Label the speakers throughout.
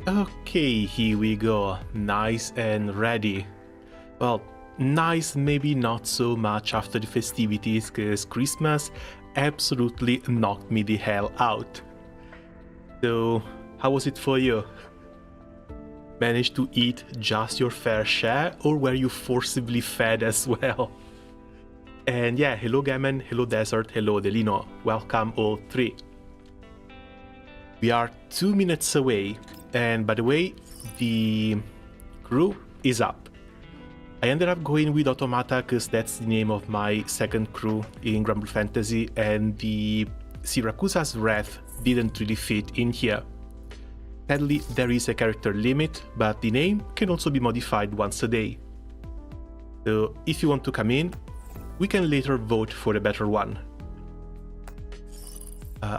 Speaker 1: Okay, here we go. Nice and ready. Well, nice maybe not so much after the festivities, because Christmas absolutely knocked me the hell out. So, how was it for you? Managed to eat just your fair share, or were you forcibly fed as well? And yeah, hello Gammon, hello Desert, hello Delino. Welcome all three. We are 2 minutes away, and by the way, the crew is up. I ended up going with Automata because that's the name of my second crew in Grumble Fantasy, and the Syracusa's Wrath didn't really fit in here. Sadly, there is a character limit, but the name can also be modified once a day. So if you want to come in, we can later vote for a better one.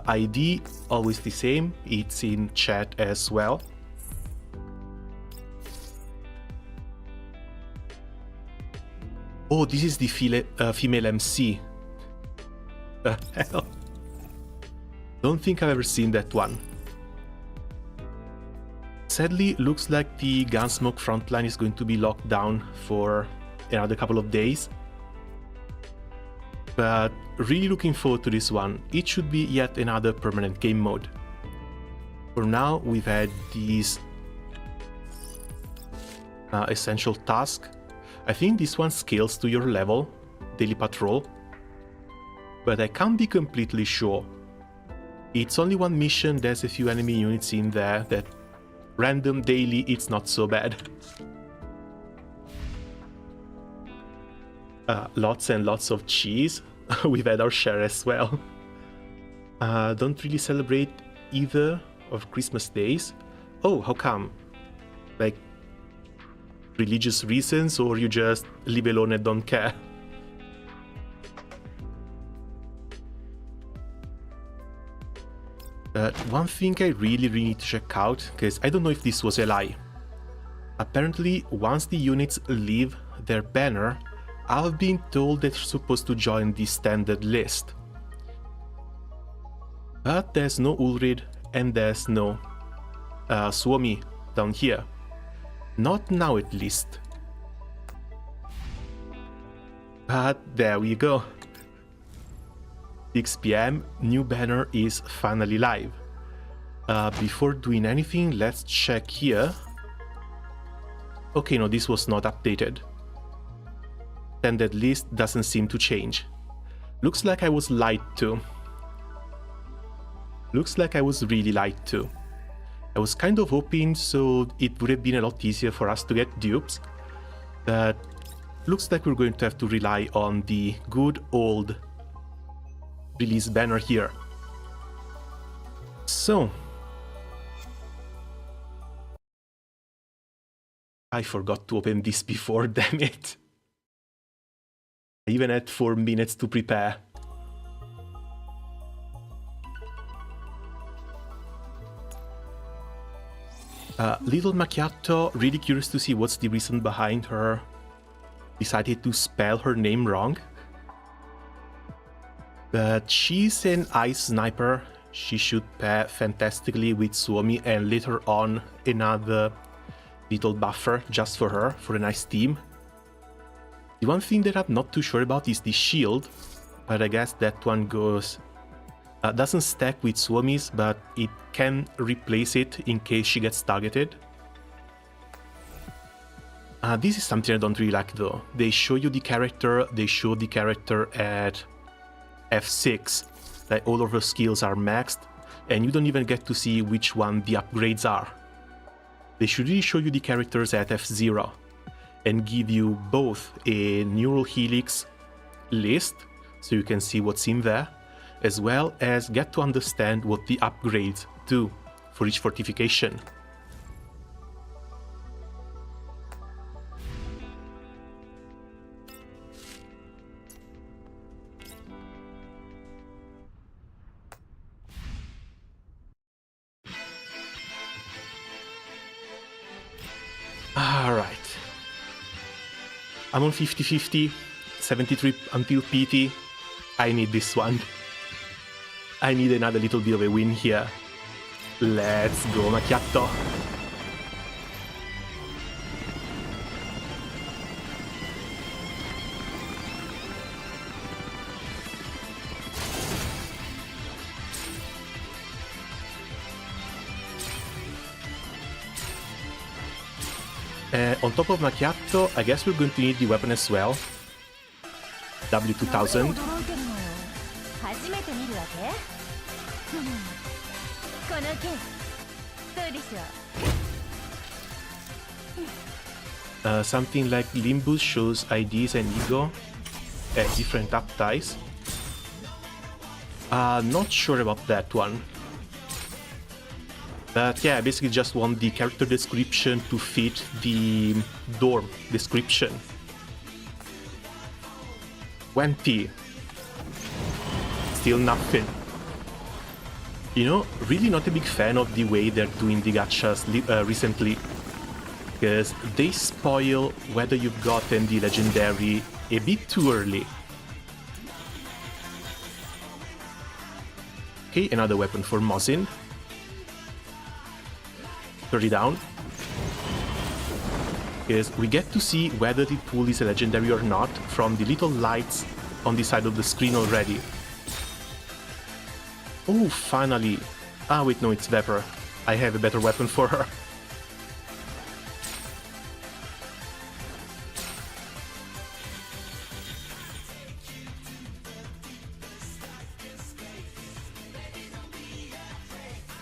Speaker 1: ID, always the same, it's in chat as well. Oh, this is the female MC. Hell. Don't think I've ever seen that one. Sadly, looks like the Gunsmoke Frontline is going to be locked down for another couple of days. But really looking forward to this one. It should be yet another permanent game mode. For now, we've had these essential task. I think this one scales to your level, daily patrol, but I can't be completely sure. It's only one mission, there's a few enemy units in there, that random daily, it's not so bad. Lots and lots of cheese. We've had our share as well. Don't really celebrate either of Christmas days. Oh, how come? Like, religious reasons, or you just live alone and don't care? One thing I really need to check out, because I don't know if this was a lie. Apparently, once the units leave their banner, I've been told that you're supposed to join the standard list. But there's no Ulrid and there's no Suomi down here. Not now at least. But there we go. 6 PM, new banner is finally live. Before doing anything, let's check here. Okay, no, this was not updated. Standard list doesn't seem to change. Looks like I was lied to. Looks like I was really lied to. I was kind of hoping so it would have been a lot easier for us to get dupes, but looks like we're going to have to rely on the good old release banner here. So, I forgot to open this before, damn it. I even had 4 minutes to prepare. Little Makiatto, really curious to see what's the reason behind her decided to spell her name wrong. But she's an ice sniper. She should pair fantastically with Suomi, and later on another little buffer just for her, for a nice team. The one thing that I'm not too sure about is the shield, but I guess that one goes... doesn't stack with Suomi's, but it can replace it in case she gets targeted. This is something I don't really like though. They show you the character, they show the character at F6, like all of her skills are maxed, and you don't even get to see which one the upgrades are. They should really show you the characters at F0 and give you both a neural helix list, so you can see what's in there, as well as get to understand what the upgrades do for each fortification. Alright. I'm on 50-50, 73 until PT. I need this one. I need another little bit of a win here. Let's go, Makiatto. On top of Makiatto, I guess we're going to need the weapon as well. W2000. Something like Limbus shows IDs and ego at different up ties. Not sure about that one. But yeah, I basically just want the character description to fit the dorm description. 20. Still nothing. You know, really not a big fan of the way they're doing the gachas recently. Because they spoil whether you've gotten the legendary a bit too early. Okay, another weapon for Mosin. 30 down. Because we get to see whether the pool is a legendary or not from the little lights on the side of the screen already. Oh, finally. Ah, wait, no, it's Vapor. I have a better weapon for her.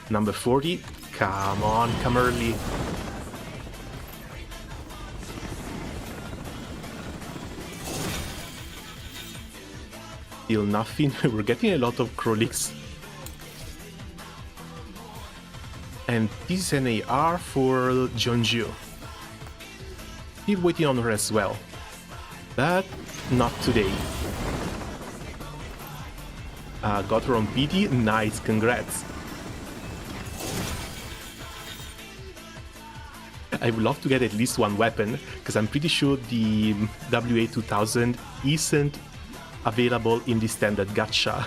Speaker 1: Number 40. Come on, come early. Still nothing. We're getting a lot of Krolix. And this is an AR for Jeonju. Still waiting on her as well. But not today. Got her on PD. Nice, congrats. I would love to get at least one weapon, because I'm pretty sure the WA2000 isn't available in the standard gacha.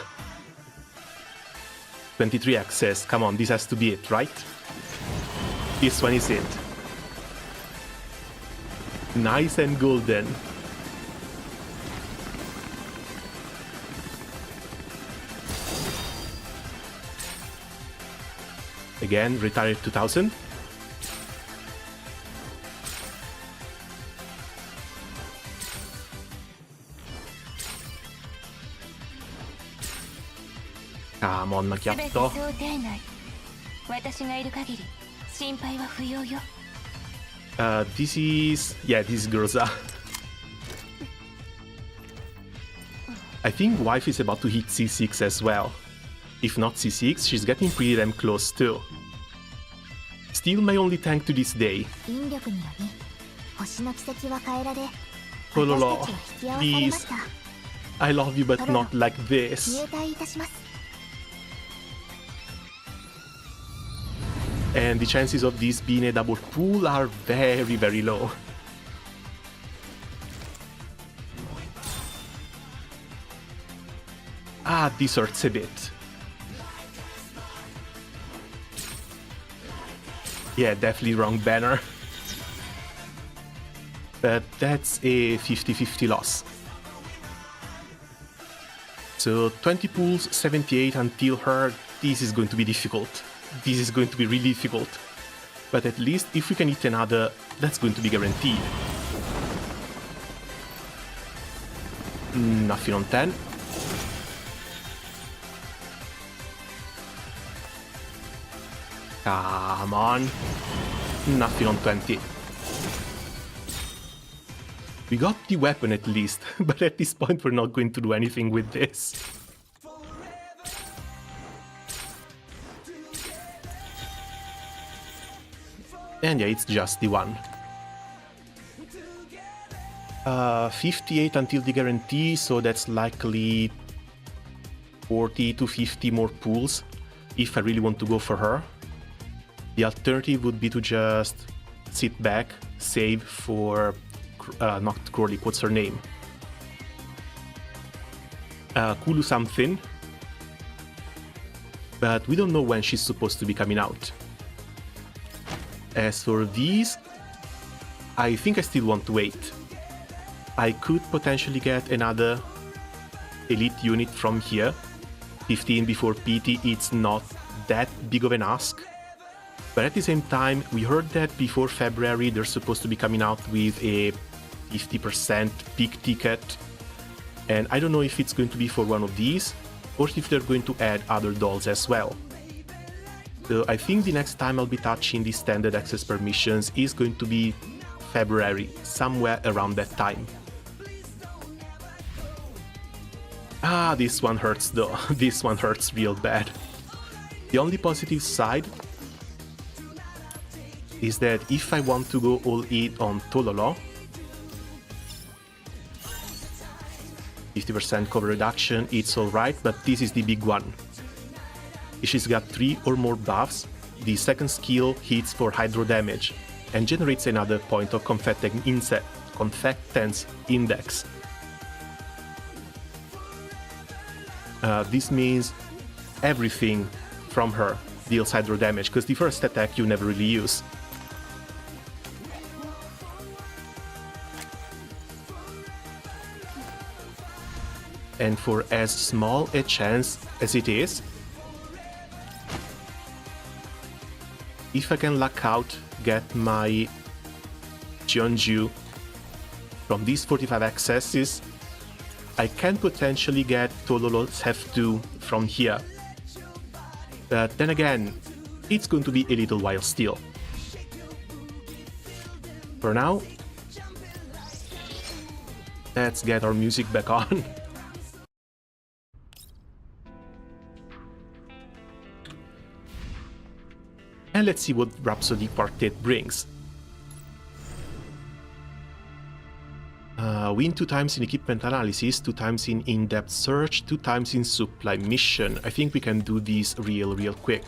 Speaker 1: 23 access, come on, this has to be it, right? This one is it. Nice and golden. Again, retired 2000. Come on, Makiatto. This is... yeah, this is Groza. I think wife is about to hit C6 as well. If not C6, she's getting pretty damn close too. Still my only tank to this day. Pololo, please. I love you, but not like this. And the chances of this being a double pool are very, very low. Ah, this hurts a bit. Yeah, definitely wrong banner. But that's a 50-50 loss. So 20 pools, 78 until her. This is going to be difficult. This is going to be really difficult. But at least if we can hit another, that's going to be guaranteed. Nothing on 10. Come on. Nothing on 20. We got the weapon at least, but at this point we're not going to do anything with this. And yeah, it's just the one. 58 until the guarantee, so that's likely 40 to 50 more pools if I really want to go for her. The alternative would be to just sit back, save for not Crowley, what's her name? Kulu something. But we don't know when she's supposed to be coming out. As for these, I think I still want to wait. I could potentially get another elite unit from here. 15 before PT, it's not that big of an ask. But at the same time, we heard that before February they're supposed to be coming out with a 50% big ticket, and I don't know if it's going to be for one of these or if they're going to add other dolls as well. So I think the next time I'll be touching the standard access permissions is going to be February, somewhere around that time. Ah, this one hurts though. This one hurts real bad. The only positive side is that if I want to go all in on Tololo, 50% cover reduction, it's alright, but this is the big one. If she's got 3 or more buffs, the second skill hits for hydro damage and generates another point of confectance index. This means everything from her deals hydro damage, because the first attack you never really use. And for as small a chance as it is, if I can luck out, get my Jeonju from these 45 accesses, I can potentially get Tololo's F2 from here. But then again, it's going to be a little while still. For now, let's get our music back on. And let's see what Rhapsody Quartet brings. Win 2 times in equipment analysis, 2 times in in-depth search, 2 times in supply mission. I think we can do these real quick.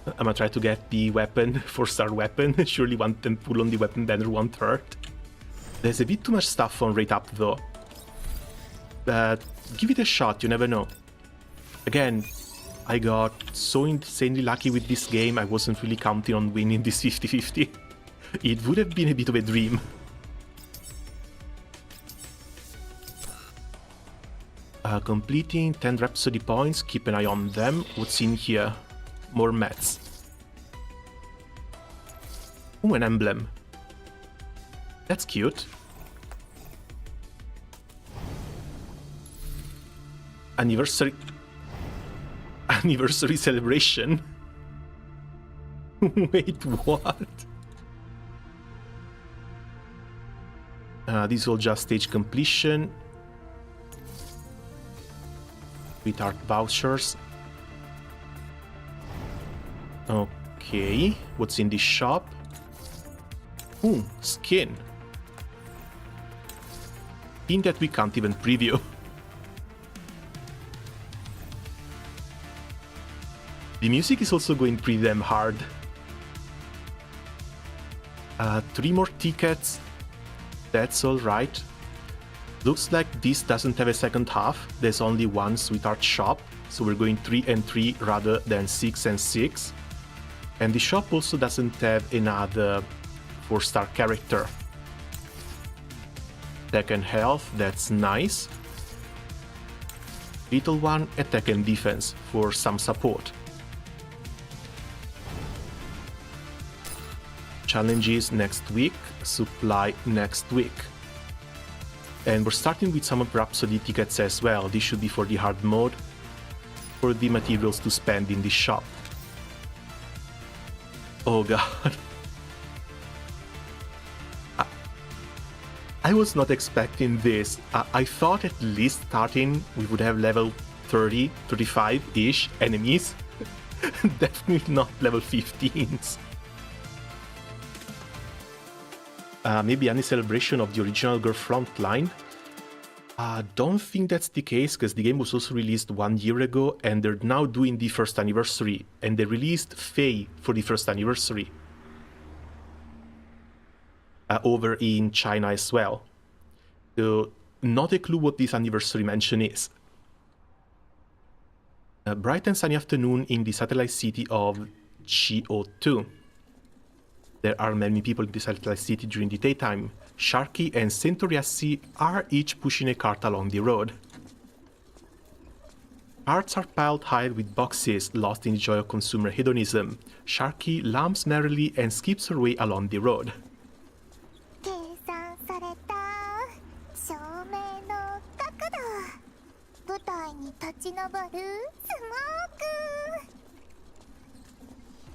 Speaker 1: I'm gonna try to get the weapon, 4-star weapon. Surely one can pull on the weapon banner 1/3. There's a bit too much stuff on rate up though. But give it a shot, you never know. Again, I got so insanely lucky with this game, I wasn't really counting on winning this 50-50. It would have been a bit of a dream. Completing 10 Rhapsody points, keep an eye on them. What's in here? More mats. Ooh, an emblem. That's cute. Anniversary celebration? Wait, what? These will just stage completion. With art vouchers. Okay, what's in this shop? Ooh, skin. Skin that we can't even preview. The music is also going pretty damn hard. 3 more tickets. That's alright. Looks like this doesn't have a second half. There's only one sweetheart shop. So we're going 3 and 3 rather than 6 and 6. And the shop also doesn't have another 4-star character. Attack and health, that's nice. Little one, attack and defense for some support. Challenges next week, supply next week. And we're starting with some of Rhapsody tickets as well. This should be for the hard mode, for the materials to spend in this shop. Oh god. I was not expecting this. I thought at least starting we would have level 30, 35-ish enemies. Definitely not level 15s. Maybe any celebration of the original girl Frontline. Don't think that's the case, because the game was also released 1 year ago, and they're now doing the first anniversary, and they released Faye for the first anniversary. Over in China as well. So, not a clue what this anniversary mention is. A bright and sunny afternoon in the satellite city of Chio-2. There are many people in the satellite city during the daytime. Sharky and Centuriassi are each pushing a cart along the road. Carts are piled high with boxes, lost in the joy of consumer hedonism. Sharky lamps merrily and skips her way along the road.
Speaker 2: 計算された照明の角度、舞台に立ち上るスモーク。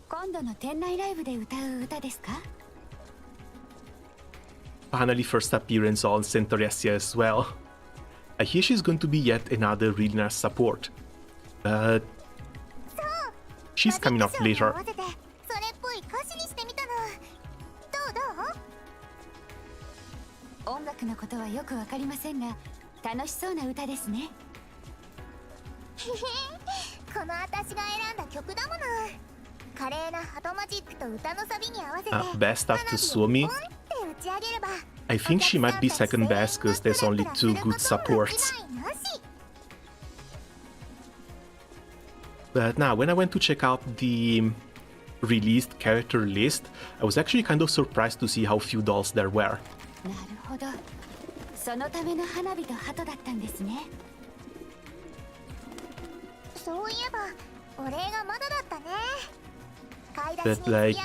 Speaker 2: 今度の店内ライブで歌う歌ですか？
Speaker 1: Finally, first appearance on Centauressia as well. I hear she's going to be yet another really nice support. But she's coming up later.
Speaker 2: それっぽい歌詞にしてみたの。どう？音楽のことはよくわかりませんが、楽しそうな歌ですね。この私が選んだ曲だもの。華麗なハトマジックと歌のサビに合わせて。
Speaker 1: Best after Suomi. I think she might be second best because there's only 2 good supports. But now, when I went to check out the released character list, I was actually kind of surprised to see how few dolls there were. But like,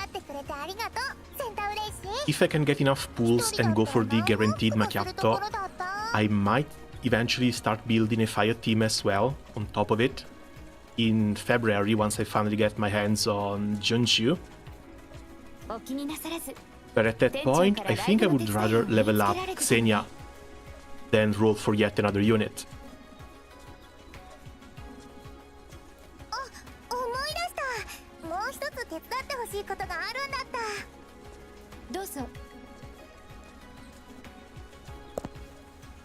Speaker 1: if I can get enough pools and go for the guaranteed Makiatto, I might eventually start building a fire team as well on top of it in February once I finally get my hands on Junju. But at that point, I think I would rather level up Xenia than roll for yet another unit.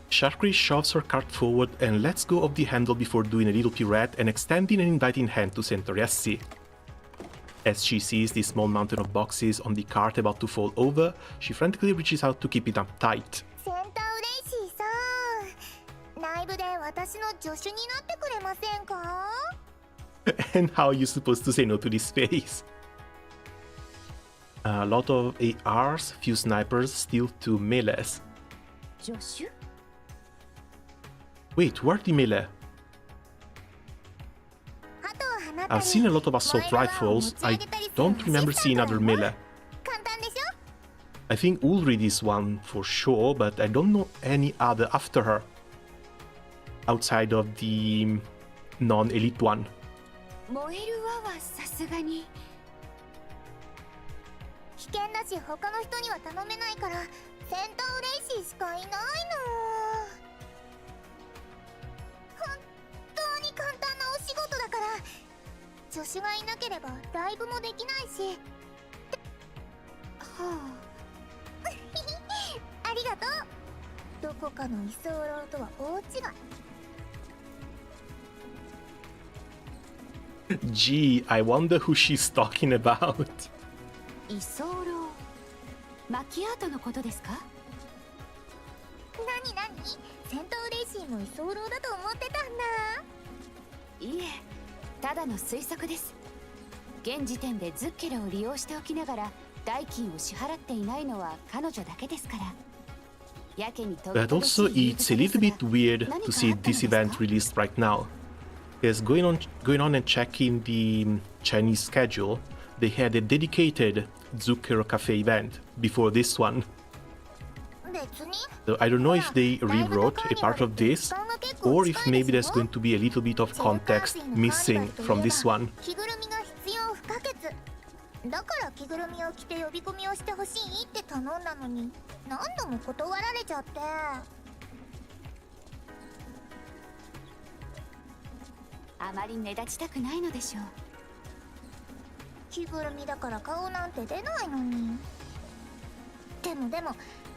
Speaker 1: Sharkry shoves her cart forward and lets go of the handle before doing a little pirouette and extending an inviting hand to Centauressi. As she sees the small mountain of boxes on the cart about to fall over, she frantically reaches out to keep it up tight. And how are you supposed to say no to this face? A lot of ARs, few snipers, still 2 melees. Wait, who are the melee? I've seen a lot of assault rifles, I don't remember seeing other melee. I think Ulrid is one for sure, but I don't know any other after her. Outside of the non-elite one. Gee, I wonder who she's talking about.
Speaker 2: 居候マキアートのことですか？何戦闘レーシーも居候だと思ってたんだ。いえ、ただの推測です。現時点でズッケラを利用しておきながら代金を支払っていないのは彼女だけですから。
Speaker 1: But also, it's a little bit weird to see this event released right now. Because going on and checking the Chinese schedule, they had a dedicated Zucchero Cafe event before this one. So I don't know if they rewrote a part of this, or if maybe there's going to be a little bit of context missing from this one. だから着ぐるみを着て呼び込みをしてほしいって頼んだのに何度も断られちゃって。あまり目立ちたくないのでしょう。着ぐるみだから顔なんて出ないのに。でも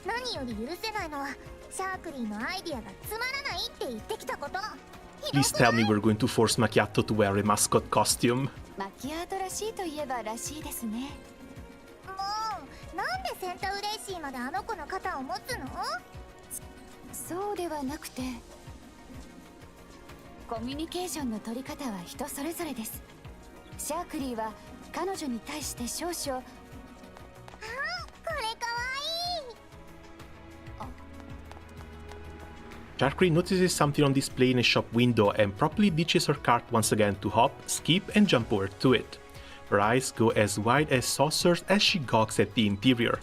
Speaker 1: 何より許せないのはシャークリーのアイディアがつまらないって言ってきたこと。Please tell me we're going to force Makiatto to wear a mascot costume.
Speaker 2: マキアートらしいといえばらしいですね。もうなんでセンタウレーシーまであの子の肩を持つの？そうではなくて、コミュニケーションの取り方は人それぞれです。シャークリーは彼女に対して少々。あ、これかわいい。
Speaker 1: Sharkry notices something on display in a shop window and promptly ditches her cart once again to hop, skip and jump over to it. Her eyes go as wide as saucers as she gawks at the interior.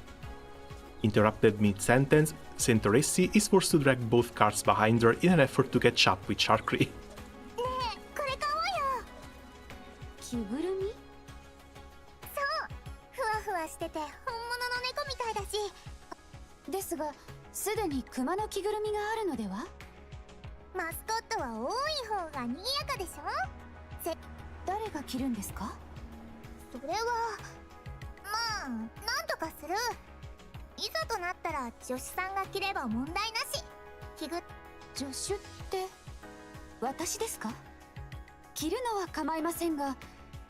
Speaker 1: Interrupted mid-sentence, Sentoresi is forced to drag both carts behind her in an effort to catch up with Sharkry.
Speaker 2: 着ぐるみ？そう、ふわふわしてて本物の猫みたいだし。ですが、すでに熊の着ぐるみがあるのでは？マスコットは多い方が賑やかでしょ？誰が着るんですか？それはまあ、なんとかする。いざとなったら助手さんが着れば問題なし。助手って私ですか？着るのは構いませんが、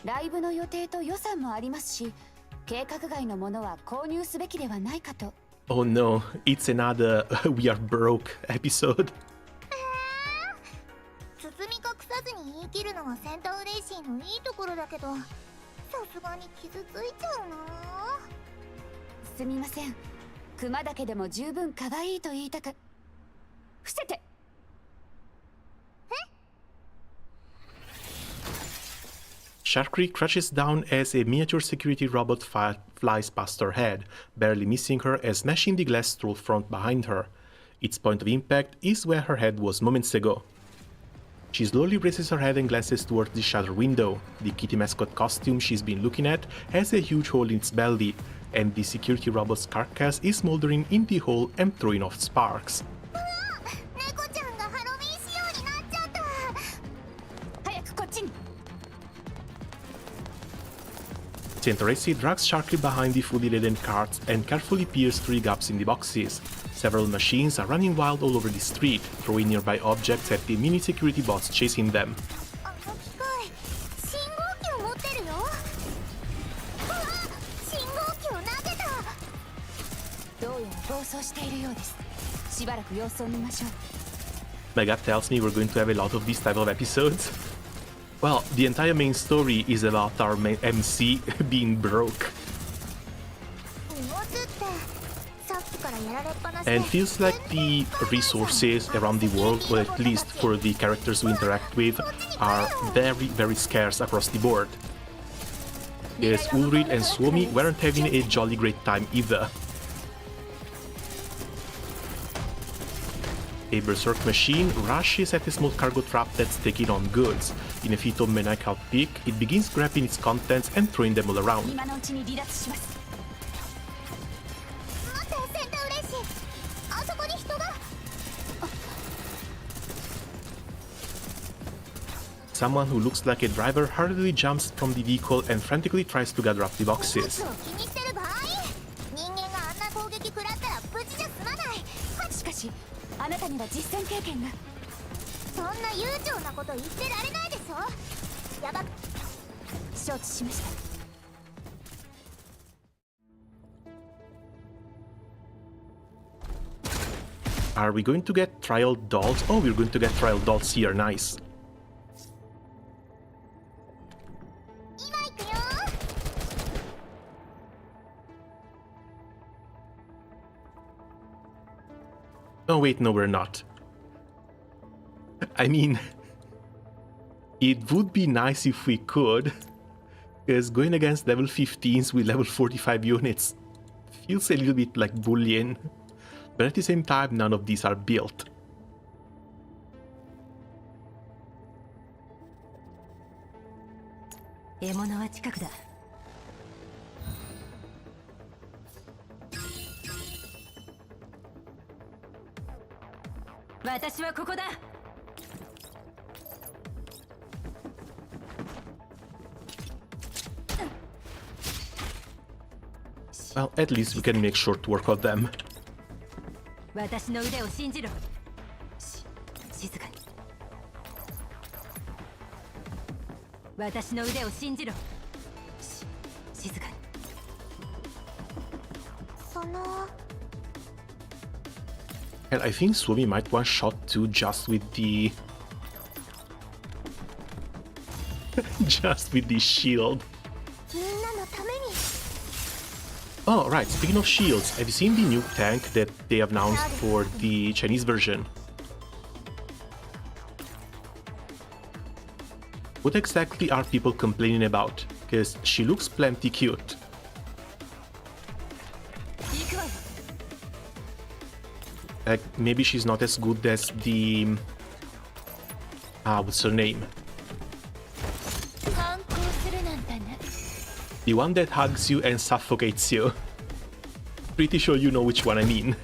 Speaker 2: ライブの予定と予算もありますし、計画外のものは購入すべきではないかと。
Speaker 1: Oh no, it's another We Are Broke episode.
Speaker 2: 包み隠さずに言い切るのがセンターレイシーのいいところだけど、さすがに傷ついちゃうな。すみません。熊だけでも十分可愛いと言いたく。伏せて。
Speaker 1: Sharkry crouches down as a miniature security robot flies past her head, barely missing her and smashing the glass stroll front behind her. Its point of impact is where her head was moments ago. She slowly raises her head and glances towards the shutter window. The kitty mascot costume she's been looking at has a huge hole in its belly, and the security robot's carcass is smoldering in the hole and throwing off sparks. Sentoresi drags Sharkly behind the fully laden carts and carefully peers through the gaps in the boxes. Several machines are running wild all over the street, throwing nearby objects at the mini security bots chasing them. My gut tells me we're going to have a lot of these type of episodes. Well, the entire main story is about our main MC being broke. And feels like the resources around the world, or at least for the characters we interact with, are very, very scarce across the board. Yes, Ulrich and Suomi weren't having a jolly great time either. A berserk machine rushes at a small cargo trap that's taking on goods. In a fit of maniacal pick, it begins grabbing its contents and throwing them all around. Someone who looks like a driver hurriedly jumps from the vehicle and frantically tries to gather up the boxes. Are we going to get trial dolls? Oh, we're going to get trial dolls here, nice. Oh wait, no we're not. I mean, it would be nice if we could, because going against level 15s with level 45 units feels a little bit like bullying, but at the same time none of these are built. Well, at least we can make short work of them. And I think Suomi might one-shot too, just with the... just with the shield. Oh, right, speaking of shields, have you seen the new tank that they announced for the Chinese version? What exactly are people complaining about? Because she looks plenty cute. Like, maybe she's not as good as the... what's her name? The one that hugs you and suffocates you. Pretty sure you know which one I mean.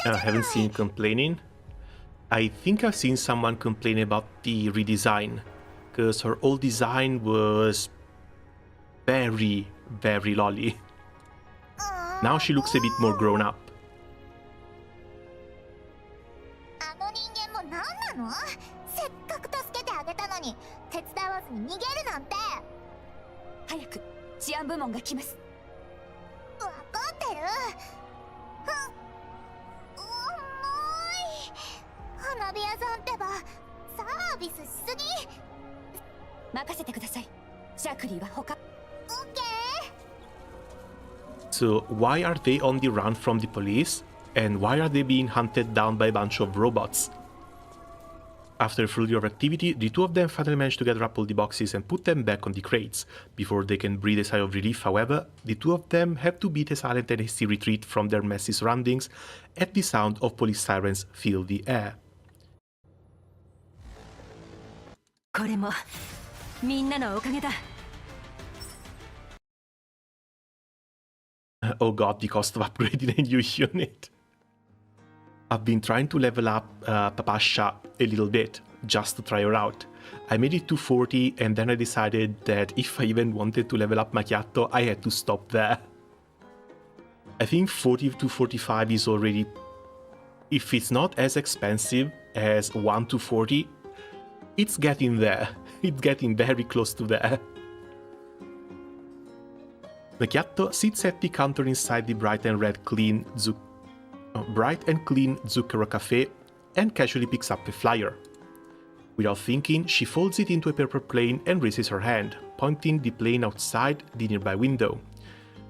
Speaker 1: I haven't seen complaining. I think I've seen someone complain about the redesign, because her old design was very, very lolly. Now she looks a bit more grown up. So why are they on the run from the police? And why are they being hunted down by a bunch of robots? After a flurry of activity, the two of them finally manage to gather up all the boxes and put them back on the crates. Before they can breathe a sigh of relief, however, the two of them have to beat a silent and hasty retreat from their messy surroundings as the sound of police sirens fill the air. Oh god, the cost of upgrading a new unit. I've been trying to level up Papasha a little bit, just to try her out. I made it to 40 and then I decided that if I even wanted to level up Makiatto, I had to stop there. I think 40 to 45 is already... If it's not as expensive as 1 to 40, it's getting there. It's getting very close to there. Makiatto sits at the counter inside the bright and clean Zucchero Cafe and casually picks up a flyer. Without thinking, she folds it into a paper plane and raises her hand, pointing the plane outside the nearby window.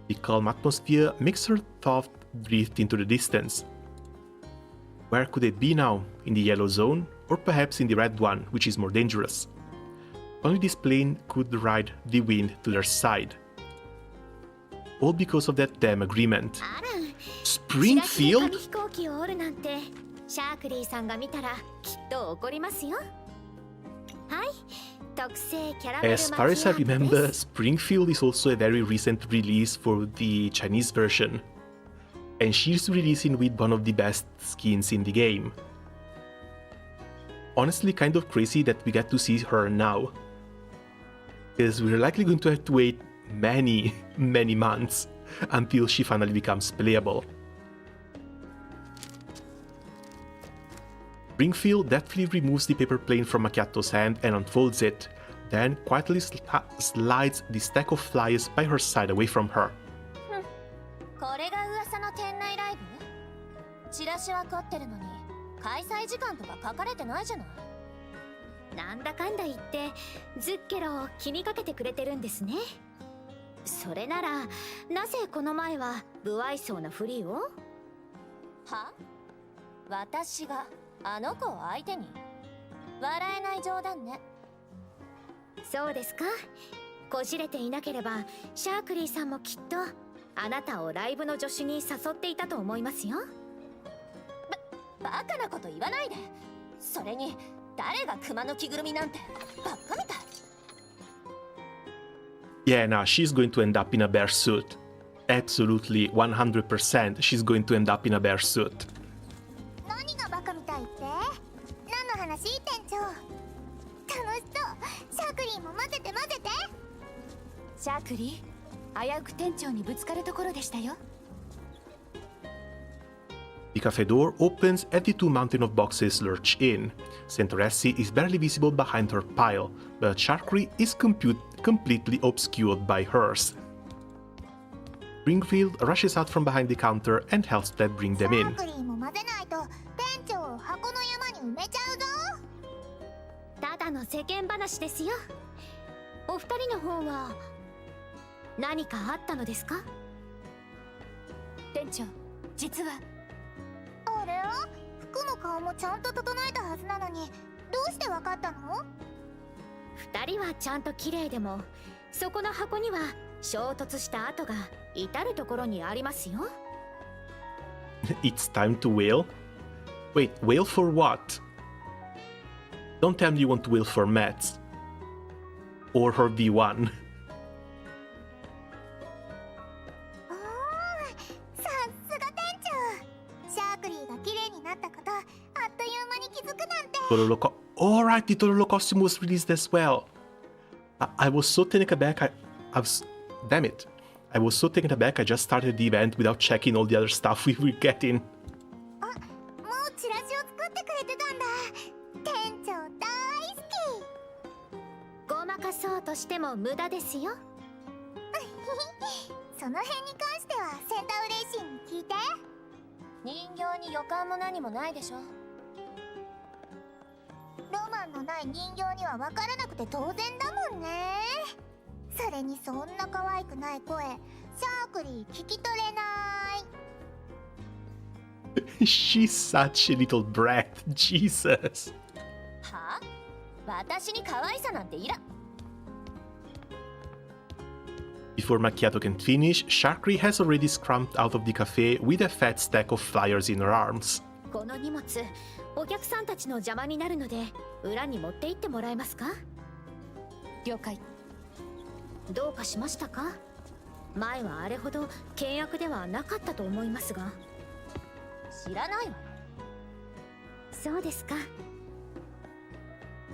Speaker 1: The calm atmosphere makes her thought drift into the distance. Where could it be now? In the yellow zone? Or perhaps in the red one, which is more dangerous? Only this plane could ride the wind to their side. All because of that damn agreement. Springfield? As far as I remember, Springfield is also a very recent release for the Chinese version. And she's releasing with one of the best skins in the game. Honestly, kind of crazy that we get to see her now. Because we're likely going to have to wait many months until she finally becomes playable. Springfield deftly removes the paper plane from Makiatto's hand and unfolds it, then quietly slides the stack of flyers by her side away from her. Yeah, nah, she's going to end up in a bear suit. Absolutely, 100% she's going to end up in a bear suit.
Speaker 2: リーも混ぜて混ぜて。シャークリー、危うく店長にぶつかるところでしたよ。
Speaker 1: The cafe door opens and the two mountain of boxes lurch in. Santoressi is barely visible behind her pile, but Sharkry is completely obscured by hers. Springfield rushes out from behind the counter and helps Ted bring them in.
Speaker 2: シャークリーも混ぜないと店長を箱の山に埋めちゃうぞ。ただの世間話ですよ。お二人の方は何かあったのですか？店長、実は。あれ？服も顔もちゃんと整えたはずなのに、どうしてわかったの？二人はちゃんと綺麗でも、そこの箱には衝突した跡が至るところにありますよ。
Speaker 1: It's time to wail? Wait, wail for what? Don't tell me you want to wail for Mets. Or her V1.
Speaker 2: さすが店長。シャークリーが綺麗になったこと、あっという間に気づくなんて。
Speaker 1: Alright, the Torolo costume was released as well. I was so taken aback. Damn it. I was so taken aback I just started the event without checking all the other stuff we were getting.
Speaker 2: あ、もうチラシを作ってくれてたんだ。店長大好き。ごまかそうとしても無駄ですよ。その辺に関してはセンタウレイシンに聞いて。人形に予感も何もないでしょ。ロマンのない人形には分からなくて当然だもんね。それにそんな可愛くない声、シャークリー聞き取れない。
Speaker 1: She's such a little brat, Jesus.
Speaker 2: はあ？私に可愛さなんていら。
Speaker 1: Before Makiatto can finish, Sharkry has already scrumped out of the cafe with a fat stack of flyers in her arms.
Speaker 2: この荷物、お客さんたちの邪魔になるので、裏に持って行ってもらえますか？了解。どうかしましたか？前はあれほど険悪ではなかったと思いますが。知らないわ。そうですか。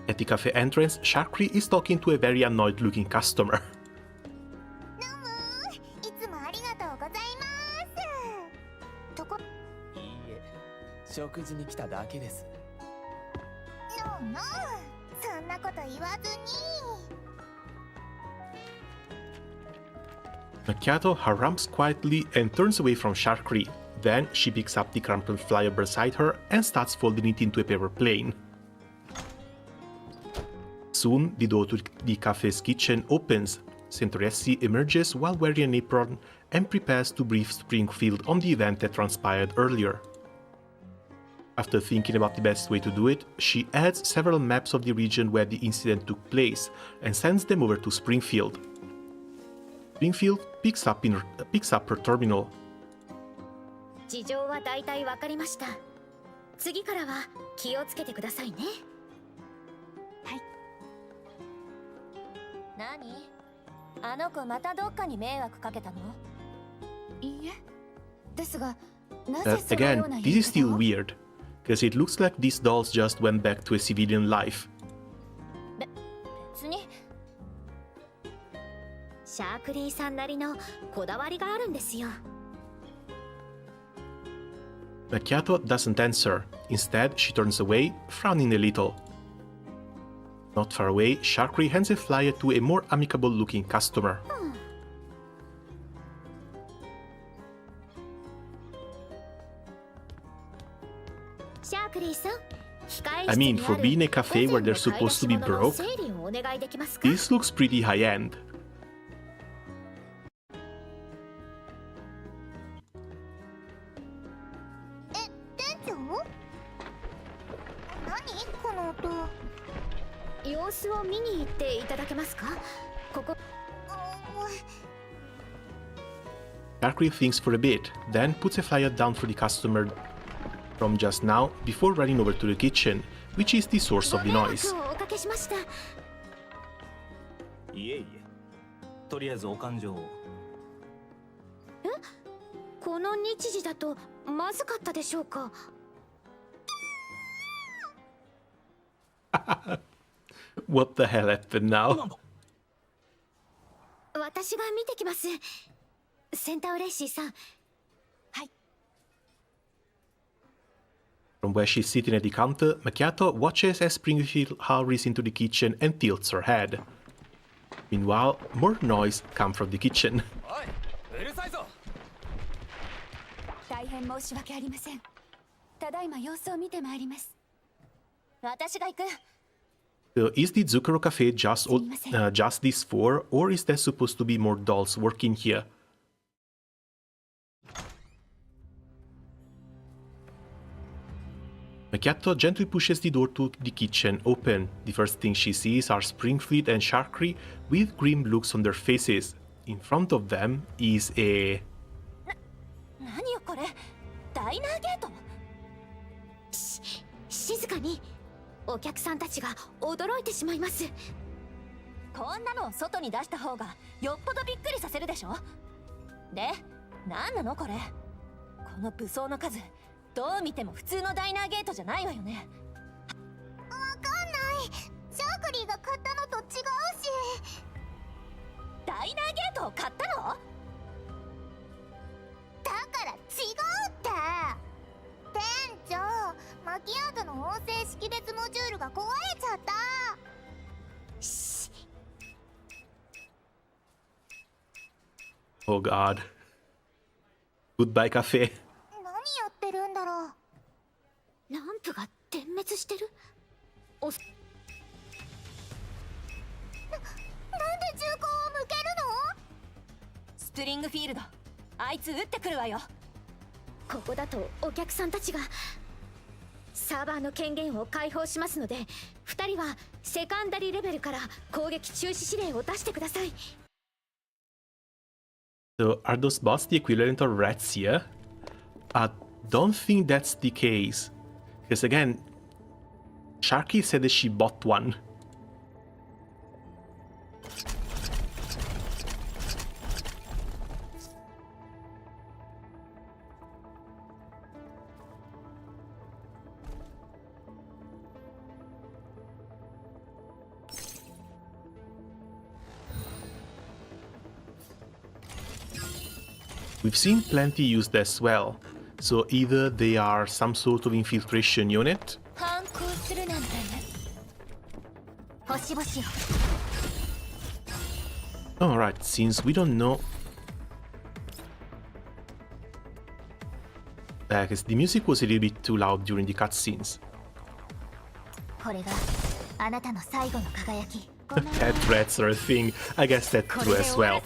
Speaker 1: At the cafe entrance, Sharkry is talking to a very annoyed-looking customer.
Speaker 2: いつもありがとうございます。とこ。
Speaker 3: いいえ、食事に来ただけです。
Speaker 2: のうのう、そんなこと言わずに。
Speaker 1: Makiatto harumphs quietly and turns away from Sharkry. Then she picks up the crumpled flyer beside her and starts folding it into a paper plane. Soon, the door to the cafe's kitchen opens. Santoressi emerges while wearing an apron and prepares to brief Springfield on the event that transpired earlier. After thinking about the best way to do it, she adds several maps of the region where the incident took place and sends them over to Springfield. Springfield picks up her terminal.
Speaker 2: 事情は大体わかりました。次からは気をつけてくださいね。はい。何？あの子またどっかに迷惑かけたの？いいえ。ですが、なぜそのような
Speaker 1: Again,
Speaker 2: 言い
Speaker 1: this is still
Speaker 2: 方を？
Speaker 1: weird, because it looks like these dolls just went back to a civilian life.
Speaker 2: 別に。シャークリーさんなりのこだわりがあるんですよ。
Speaker 1: Makiatto doesn't answer. Instead, she turns away, frowning a little. Not far away, Sharkry hands a flyer to a more amicable-looking customer. I mean, for being a cafe where they're supposed to be broke, this looks pretty high-end. Sharkry thinks for a bit, then puts a flyer down for the customer from just now before running over to the kitchen, which is the source of the noise.
Speaker 3: いえいえ、とりあえずお勘定を。
Speaker 2: え？この日時だとまずかったでしょうか？
Speaker 1: What the hell happened now?
Speaker 2: 私が見てきます。センタウレイシーさん。はい。
Speaker 1: From where she's sitting at the counter, Makiatto watches as Springfield hurries into the kitchen and tilts her head. Meanwhile, more noise comes from the kitchen.
Speaker 3: うるさいぞ。
Speaker 2: 大変申し訳ありません。ただいま様子を見てまいります。私が行く。
Speaker 1: So is the Zucchero Cafe just these four, or is there supposed to be more dolls working here? Makiatto gently pushes the door to the kitchen open. The first thing she sees are Springfield and Sharkry with grim looks on their faces. In front of them is a...
Speaker 2: 何よこれ、ダイナーゲート。静かに。お客さんたちが驚いてしまいます。こんなのを外に出した方がよっぽどびっくりさせるでしょ。で、何なのこれ。この武装の数、どう見ても普通のダイナーゲートじゃないわよね。わかんない。シャークリーが買ったのと違うし。ダイナーゲートを買ったの？だから違うって。店長、マキアートの音声識別モジュールが壊れちゃった。し。
Speaker 1: Oh god. Goodbye cafe.
Speaker 2: 何やってるんだろう。ランプが点滅してる。なんで銃口を向けるの？スプリングフィールド、あいつ撃ってくるわよ。ここだとお客さんたちが。サーバーの権限を解放しますので、2人はセカンダリレベルから攻撃中止指令を出してください。
Speaker 1: So are those bots the equivalent of rats here? I don't think that's the case. Because again, Sharky said that she bought one. We've seen plenty used as well, so either they are some sort of infiltration unit. Alright, since we don't know... because the music was a little bit too loud during the cutscenes. Pet rats are a thing, I guess that's true as well.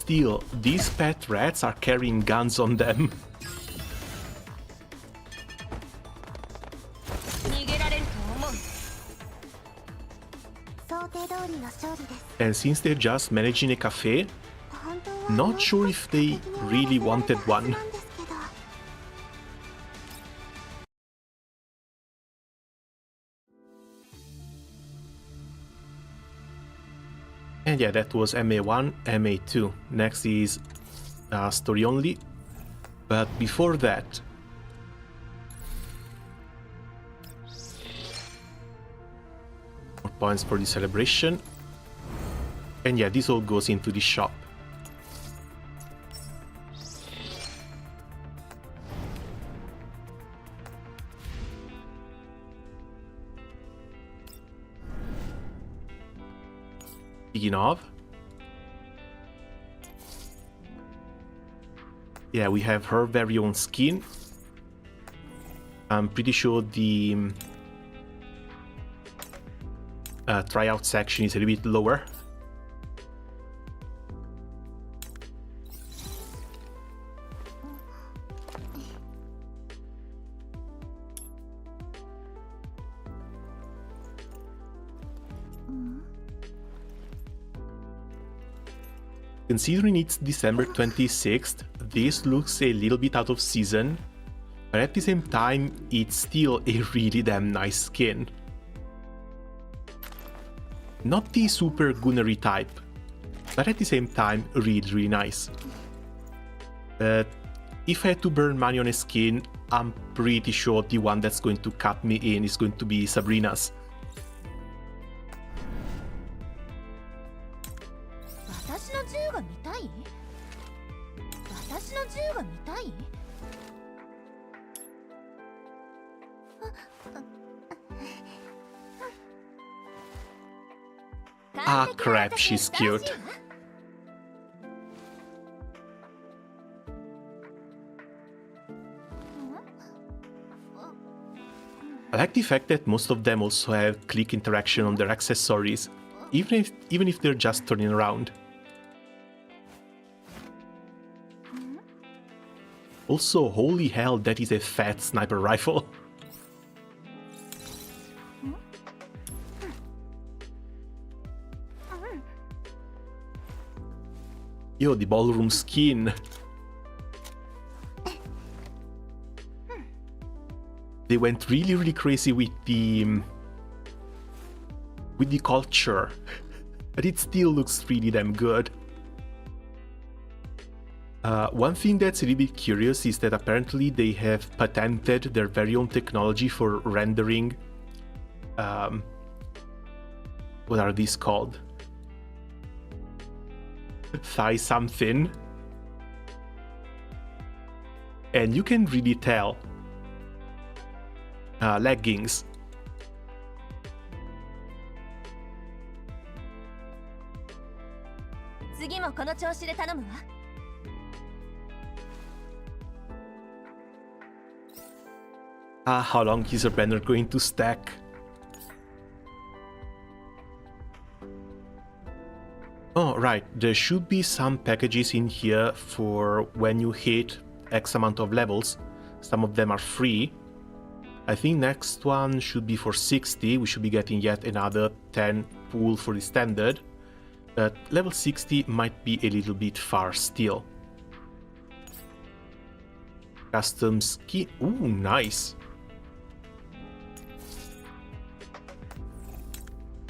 Speaker 1: Still, these pet rats are carrying guns on them. And since they're just managing a cafe, not sure if they really wanted one. And yeah, that was MA1, MA2. Next is story only. But before that... more points for the celebration. And yeah, this all goes into the shop. Speaking of, yeah, we have her very own skin. I'm pretty sure the tryout section is a little bit lower. Considering it's December 26th, this looks a little bit out of season, but at the same time, it's still a really damn nice skin. Not the super gunnery type, but at the same time really nice. If I had to burn money on a skin, I'm pretty sure the one that's going to cut me in is going to be Sabrina's. Ah crap, she's cute. I like the fact that most of them also have click interaction on their accessories, even if they're just turning around. Also, holy hell, that is a fat sniper rifle. Yo, the ballroom skin. They went really crazy with the culture, but it still looks really damn good. One thing that's a little bit curious is that apparently they have patented their very own technology for rendering. What are these called? Thigh something. And you can really tell. Leggings. How long is your banner going to stack? Oh, right, there should be some packages in here for when you hit X amount of levels. Some of them are free. I think next one should be for 60, we should be getting yet another 10 pool for the standard. But level 60 might be a little bit far still. Custom skin, ooh, nice.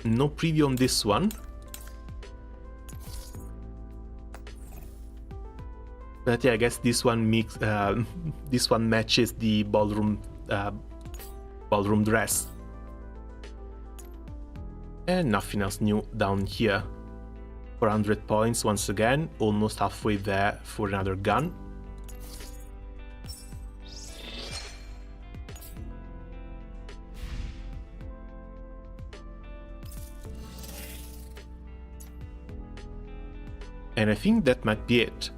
Speaker 1: No preview on this one. But yeah, I guess this one matches the ballroom dress. And nothing else new down here. 400 points once again, almost halfway there for another gun. And I think that might be it.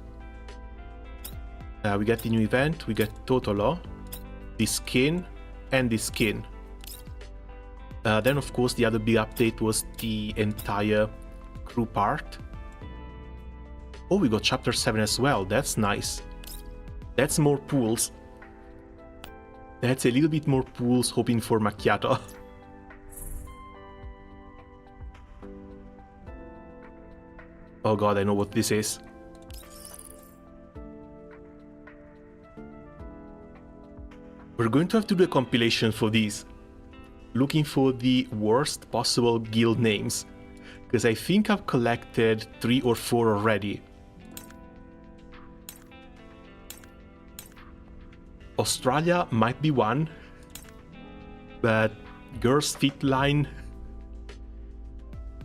Speaker 1: We get the new event, we get Totolo, the skin, and the skin. Then of course the other big update was the entire crew part. Oh, we got chapter 7 as well, that's nice. That's more pools. That's a little bit more pools hoping for Makiatto. Oh god, I know what this is. We're going to have to do a compilation for these. Looking for the worst possible guild names. Because I think I've collected 3 or 4 already. Australia might be one. But Girls Fit Line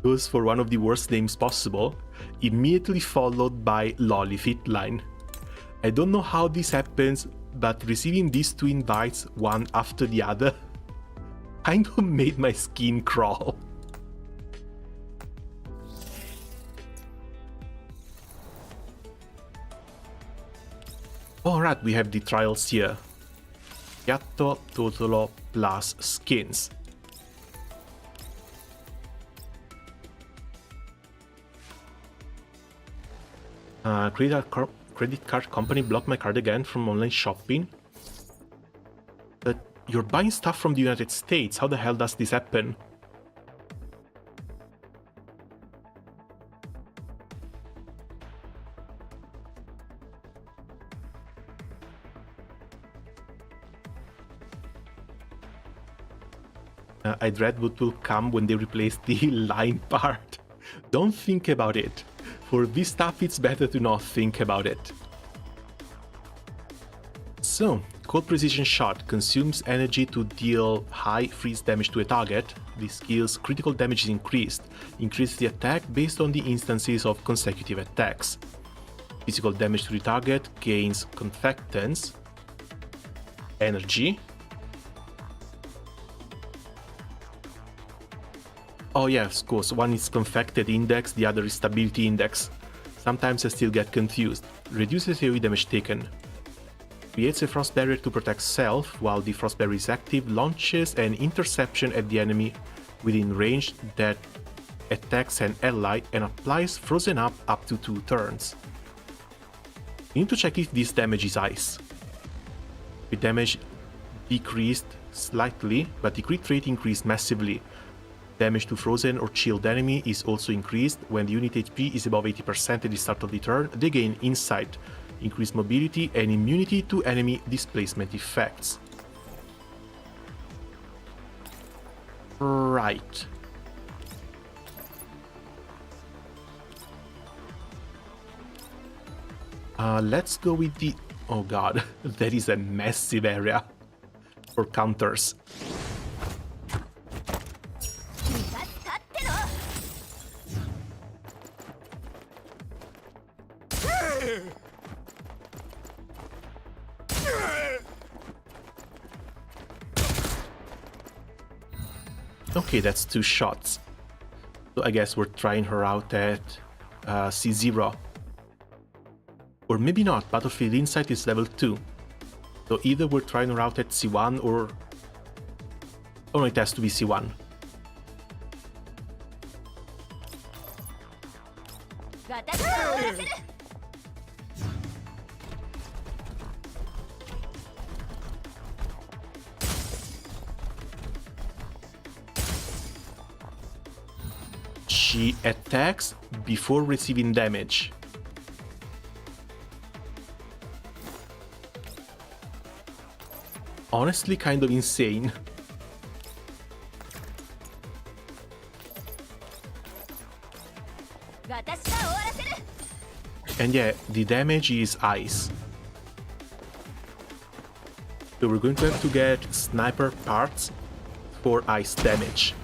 Speaker 1: goes for one of the worst names possible. Immediately followed by Lolly Fit Line. I don't know how this happens, but receiving these 2 invites, one after the other, kind of made my skin crawl. Alright, we have the trials here. Makiatto, Totolo plus skins. Credit card company blocked my card again from online shopping. But you're buying stuff from the United States. How the hell does this happen? I dread what will come when they replace the line part. Don't think about it. For this stuff, it's better to not think about it. So, Cold Precision Shot consumes energy to deal high freeze damage to a target. This skill's critical damage is increased. Increases the attack based on the instances of consecutive attacks. Physical damage to the target gains Confectance, Energy. Oh yeah, of course, one is Confected Index, the other is Stability Index. Sometimes I still get confused. Reduces AoE damage taken. Creates a frost barrier to protect self. While the frost barrier is active, launches an interception at the enemy within range that attacks an ally and applies frozen up to 2 turns. We need to check if this damage is ice. The damage decreased slightly, but the crit rate increased massively. Damage to frozen or chilled enemy is also increased. When the unit HP is above 80% at the start of the turn, they gain insight, increased mobility, and immunity to enemy displacement effects. Right. Let's go with the... Oh god, that is a massive area for counters. Okay, that's 2 shots. So I guess we're trying her out at C0. Or maybe not, Battlefield Insight is level 2. So either we're trying her out at C1 or... Oh no, it has to be C1. She attacks before receiving damage. Honestly, kind of insane. And yeah, the damage is ice. So we're going to have to get sniper parts for ice damage.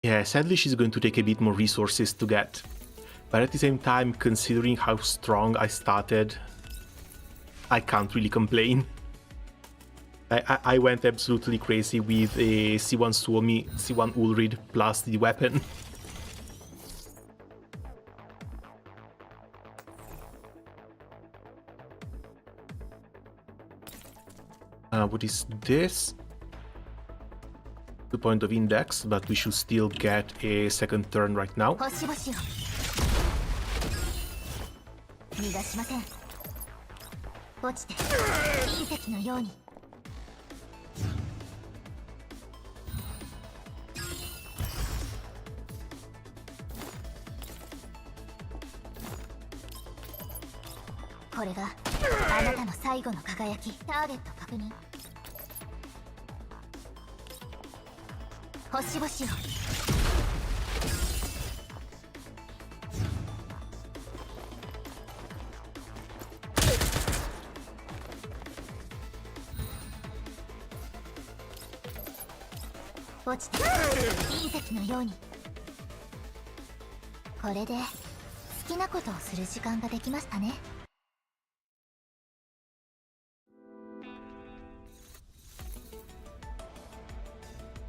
Speaker 1: Yeah, sadly she's going to take a bit more resources to get. But at the same time, considering how strong I started, I can't really complain. I went absolutely crazy with a C1 Suomi, C1 Ulrid plus the weapon. What is this? 2 point of index, but we should still get a second turn right now.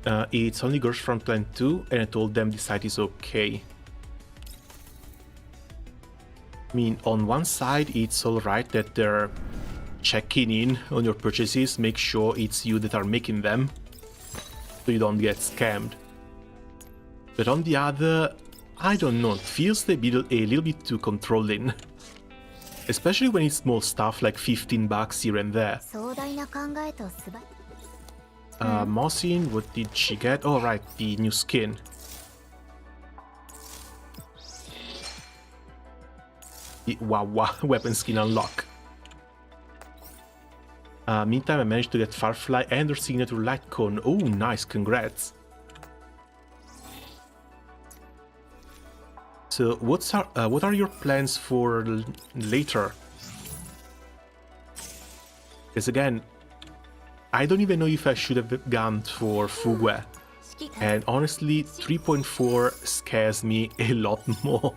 Speaker 1: It's only girls Frontline 2, and I told them the site is okay. I mean, on one side, it's alright that they're checking in on your purchases, make sure it's you that are making them, so you don't get scammed. But on the other, I don't know, it feels a little bit too controlling. Especially when it's small stuff like $15 here and there. Mosin, what did she get? Oh right, the new skin. The Wawa weapon skin unlock. Meantime, I managed to get Firefly and her signature light cone. Oh, nice, congrats. So, what are your plans for later? Because again, I don't even know if I should have gone for Fugue. And honestly, 3.4 scares me a lot more.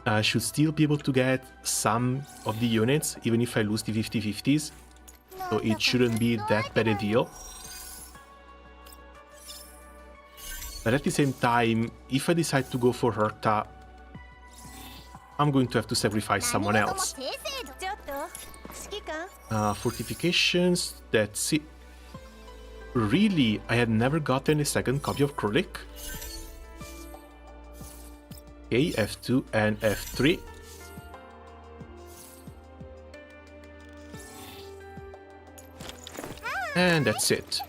Speaker 1: I should still be able to get some of the units, even if I lose the 50-50s. So it shouldn't be that bad a deal. But at the same time, if I decide to go for Herta, I'm going to have to sacrifice someone else. Fortifications, that's it. Really, I had never gotten a second copy of Krolik. Okay, F2 and F3. And that's it.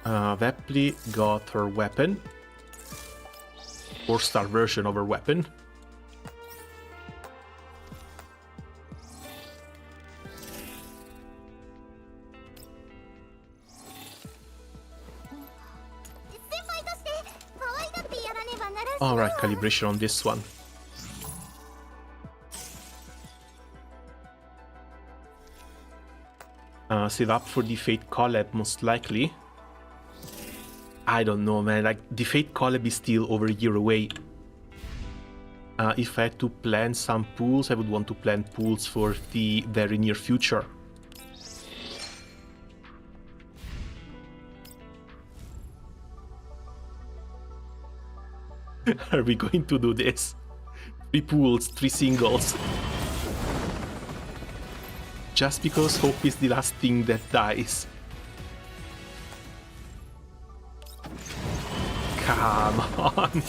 Speaker 1: Vepli got her weapon. 4-star version of her weapon. Alright, calibration on this one. Save up for the Fate collab, most likely. I don't know, man. Like, the Fate collab is still over a year away. If I had to plan some pools, I would want to plan pools for the very near future. Are we going to do this? 3 pools, 3 singles. Just because hope is the last thing that dies. Come on.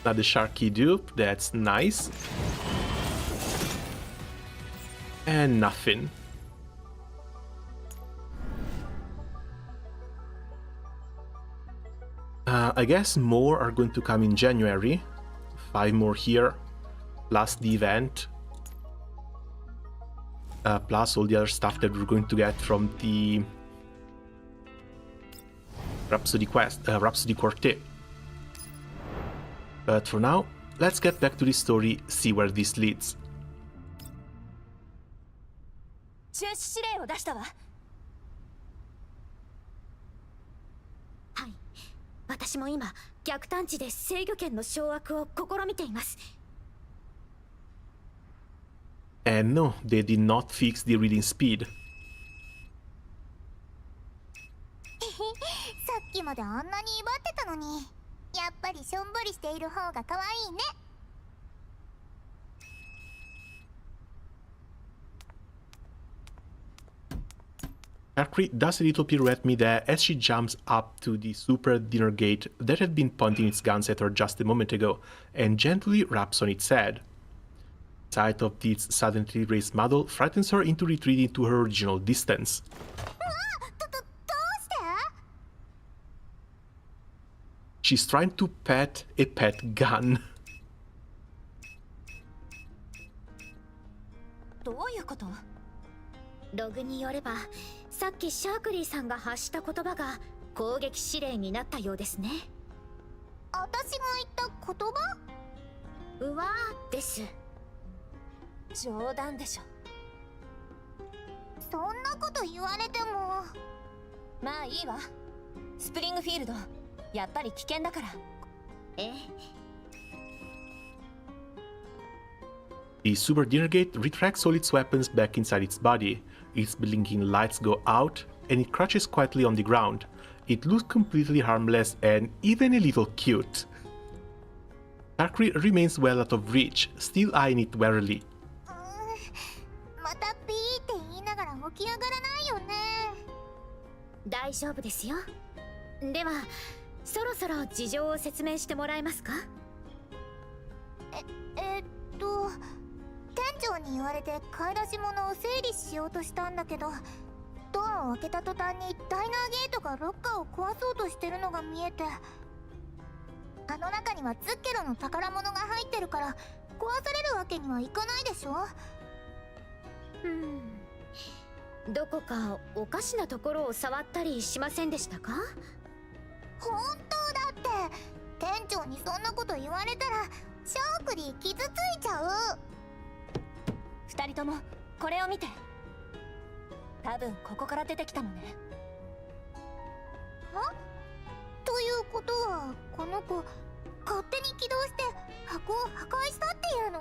Speaker 1: Another Sharky dupe, that's nice. And nothing. I guess more are going to come in January. 5 more here, plus the event. Plus all the other stuff that we're going to get from the Rhapsody quest, Rhapsody Quartet. But for now, let's get back to the story, see where this leads.
Speaker 2: 中止指令を出したわ。はい、私も今逆探知で制御権の掌握を試みています。
Speaker 1: And no, they did not fix the reading speed.
Speaker 4: さっきまであんなに威張ってたのに、やっぱりしょんぼりしている方が可愛いね。
Speaker 1: Mercury does a little pirouette midair as she jumps up to the super dinner gate that had been pointing its guns at her just a moment ago, and gently raps on its head. Sight of its suddenly raised muzzle frightens her into retreating to her original distance. She's trying to pet a pet gun.
Speaker 2: どういうこと？ログによれば、さっきシャークリーさんが発した言葉が攻撃指令になったようですね。
Speaker 4: 私が言った言葉？
Speaker 2: うわーです。冗談でしょ。
Speaker 4: そんなこと言われても。
Speaker 2: まあいいわ。スプリングフィールド、やっぱり危険だから。ええ。
Speaker 1: The Super Dinner Gate retracts all its weapons back inside its body. Its blinking lights go out, and it crouches quietly on the ground. It looks completely harmless and even a little cute. Sharkry remains well out of reach, still eyeing it warily.
Speaker 4: またピーって言いながら起き上がらないよね。
Speaker 2: 大丈夫ですよ。ではそろそろ事情を説明してもらえますか？
Speaker 4: 店長に言われて買い出し物を整理しようとしたんだけど、ドアを開けた途端にダイナーゲートがロッカーを壊そうとしてるのが見えて、あの中にはズッケロの宝物が入ってるから壊されるわけにはいかないでしょ。
Speaker 2: どこかおかしなところを触ったりしませんでしたか？
Speaker 4: 本当だって、店長にそんなこと言われたらシャークリー傷ついちゃう。
Speaker 2: 二人ともこれを見て。多分ここから出てきたのね。
Speaker 4: ということはこの子勝手に起動して箱を破壊したっていうの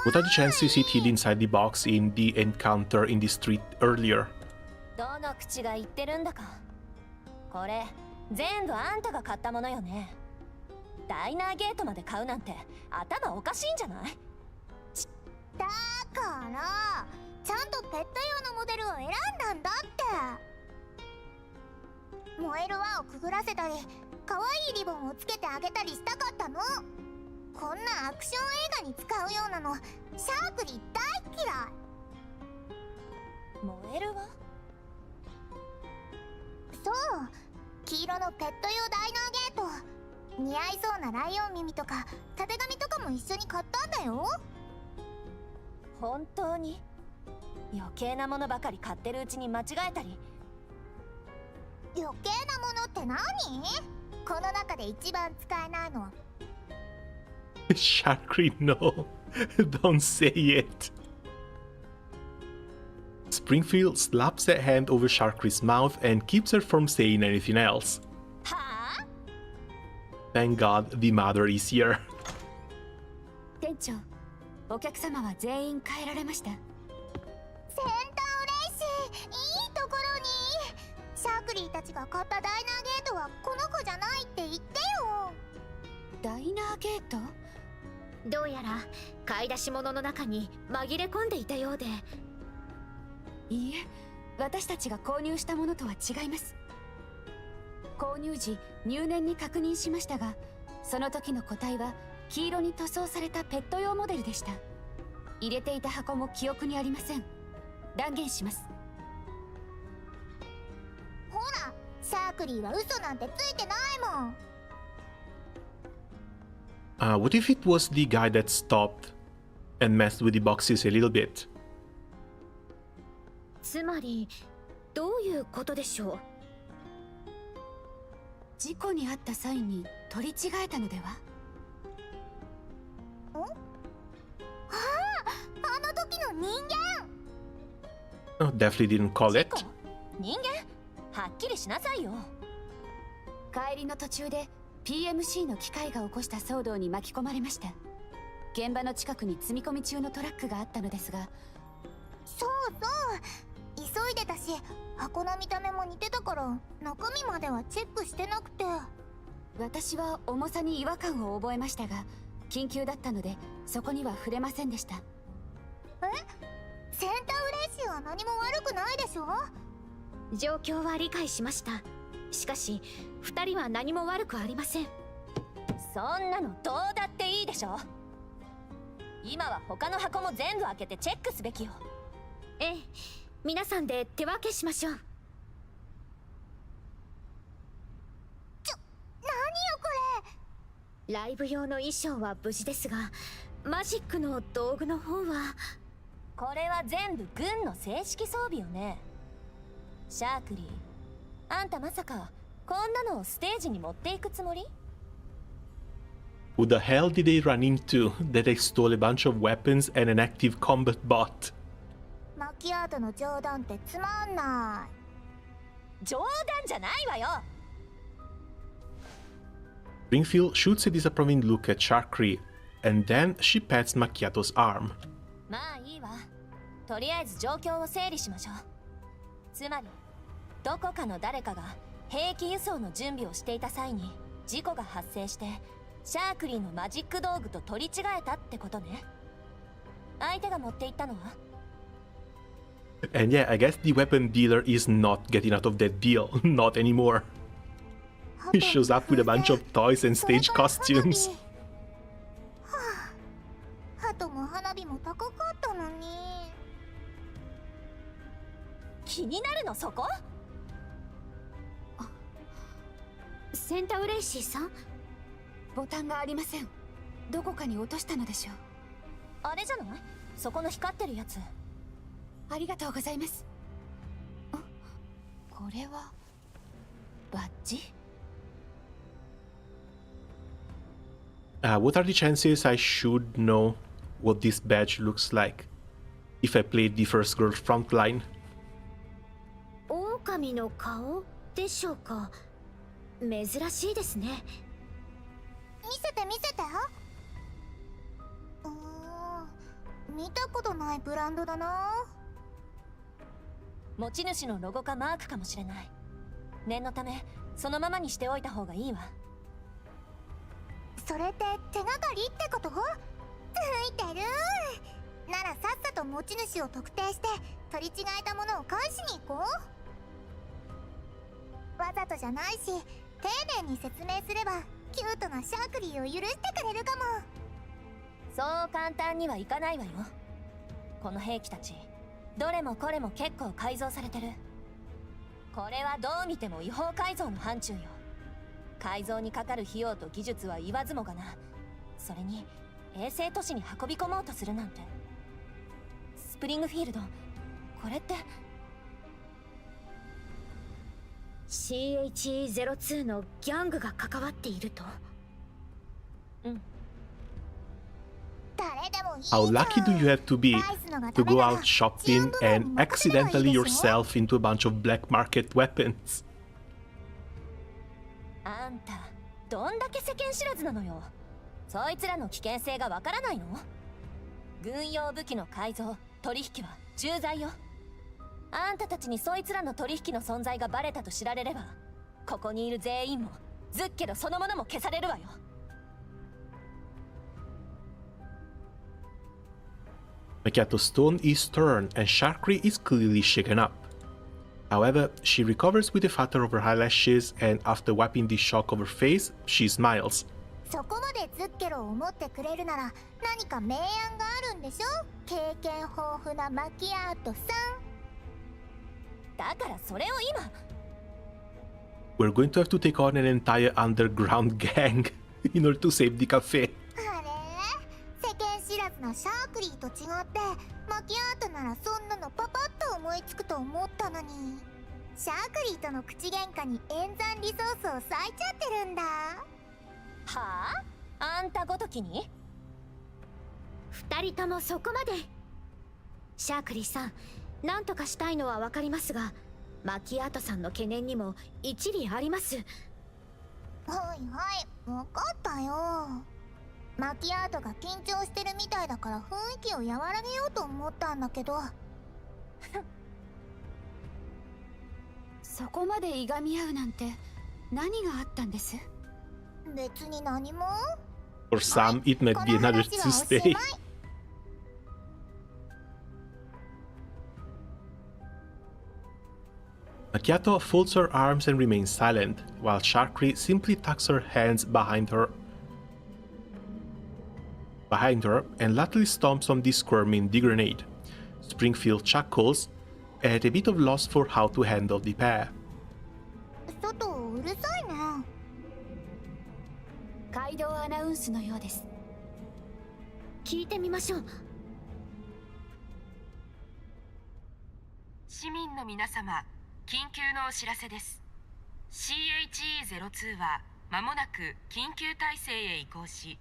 Speaker 1: What are the chances it hid inside the box in the encounter in the street earlier?
Speaker 2: どの口が言ってるんだか。これ全部あんたが買ったものよね。ダイナーゲートまで買うなんて頭おかしいんじゃない？
Speaker 4: だからちゃんとペット用のモデルを選んだんだって。燃える輪をくぐらせたり可愛いリボンをつけてあげたりしたかったの。こんなアクション映画に使うようなのシャークリー大嫌い。
Speaker 2: 燃える輪？
Speaker 4: そう、黄色のペット用ダイナーゲート。似合いそうなライオン耳とかたてがみとかも一緒に買ったんだよ。
Speaker 2: 本当に？余計なものばかり買ってるうちに間違えたり。
Speaker 4: 余計なものって何？この中で一番使えないのは
Speaker 1: Sharkry, no. Don't say it. Springfield slaps a hand over Sharkry's mouth and keeps her from saying anything else.
Speaker 2: はあ？
Speaker 1: Thank God the mother is here.
Speaker 2: 店長、お客様は全員帰られました。
Speaker 4: センターレイシー、いいところに。シャークリーたちが買ったダイナーゲートはこの子じゃないって言ってよ。
Speaker 2: ダイナーゲート？どうやら買い出し物の中に紛れ込んでいたようで。いいえ、私たちが購入したものとは違います。購入時入念に確認しましたが、その時の個体は黄色に塗装されたペット用モデルでした。入れていた箱も記憶にありません。断言します。
Speaker 4: ほら、シャークリーは嘘なんてついてないもん。
Speaker 1: What if it was the guy that stopped and messed with the boxes a little bit?
Speaker 2: つまりどういうことでしょう？事故に遭った際に取り違えたのでは？
Speaker 4: あの時の人間。
Speaker 1: Oh, definitely didn't call it.
Speaker 2: 人間？はっきりしなさいよ。帰りの途中で PMC の機械が起こした騒動に巻き込まれました。現場の近くに積み込み中のトラックがあったのですが。
Speaker 4: そうそう、急いでたし箱の見た目も似てたから中身まではチェックしてなくて。
Speaker 2: 私は重さに違和感を覚えましたが、緊急だったのでそこには触れませんでした。
Speaker 4: センターウレイシーは何も悪くないでしょ？
Speaker 2: 状況は理解しました。しかし2人は何も悪くありません。そんなのどうだっていいでしょ。今は他の箱も全部開けてチェックすべきよ。ええ、皆さんで手分けしましょう。
Speaker 4: 何よこ
Speaker 2: れ。ライブ用の衣装は無事ですが、マジックの道具の方は。これは全部軍の正式装備よね。シャークリー、あんたまさかこんなのをステージに持っていくつもり？
Speaker 1: Who the hell did they run into that they stole a bunch of weapons and an active combat bot?
Speaker 4: れ？マキアートの冗談ってつまんない。
Speaker 2: 冗談じゃないわよ。
Speaker 1: Springfield shoots a disapproving look at Sharkry. and then she pats Makiatto's arm.
Speaker 2: まあいいわ。とりあえず状況を整理しましょう。つまりどこかの誰かが兵器輸送の準備をしていた際に事故が発生してシャークリーのマジック道具と取り違えたってことね。相手が持っていったのは
Speaker 1: And yeah, I guess the weapon dealer is not getting out of that deal. Not anymore. He shows up with a bunch of toys and stage costumes.
Speaker 4: 鳩も花火も高かったのに。
Speaker 2: 気になるのそこ？
Speaker 5: センタウレイシーさん、ボタンがありません。どこかに落としたのでしょう。
Speaker 2: あれじゃない？そこの光ってるやつ。
Speaker 5: ありがとうございます。
Speaker 2: これはバッジ
Speaker 1: ？What are the chances I should know what this badge looks like if I played the first girl Frontline?
Speaker 5: 狼の顔でしょうか。珍しいですね。
Speaker 4: 見せて見せて。見たことないブランドだな。
Speaker 2: 持ち主のロゴかマークかもしれない。念のためそのままにしておいた方がいいわ。
Speaker 4: それって手がかりってこと？ついてる。ならさっさと持ち主を特定して取り違えたものを返しに行こう。わざとじゃないし丁寧に説明すればキュートなシャークリーを許してくれるかも。
Speaker 2: そう簡単にはいかないわよ。この兵器たちどれもこれも結構改造されてる。これはどう見ても違法改造の範疇よ。改造にかかる費用と技術は言わずもがな。それに衛星都市に運び込もうとするなんて。スプリングフィールド、これって
Speaker 5: CHE02 のギャングが関わっていると。
Speaker 2: うん。
Speaker 1: How lucky do you have to be to go out shopping and accidentally yourself into a bunch of black market weapons?
Speaker 2: あんたどんだけ世間知らずなのよ。そいつらの危険性がわからないの？軍用武器の改造、取引は重罪よ。あんたたちにそいつらの取引の存在がバレたと知られれば、ここにいる全員もズッケロそのものも消されるわよ。
Speaker 1: Makiatto's tone is stern and Sharkri is clearly shaken up. However, she recovers with a flutter of her eyelashes and after wiping the shock of her face, she smiles.
Speaker 4: そこまでズッケロを思ってくれるなら何か名案があるんでしょ？経験豊富なマキアートさん。
Speaker 2: だからそれを今。
Speaker 1: We're going to have to take on an entire underground gang in order to save the cafe.
Speaker 4: あれ？世間知らずなシャークリーと違ってマキアートならそんなのパパッと思いつくと思ったのに、シャークリーとの口喧嘩に演算リソースを割いちゃってるんだ。
Speaker 2: はあ？あんたごときに？
Speaker 5: 二人ともそこまで。シャークリーさん、何とかしたいのはわかりますが、マキアートさんの懸念にも一理あります。
Speaker 4: はいはい、わかったよ。マキアートが緊張してるみたいだから雰囲気を和らげようと思ったんだけど。
Speaker 5: そこまでいがみ合うなんて何があったんです？
Speaker 4: 別に何も。
Speaker 1: For some, it might be another Tuesday. Makiatto folds her arms and remains silent, while Sharkri simply tucks her hands behind her and lightly stomps on the squirming D-grenade. Springfield chuckles, at a bit of loss for how to handle the pair.
Speaker 4: 外うるさいね。
Speaker 5: 街道アナウンスのようです。聞いてみましょう。
Speaker 6: 市民の皆様、緊急のお知らせです。 CHE02 は間もなく緊急態勢へ移行し、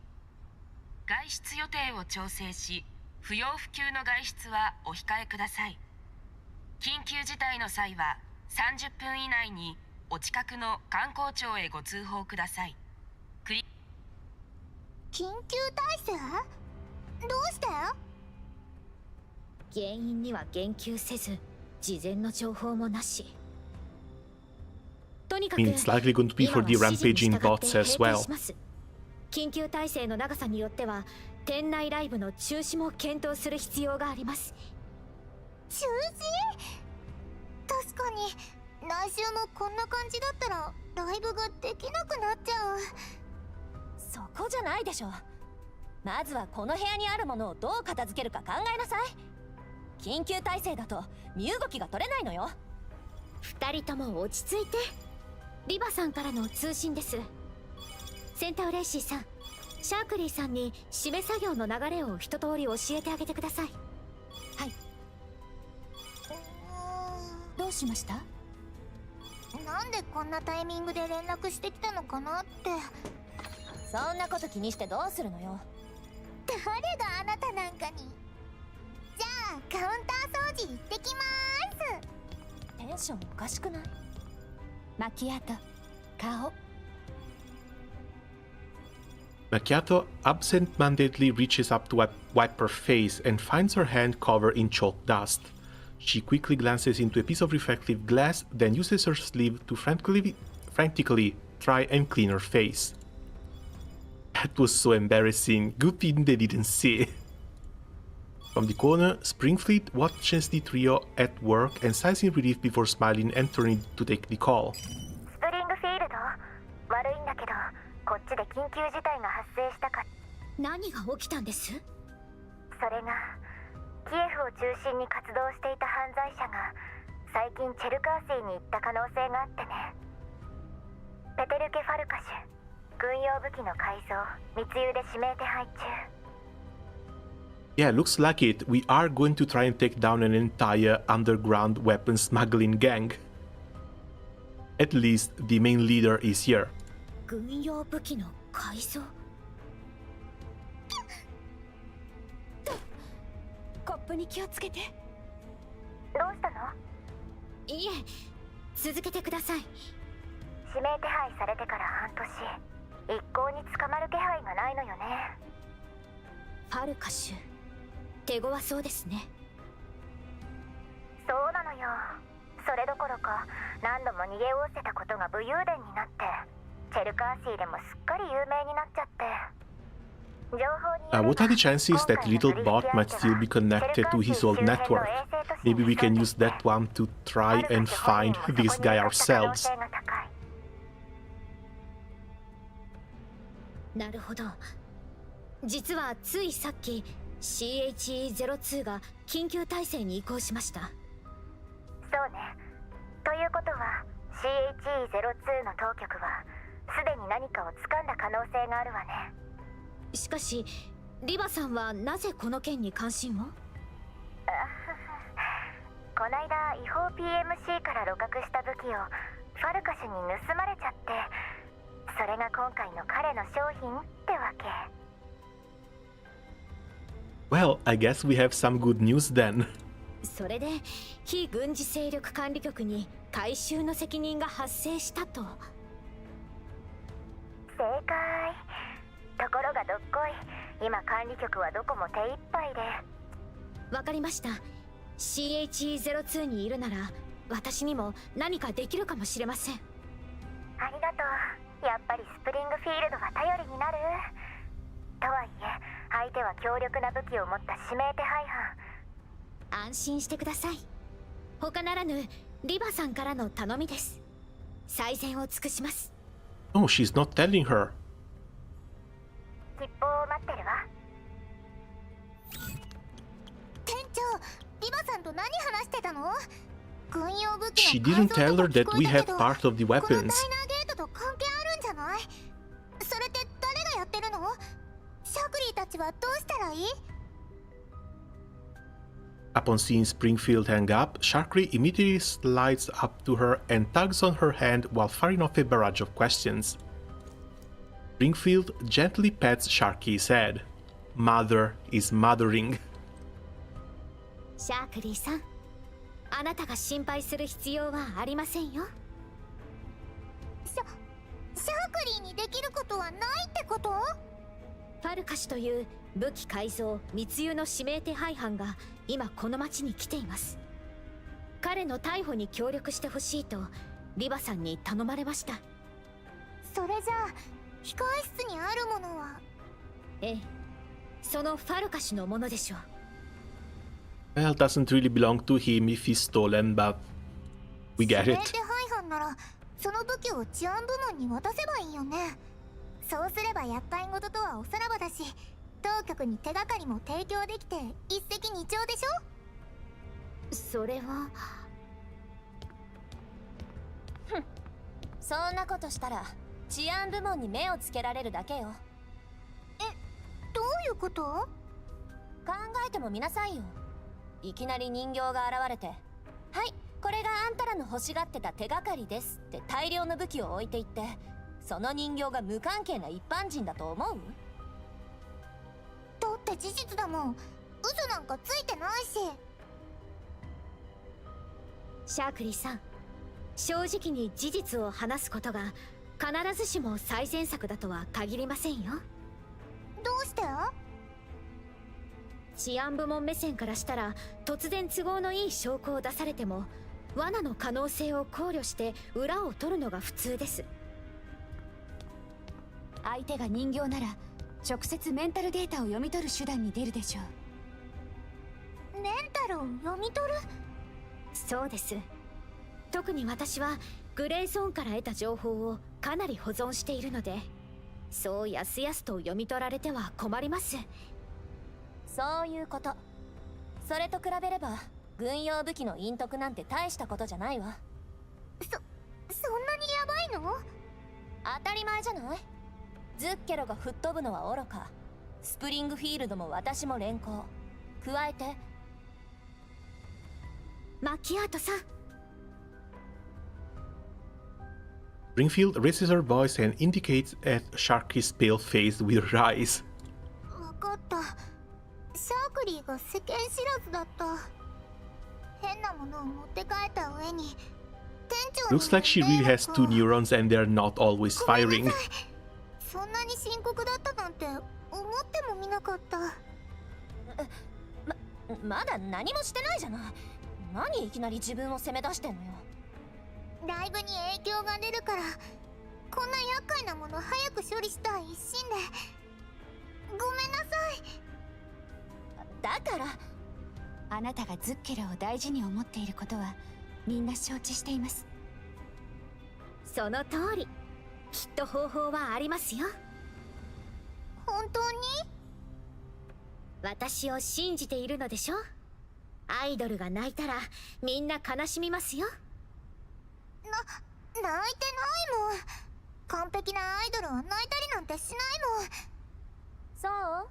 Speaker 6: 外出予定を調整し、不要不急の外出はお控えください。緊急事態の際は30分以内にお近くの観光庁へご通報ください。
Speaker 5: 緊
Speaker 4: 緊急体制？どうして？
Speaker 5: 原因には言及せず、事前の情報もなし。とにかく
Speaker 1: I mean, it's likely going to be for the rampaging bots as well.
Speaker 5: 緊急体制の長さによっては店内ライブの中止も検討する必要があります。
Speaker 4: 中止？確かに来週もこんな感じだったらライブができなくなっちゃう。
Speaker 7: そこじゃないでしょ。まずはこの部屋にあるものをどう片付けるか考えなさい。緊急体制だと身動きが取れないのよ。
Speaker 5: 二人とも落ち着いて。リバさんからの通信です。センタウレイシーさん、シャークリーさんに締め作業の流れを一通り教えてあげてください。
Speaker 7: はい。どうしました？
Speaker 4: なんでこんなタイミングで連絡してきたのかなって。
Speaker 7: そんなこと気にしてどうするのよ。
Speaker 4: 誰があなたなんかに。じゃあカウンター掃除行ってきまーす。
Speaker 7: テンションおかしくない？マキアト、顔。
Speaker 1: Makiatto absent-mindedly reaches up to wipe her face and finds her hand covered in chalk dust. She quickly glances into a piece of reflective glass, then uses her sleeve to frantically try and clean her face. That was so embarrassing. Good thing they didn't see. From the corner, Springfield watches the trio at work and sighs in relief before smiling and turning to take the call.
Speaker 4: スプリングフィールド、悪いんだけど、こっちで緊急事態が発生したか。
Speaker 5: 何が起きたんです？
Speaker 4: それが、キエフを中心に活動していた犯罪者が最近チェルカーシーに行った可能性があってね。ペテルケ・ファルカシュ、軍用武器の改造、密輸で指名手配中。
Speaker 1: Yeah, looks like it. We are going to try and take down an entire underground weapon smuggling gang. At least the main leader is here.
Speaker 5: 軍用武器の改造？
Speaker 7: コップに気をつけて。
Speaker 4: どうしたの？
Speaker 5: いえ、続けてください。
Speaker 4: 指名手配されてから半年、一向に捕まる気配がないのよね。
Speaker 5: ファルカシュ、手強そうですね。
Speaker 4: そうなのよ。それどころか何度も逃げおおせたことが武勇伝になって、チェルカーシーでもすっかり有名になっちゃって。
Speaker 1: What are the chances that little bot might still be connected to his old network? Maybe we can use that one to try and find this guy ourselves.
Speaker 5: なるほど。実はついさっき CHE02 が緊急体制に移行しました。
Speaker 4: そうね。ということは CHE02 の当局はすでに何かを掴んだ可能性があるわね。
Speaker 5: しかしリバさんはなぜこの件に関心を？
Speaker 4: こないだ違法 PMC から露獲した武器をファルカシュに盗まれちゃって、それが今回の彼の商品ってわけ。
Speaker 1: Well, I guess we have some good news then.
Speaker 5: それで非軍事勢力管理局に回収の責任が発生したと。
Speaker 4: 正解。ところがどっこい、今管理局はどこも手一杯で。
Speaker 5: わかりました。CHE02 にいるなら私にも何かできるかもしれません。
Speaker 4: ありがとう。やっぱりスプリングフィールドは頼りになる。とはいえ相手は強力な武器を持った指名手配犯。
Speaker 5: 安心してください。他ならぬリバさんからの頼みです。最善を尽くします。
Speaker 1: Oh, she's not telling her.
Speaker 4: 吉報を待ってるわ。店長、リバさんと何話してたの？軍用武器
Speaker 1: She
Speaker 4: の改
Speaker 1: didn't
Speaker 4: 造
Speaker 1: tell
Speaker 4: と
Speaker 1: her
Speaker 4: か聞
Speaker 1: that
Speaker 4: こ
Speaker 1: we
Speaker 4: えたけ
Speaker 1: have
Speaker 4: ど、
Speaker 1: part of the
Speaker 4: このダイナー
Speaker 1: weapons.
Speaker 4: ゲートと関係あるんじゃない？それって誰がやってるの？シャクリーたちはどうしたらいい？
Speaker 1: Upon seeing Springfield hang up, Sharkry immediately slides up to her and tugs on her hand while firing off a barrage of questions. Springfield gently pets Sharky's head. Mother is mothering.
Speaker 5: シャークリーさん、あなたが心配する必要はありませんよ。
Speaker 4: シャークリーにできることはないってこと？
Speaker 5: ファルカ氏という武器改造密輸の指名手配犯が今この町に来ています。彼の逮捕に協力してほしいとリバさんに頼まれました。
Speaker 4: それじゃあ控え室にあるものは？
Speaker 5: ええ、そのファルカ氏のものでしょう。
Speaker 1: Well, doesn't really belong to him if he's stolen, but we get
Speaker 4: 指
Speaker 1: it.
Speaker 4: 名手配犯ならその武器を治安部門に渡せばいいよね。そうすれば厄介事とはおさらばだし、当局に手がかりも提供できて一石二鳥でしょ。
Speaker 5: それは
Speaker 7: そんなことしたら治安部門に目をつけられるだけよ。
Speaker 4: どういうこと？
Speaker 7: 考えてもみなさいよ。いきなり人形が現れて、はい、これがあんたらの欲しがってた手がかりですって大量の武器を置いていって、その人形が無関係な一般人だと思う？
Speaker 4: だって事実だもん。嘘なんかついてないし。
Speaker 5: シャークリーさん、正直に事実を話すことが必ずしも最善策だとは限りませんよ。
Speaker 4: どうして？
Speaker 5: 治安部門目線からしたら突然都合のいい証拠を出されても罠の可能性を考慮して裏を取るのが普通です。
Speaker 2: 相手が人形なら直接メンタルデータを読み取る手段に出るでしょう。
Speaker 4: メンタルを読み取る？
Speaker 5: そうです。特に私はグレーゾーンから得た情報をかなり保存しているので、そうやすやすと読み取られては困ります。
Speaker 7: そういうこと。それと比べれば軍用武器の隠匿なんて大したことじゃないわ。
Speaker 4: そんなにヤバいの？
Speaker 7: 当たり前じゃない？ズッケロが吹っ飛ぶのは愚か、スプリングフィールドも私も連行。加えて
Speaker 5: マキアートさん。
Speaker 1: Springfield raises her voice and indicates at Sharky's pale face with her eyes.
Speaker 4: わかった。シャークリーが世間知らずだった。変なものを持って帰った上に店長に
Speaker 1: Looks like she really has two neurons and they're not always
Speaker 4: ごめん
Speaker 1: firing.
Speaker 4: なさい。そんなに深刻だったなんて思ってもみなかった。
Speaker 7: まだ何もしてないじゃない。何いきなり自分を責め出してんのよ。
Speaker 4: ライブに影響が出るから、こんな厄介なもの早く処理したい一心で。ごめんなさい。
Speaker 7: だから
Speaker 2: あなたがズッケラを大事に思っていることはみんな承知しています。
Speaker 5: その通り。きっと方法はありますよ。
Speaker 4: 本当に？
Speaker 5: 私を信じているのでしょ。アイドルが泣いたらみんな悲しみますよ。
Speaker 4: 泣いてないもん。完璧なアイドルは泣いたりなんてしないもん。
Speaker 7: そう？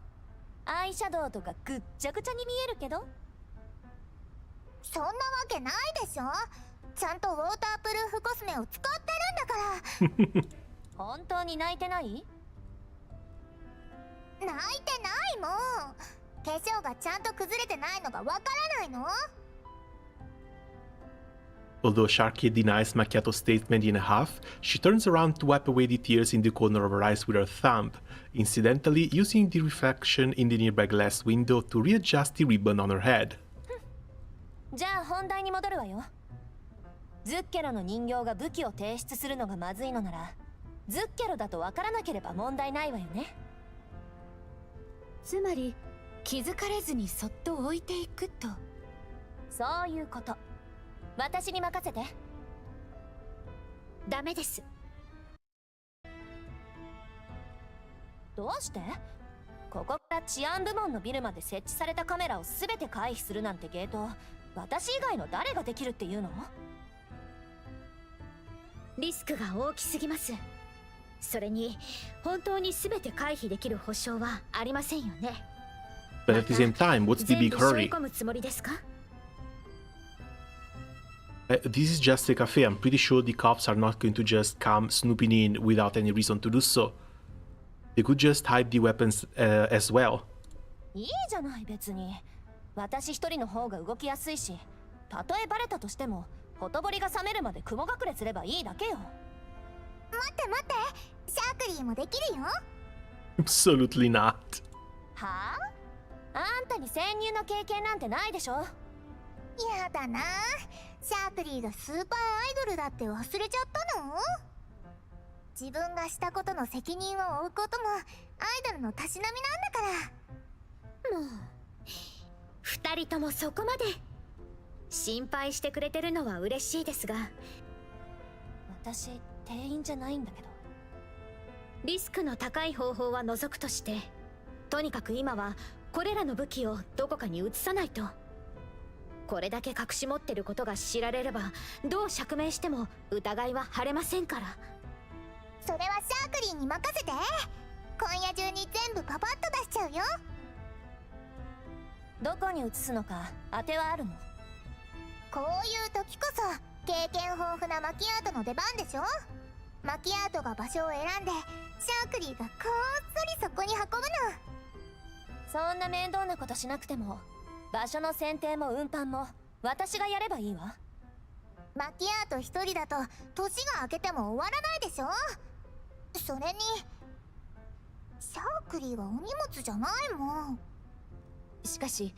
Speaker 7: アイシャドウとかぐっちゃぐちゃに見えるけど。
Speaker 4: そんなわけないでしょ。ちゃんとウォータープルーフコスメを使ってるんだから。
Speaker 7: 本当に泣いてない？
Speaker 4: 泣いてないもん。化粧がちゃんと崩れてないのがわからないの？
Speaker 1: Although Sharky denies Makiatto's statement in half, she turns around to wipe away the tears in the corner of her eyes with her thumb, incidentally using the reflection in the nearby glass window to readjust the ribbon on her head.
Speaker 7: じゃあ本題に戻るわよ。ズッケロの人形が武器を提出するのがまずいのなら、ズッケロだとわからなければ問題ないわよね。
Speaker 2: つまり気づかれずにそっと置いていくと。
Speaker 7: そういうこと。私に任せて。
Speaker 5: ダメです。
Speaker 7: どうして？ここから治安部門のビルまで設置されたカメラを全て回避するなんてゲート、私以外の誰ができるっていうの？
Speaker 5: リスクが大きすぎます。それに本当に全て回避できる保証はありませんよね。
Speaker 1: But at the same time, what's the big
Speaker 5: 全部背負
Speaker 1: hurry?
Speaker 5: い込むつもりですか？
Speaker 1: This is just a cafe. I'm pretty sure the cops are not going to just come snooping in without any reason to do so. They could just hide the weapons as well.
Speaker 7: いいじゃない別に。私一人の方が動きやすいし、たとえバレたとしてもほとぼりが冷めるまで雲隠れすればいいだけよ。
Speaker 4: 待って待って、シャークリーもできるよ。
Speaker 1: Absolutely not.
Speaker 7: はあ、あんたに潜入の経験なんてないでしょ。
Speaker 4: やだな、シャークリーがスーパーアイドルだって忘れちゃったの？自分がしたことの責任を負うこともアイドルのたしなみなんだから。
Speaker 5: もう2人ともそこまで心配してくれてるのは嬉しいですが、
Speaker 7: 私店員じゃないんだけど。
Speaker 5: リスクの高い方法は除くとして、とにかく今はこれらの武器をどこかに移さないと。これだけ隠し持ってることが知られれば、どう釈明しても疑いは晴れませんから。
Speaker 4: それはシャークリーに任せて。今夜中に全部パパッと出しちゃうよ。
Speaker 7: どこに移すのか当てはあるの？
Speaker 4: こういう時こそ経験豊富なマキアートの出番でしょ。マキアートが場所を選んでシャークリーがこっそりそこに運ぶの。
Speaker 7: そんな面倒なことしなくても、場所の選定も運搬も私がやればいいわ。
Speaker 4: マキアート一人だと年が明けても終わらないでしょ。それにシャークリーはお荷物じゃないもん。
Speaker 2: しかし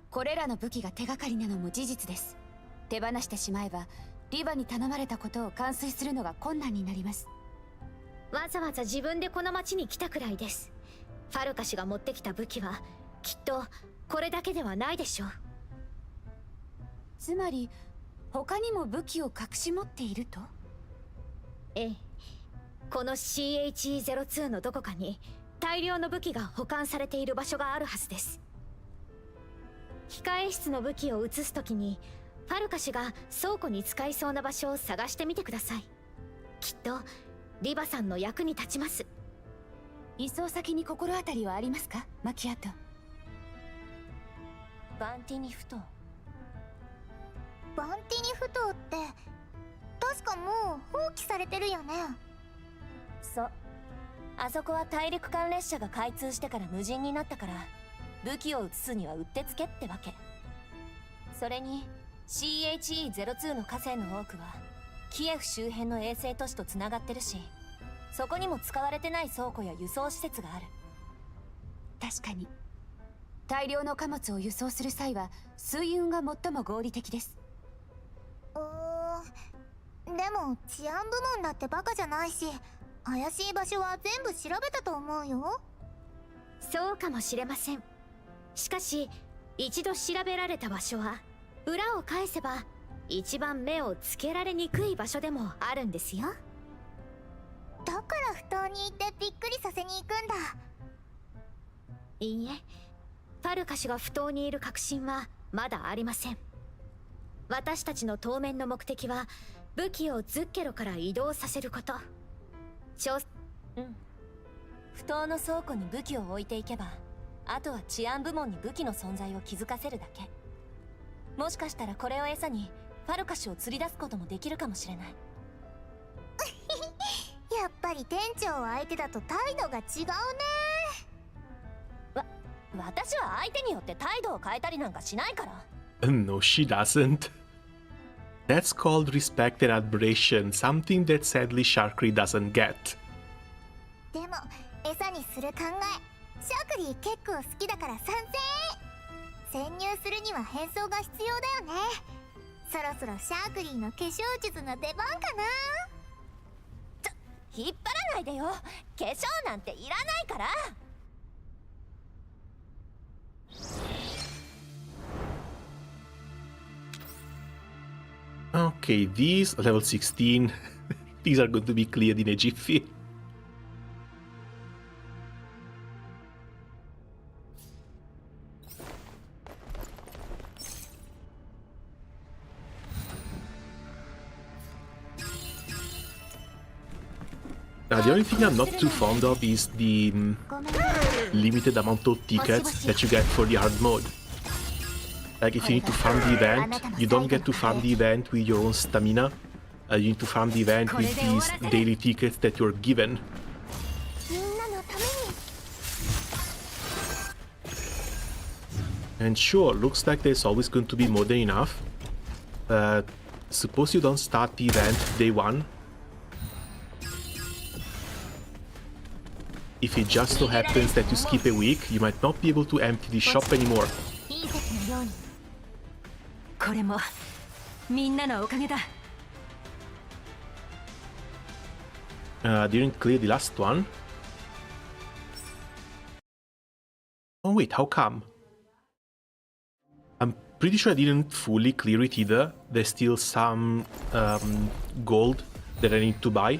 Speaker 2: これらの武器が手がかりなのも事実です。手放してしまえばリバに頼まれたことを完遂するのが困難になります。
Speaker 5: わざわざ自分でこの町に来たくらいです。ファルカ氏が持ってきた武器はきっとこれだけではないでしょう。
Speaker 2: つまり他にも武器を隠し持っていると？
Speaker 5: ええ、この CHE02 のどこかに大量の武器が保管されている場所があるはずです。控え室の武器を移すときにファルカ氏が倉庫に使いそうな場所を探してみてください。きっとリバさんの役に立ちます。
Speaker 2: 移送先に心当たりはありますか、マキアット？
Speaker 7: バンティニフト。
Speaker 4: バンティニフ島って確かもう放棄されてるよね。
Speaker 7: そう、あそこは大陸間列車が開通してから無人になったから、武器を移すにはうってつけってわけ。それに CHE02 の河川の多くはキエフ周辺の衛星都市とつながってるし、そこにも使われてない倉庫や輸送施設がある。
Speaker 2: 確かに大量の貨物を輸送する際は水運が最も合理的です。
Speaker 4: でも治安部門だってバカじゃないし、怪しい場所は全部調べたと思うよ。
Speaker 5: そうかもしれません。しかし一度調べられた場所は裏を返せば一番目をつけられにくい場所でもあるんですよ。
Speaker 4: だから不当に行ってびっくりさせに行くんだ。
Speaker 5: いいえ、ファルカ氏が不当にいる確信はまだありません。私たちの当面の目的は武器をズッケロから移動させること。
Speaker 7: 不当の倉庫に武器を置いていけば、あとは治安部門に武器の存在を気づかせるだけ。もしかしたらこれを餌にファルカ氏を釣り出すこともできるかもしれない。
Speaker 4: やっぱり店長相手だと態度が違うね。
Speaker 7: 私は相手によって態度を変えたりなんかしないから。
Speaker 1: No, she doesn't. That's called respect and admiration, something that sadly Sharkry doesn't get.
Speaker 4: でも餌にする考え、シャークリー結構好きだから賛成。潜入するには変装が必要だよね。そろそろシャークリーの化粧術の出番かな。
Speaker 7: 引っ張らないでよ。化粧なんていらないから。
Speaker 1: Okay, these level 16. These are going to be cleared in a jiffy. Now, the only thing I'm not too fond of is the limited amount of tickets that you get for the hard mode. Like, if you need to farm the event, you don't get to farm the event with your own stamina. You need to farm the event with these daily tickets that you're given. And sure, looks like there's always going to be more than enough. Suppose you don't start the event day one. if it just so happens that you skip a week, you might not be able to empty the shop anymore.
Speaker 7: 隕石のように。これもみんなのおかげだ。
Speaker 1: Didn't clear the last one. Oh wait, how come? I'm pretty sure I didn't fully clear it either. There's still some gold that I need to buy.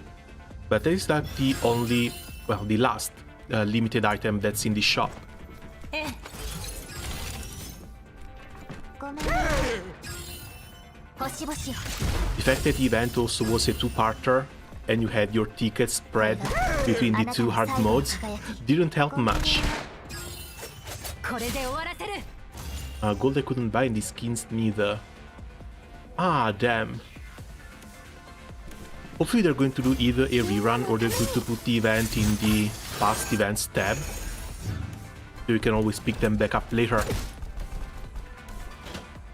Speaker 1: But that is like the only, well, the last limited item that's in the shop.
Speaker 4: ごめん。
Speaker 7: 星々よ。
Speaker 1: The fact that the event also was a two-parter and you had your tickets spread between the two hard modes didn't help much.
Speaker 7: これで終わらせる。
Speaker 1: Gold I couldn't buy in the skins neither. Ah, damn. Hopefully they're going to do either a rerun or they're going to put the event in the past events tab. So you can always pick them back up later.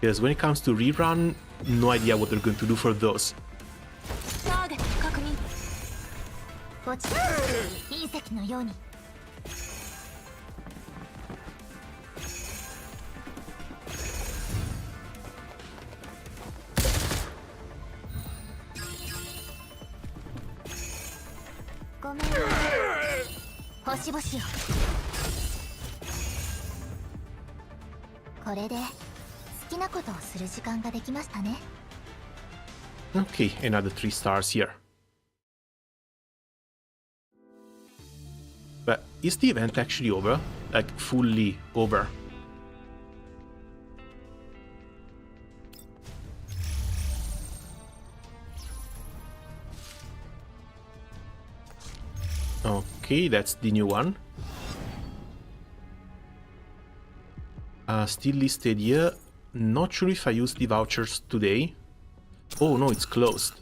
Speaker 1: Because when it comes to rerun, no idea what they're going to do for those.
Speaker 7: ターゲット確認。
Speaker 4: 落ちた。隕石のように。ごめん。星々よ。これで好きなことをする時間ができましたね。
Speaker 1: Okay, another 3 stars here. But is the event actually over? Like, fully over? Okay, that's the new one. Still listed here. Not sure if I use the vouchers today. Oh no, it's closed.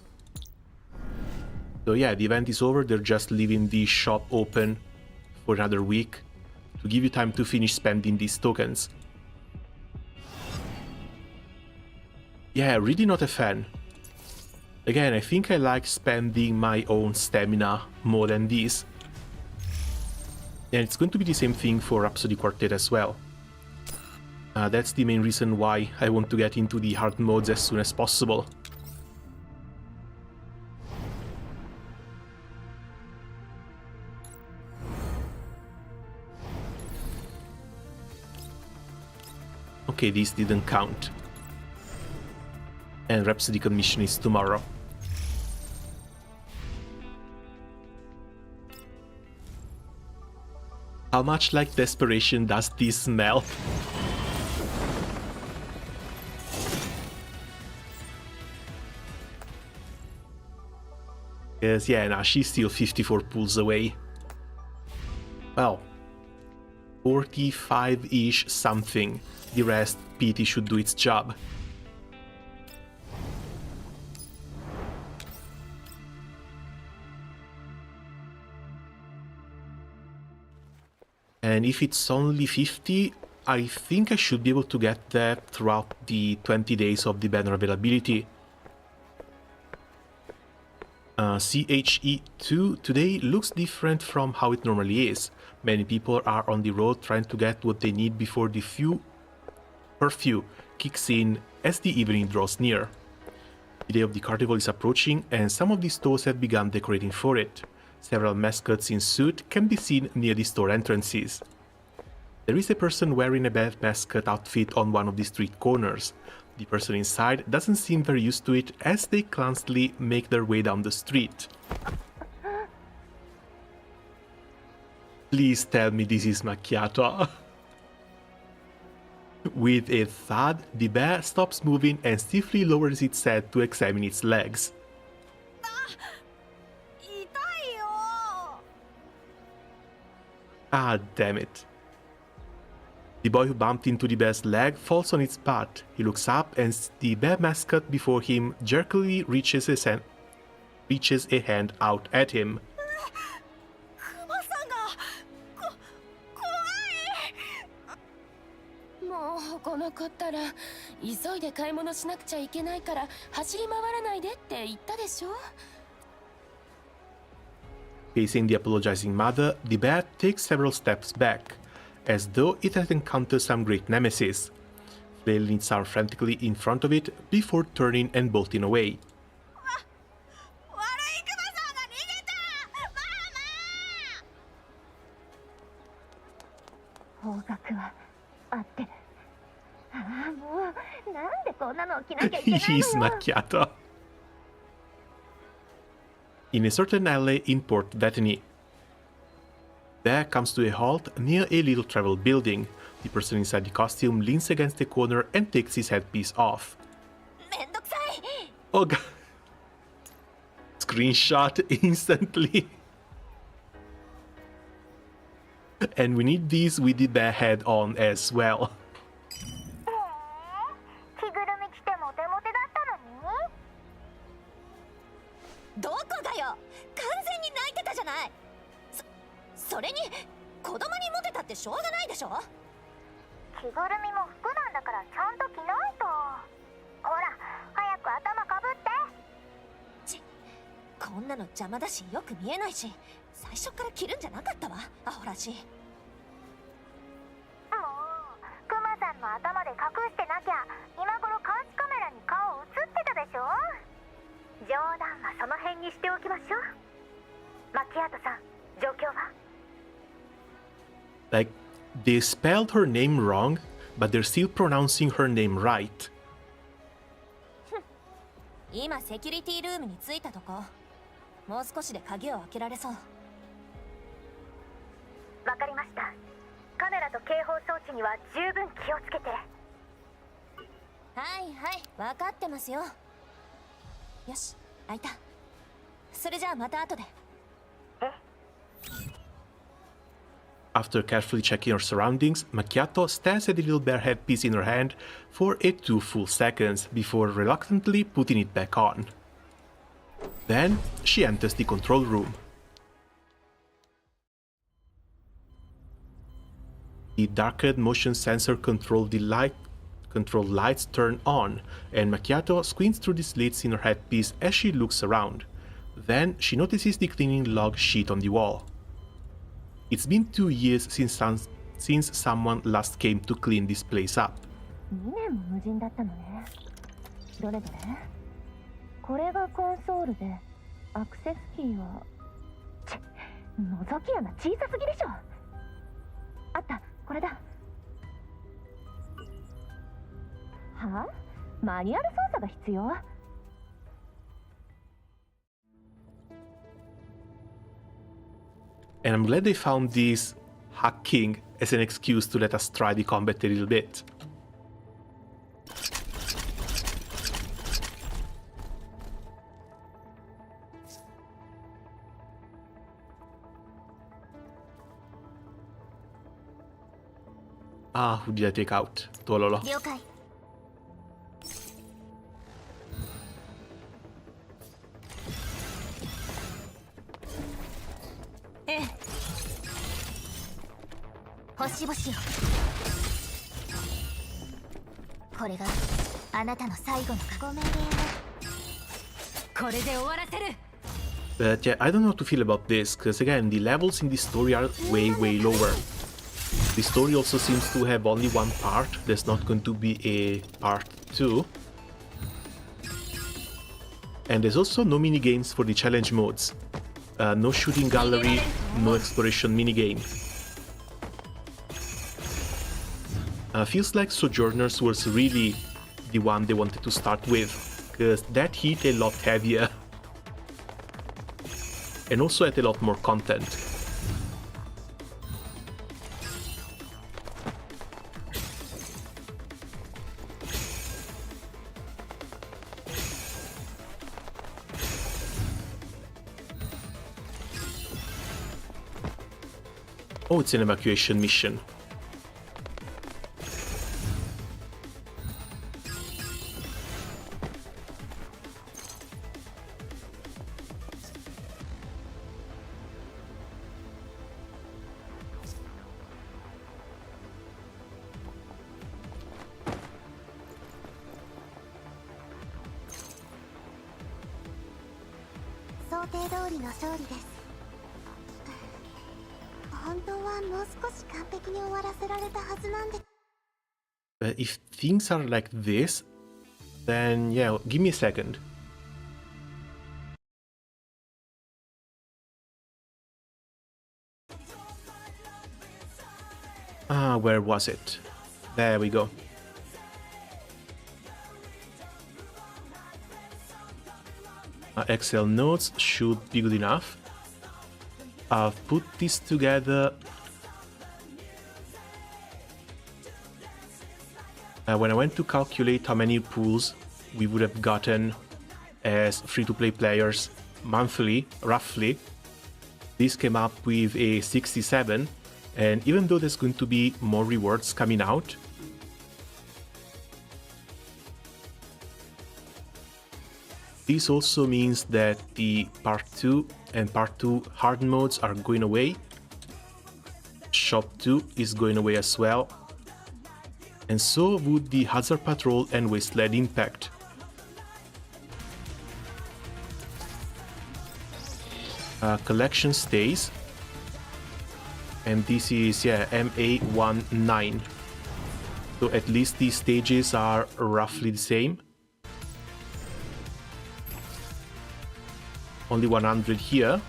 Speaker 1: So yeah, the event is over. They're just leaving the shop open for another week to give you time to finish spending these tokens. Yeah, really not a fan. Again, I think I like spending my own stamina more than this. And it's going to be the same thing for Rhapsody Quartet as well. That's the main reason why I want to get into the hard modes as soon as possible. Okay, this didn't count. And Rhapsody commission is tomorrow. How much like desperation does this smell? Yes, yeah, now she's still 54 pulls away. Well, 45-ish something. The rest, PT should do its job. And if it's only 50, I think I should be able to get that throughout the 20 days of the banner availability. CHE2 today looks different from how it normally is. Many people are on the road trying to get what they need before the curfew kicks in as the evening draws near. The day of the carnival is approaching and some of the stores have begun decorating for it. Several mascots in suit can be seen near the store entrances. There is a person wearing a bad mascot outfit on one of the street corners. The person inside doesn't seem very used to it as they clumsily make their way down the street. Please tell me this is Makiatto. With a thud, the bear stops moving and stiffly lowers its head to examine its legs. Ah, damn it. The boy who bumped into the bear's leg falls on its butt. He looks up and the bear mascot before him jerkily reaches a hand out at him.
Speaker 7: もう来なかったら急いで買い物しなくちゃいけないから走り回らないでって言ったでしょ。
Speaker 1: Facing the apologizing mother, the bear takes several steps back, as though it has encountered some great nemesis, flailing its arm frantically in front of it before turning and bolting away.
Speaker 4: 方角は合ってる。ああ、もうなんでこんなの起きなきゃいけないの
Speaker 1: He's
Speaker 4: よ。
Speaker 1: Makiatto. In a certain alley in Port Bethany, Bear comes to a halt near a little travel building. The person inside the costume leans against the corner and takes his headpiece off.
Speaker 7: めんどくさい。
Speaker 1: Oh god. Screenshot instantly. And we need these with the bear head on as well.
Speaker 4: 着ぐるみ着てモテモテだったのに。
Speaker 7: どこだよ。完全に泣いてたじゃない。それに子供にモテたってしょうがないでしょ。
Speaker 4: 着ぐるみも服なんだからちゃんと着ないと。ほら、早く頭かぶって。
Speaker 7: こんなの邪魔だしよく見えないし、最初から着るんじゃなかったわ、アホらしい。
Speaker 4: もうクマさんの頭で隠してなきゃ今頃監視カメラに顔映ってたでしょ。冗談はその辺にしておきましょう。マキアートさん、状況は？
Speaker 1: Like, they spelled her name wrong, but they're still pronouncing her name right.
Speaker 7: 今セキュリティルームに着いたとこ。もう少しで鍵を開けられそう。
Speaker 4: わかりました。カメラと警報装置には十分気をつけて。
Speaker 7: はいはい、分かってますよ。よし、開いた。それじゃあまた後で。
Speaker 1: After carefully checking her surroundings, Makiatto stares at the little bear headpiece in her hand for 2 full seconds before reluctantly putting it back on. Then she enters the control room. The darkened motion sensor controlled lights turn on, and Makiatto squints through the slits in her headpiece as she looks around. Then she notices the cleaning log sheet on the wall. It's been 2 years since someone last came to clean this place up.
Speaker 4: 2年も無人だったのね。どれどれ？これがコンソールで、アクセスキーは…覗き穴小さすぎでしょ。あった、これだ。は？マニュアル操作が必要
Speaker 1: ？And I'm glad they found this hacking as an excuse to let us try the combat a little bit. Ah, who did I take out? Tololo.
Speaker 4: 了解。星々よ。これがあなたの最後のご命令を。
Speaker 7: これで終わらせる。
Speaker 1: But yeah, I don't know how to feel about this, because again, the levels in this story are way lower. The story also seems to have only one part. There's not going to be a part 2. And there's also no minigames for the challenge modes. No shooting gallery, no exploration minigame. Feels like Sojourners was really the one they wanted to start with, because that hit a lot heavier. And also had a lot more content. Oh, it's an evacuation mission.
Speaker 4: 本当はもう少し完璧に終わらせられたはずなんで。
Speaker 1: But if things are like this, then yeah, give me a second. Ah, where was it? There we go. Excel notes should be good enough. I've put this together. When I went to calculate how many pools we would have gotten as free-to-play players monthly, roughly, this came up with a 67, and even though there's going to be more rewards coming out, this also means that the Part 2 and Part 2 hard modes are going away. Shop 2 is going away as well. And so would the Hazard Patrol and Wasteland Impact. Collection stays. And this is, yeah, MA19. So at least these stages are roughly the same. Only 100 here.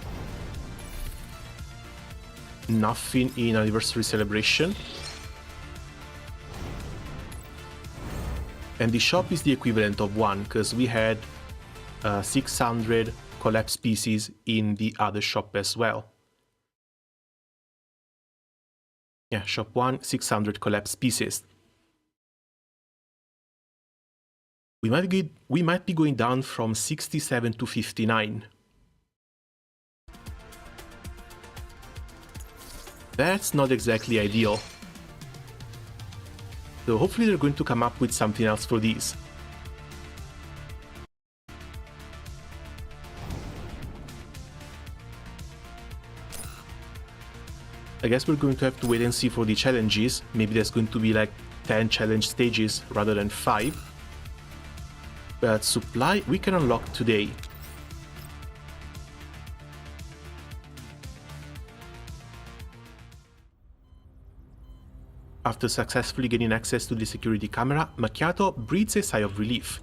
Speaker 1: Nothing in Anniversary Celebration. And the shop is the equivalent of 1, because we had 600 collapsed pieces in the other shop as well. Yeah, shop 1, 600 collapsed pieces. We might be going down from 67 to 59. That's not exactly ideal. So hopefully they're going to come up with something else for these. I guess we're going to have to wait and see for the challenges. Maybe there's going to be like 10 challenge stages rather than 5. But supply we can unlock today. After successfully getting access to the security camera, Makiatto breathes a sigh of relief.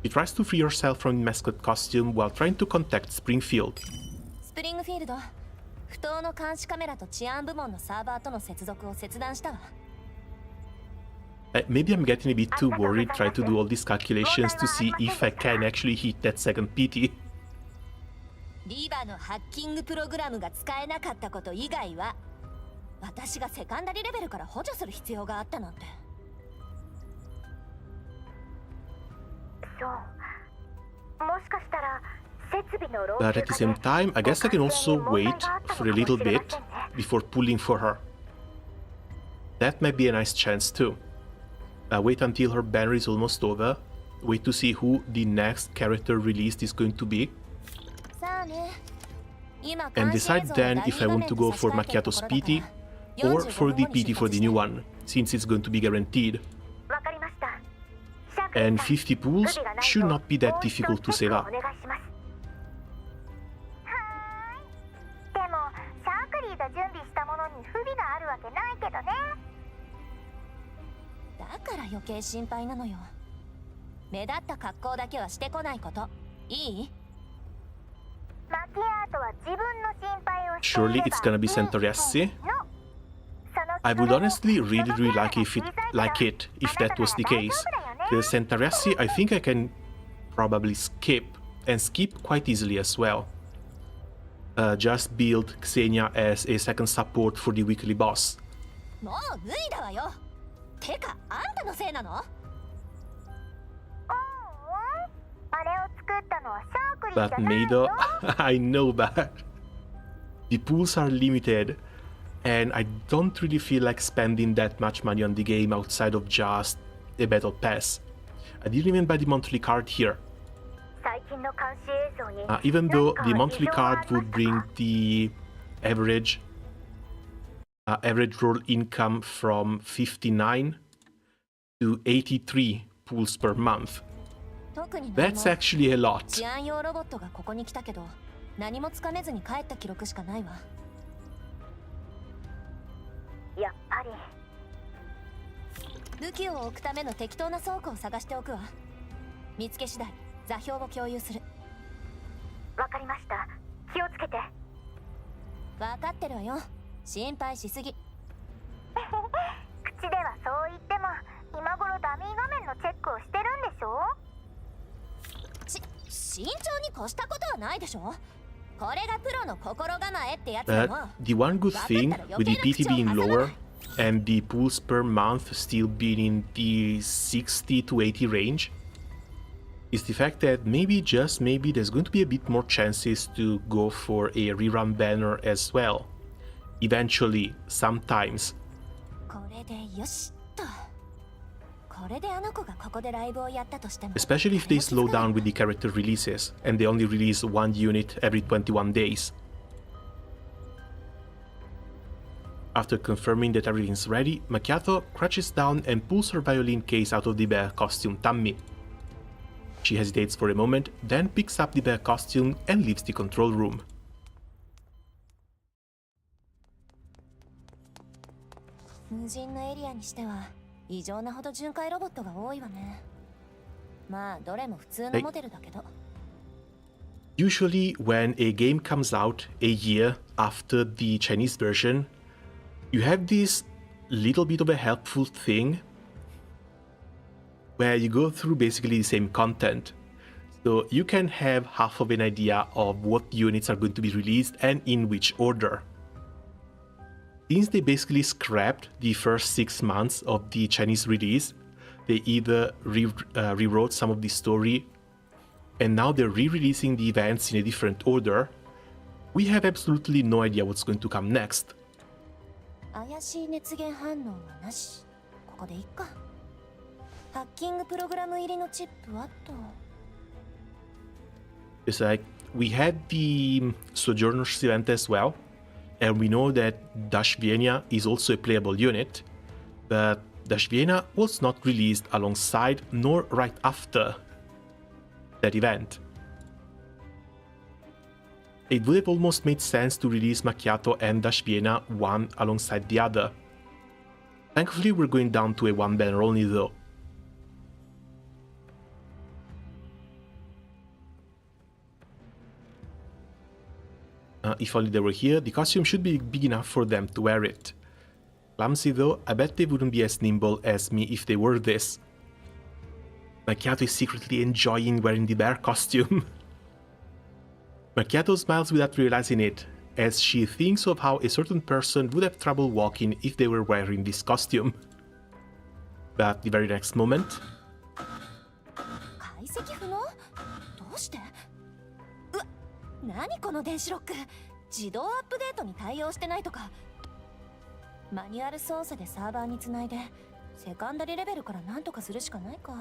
Speaker 1: She tries to free herself from the mascot costume while trying to contact Springfield.
Speaker 7: Springfield, 不当の監視カメラと治安部門のサーバーとの接続を切断したわ。
Speaker 1: Maybe I'm getting a bit too worried trying to do all these calculations to see if I can actually hit that second PT.
Speaker 7: リバのハッキングプログラムが使えなかったこと以外は、私がセカンダリレベルから補助する必要があったなんて。
Speaker 4: そう。もしかしたら設備の老朽化
Speaker 1: But at the same time, I guess I can also wait for a little bit before pulling for her. That might be a nice chance too. Wait until her banner is almost over. Wait to see who the next character released is going to be. And decide then if I want to go for Makiatto's PT or for the PT for the new one, since it's going to be guaranteed. And 50 pools should not be that difficult to save up.
Speaker 7: だから余計心配なのよ。目立った格好だけはしてこないこと。いい？
Speaker 1: Surely it's gonna be Centauresi. I would honestly really like it if that was the case. Because Centauresi, I think I can probably skip, and skip quite easily as well. Just build Xenia as a second support for the weekly boss.
Speaker 7: もう脱いだわよ。てか、あんたのせいなの？
Speaker 1: But Meido, I know that. The pools are limited, and I don't really feel like spending that much money on the game outside of just a battle pass. I didn't even buy the monthly card here. Even though the monthly card would bring the average roll income from 59 to 83 pools per month. That's actually a lot.
Speaker 7: 治安用ロボットがここに来たけど、何もつかめずに帰った記録しかないわ。武器を置くための適当な倉庫を探しておくわ。見つけ次第座標を共有する。
Speaker 4: わかりました。気をつけて。
Speaker 7: 分かってるわよ。心配しすぎ。
Speaker 4: 口ではそう言っても今頃ダミー画面のチェックをしてるんでしょ。
Speaker 7: 慎重に越したことはないでしょ。これがプロの心構えってやつだも
Speaker 1: But the one good thing with the PT being lower and the pulls per month still being in the 60 to 80 range is the fact that maybe, just maybe, there's going to be a bit more chances to go for a rerun banner as well. Eventually, sometimes.
Speaker 7: これでよしと。これであの子がここでライブをやったとしても
Speaker 1: Especially if they slow down with the character releases and they only release one unit every 21 days. After confirming that everything's ready, Makiatto crouches down and pulls her violin case out of the bear costume tummy. She hesitates for a moment, then picks up the bear costume and leaves the control room.
Speaker 7: 無人のエリアにしては異常なほど巡回ロボットが多いわね。まあどれも普通のモデルだけど。
Speaker 1: Usually, when a game comes out a year after the Chinese version, you have this little bit of a helpful thing where you go through basically the same content. So you can have half of an idea of what units are going to be released and in which order. Since they basically scrapped the first 6 months of the Chinese release, they either rewrote some of the story and now they're re-releasing the events in a different order. We have absolutely no idea what's going to come next.
Speaker 7: 怪しい熱源反応はなし。ここでいっか。ハッキングプログラム入りのチップはと。
Speaker 1: It's like we had the Sojourners event as well, and we know that Dashvienia is also a playable unit, but Dashvienia was not released alongside nor right after that event. It would have almost made sense to release Makiatto and Dashvienia one alongside the other. Thankfully, we're going down to a one banner only though. If only they were here, the costume should be big enough for them to wear it. Clumsy though, I bet they wouldn't be as nimble as me if they were this. Makiatto is secretly enjoying wearing the bear costume. Makiatto smiles without realizing it, as she thinks of how a certain person would have trouble walking if they were wearing this costume. But the very next moment...
Speaker 7: 解析不能？どうして？うわ、何この電子ロック。自動アップデートに対応してないとか。マニュアル操作でサーバーにつないでセカンダリレベルから何とかするしかないか。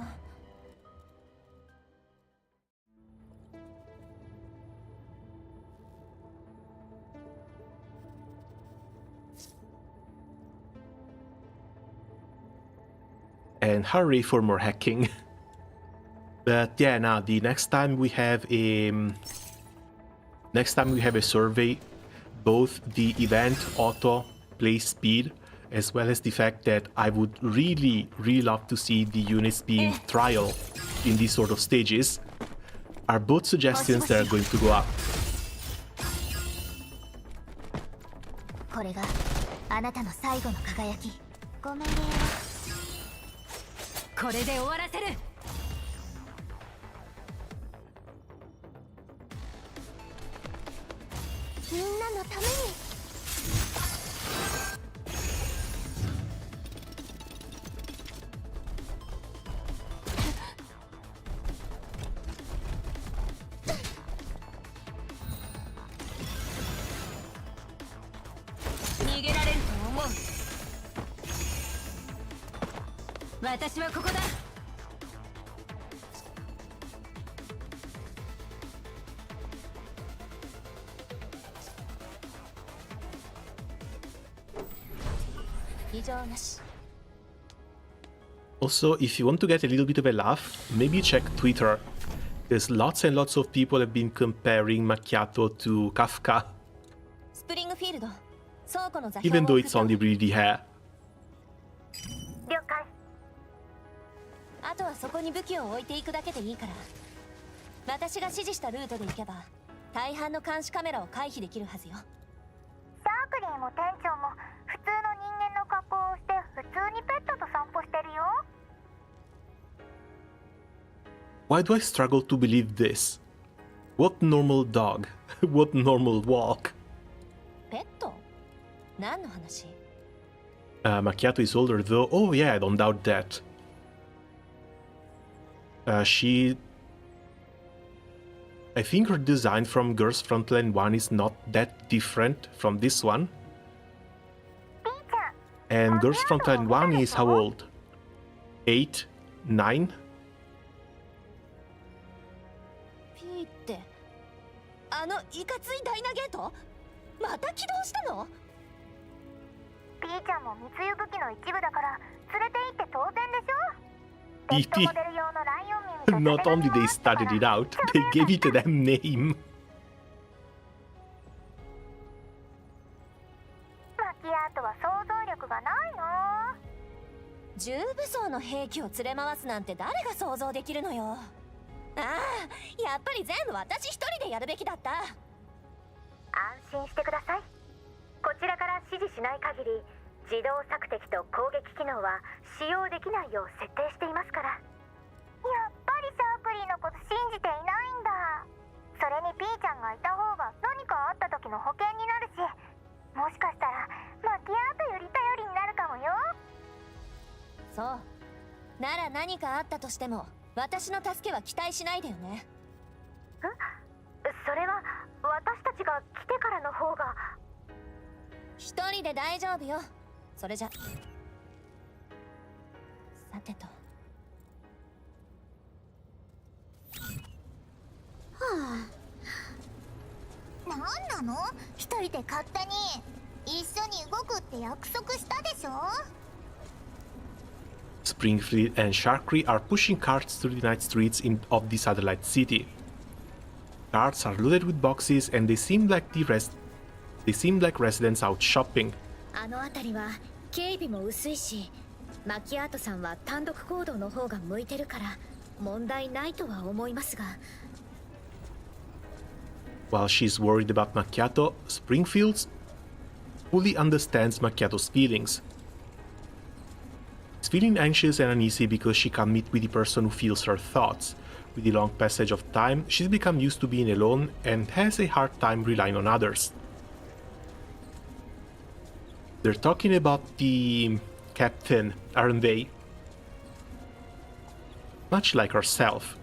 Speaker 1: And hurry for more hacking. But yeah, now the next time we have a survey, both the event auto play speed as well as the fact that I would really love to see the units being trial in these sort of stages are both suggestions that are going to go up.
Speaker 4: これがあなたの最後の輝き。ご命令を。
Speaker 2: これで終わらせる。
Speaker 4: みんなのために。
Speaker 2: 逃げられると思う。私はここだ。
Speaker 7: 異常なし。
Speaker 1: Also, if you want to get a little bit of a laugh, maybe check Twitter. There's lots and lots of people have been comparing Makiatto to Kafka,
Speaker 7: スプリングフィールド。倉庫の座標を
Speaker 1: even though it's only really the hair.
Speaker 4: 了解。
Speaker 7: とはそこに武器を置いていくだけでいいから。私が指示したルートで行けば大半の監視カメラを回避できるはずよ。
Speaker 4: シャークリーも店長も普通の人間の格好をして普通にペットと散歩してるよ。
Speaker 1: Why do I struggle to believe this? What normal dog? What normal walk?
Speaker 7: ペット？何の話？
Speaker 1: Makiatto is older though. Oh yeah, I don't doubt that. I think her design from Girls Frontline 1 is not that different from this one. And Girls Frontline 1 is how old? 8? 9?
Speaker 7: ピーって、あのいかついダイナゲート？また起動したの？
Speaker 4: ピーちゃんも密輸武器の一部だから連れて行って当然でしょ。
Speaker 1: PT. Not only they started it out, they gave it a damn name.
Speaker 4: マキアートは想像力がないの。
Speaker 7: 重武装の兵器を連れ回すなんて誰が想像できるのよ。ああ、やっぱり全部私一人でやるべきだった。
Speaker 4: 安心してください。こちらから指示しない限り自動索敵と攻撃機能は使用できないよう設定していますから。やっぱりシャークリーのこと信じていないんだ。それにピーちゃんがいた方が何かあった時の保険になるし、もしかしたらマキアートより頼りになるかもよ。
Speaker 7: そうなら何かあったとしても私の助けは期待しないでよね。
Speaker 4: それは私たちが来てからの方が。
Speaker 7: 一人で大丈夫よ。それじゃさてと。
Speaker 4: なんなの？一人で勝手に。一緒に動くって約束したでしょ。
Speaker 1: Springfield and Sharkry are pushing carts through the night streets of the satellite city. Carts are loaded with boxes and they seem like residents out shopping.
Speaker 5: あの辺りは警備も薄いし、マキアートさんは単独行動の方が向いてるから問題ないとは思いますが。
Speaker 1: While she's worried about Makiatto, Springfield fully understands Makiatto's feelings. She's feeling anxious and uneasy because she can't meet with the person who feels her thoughts. With the long passage of time, she's become used to being alone and has a hard time relying on others. They're talking about the captain, aren't they? Much like herself.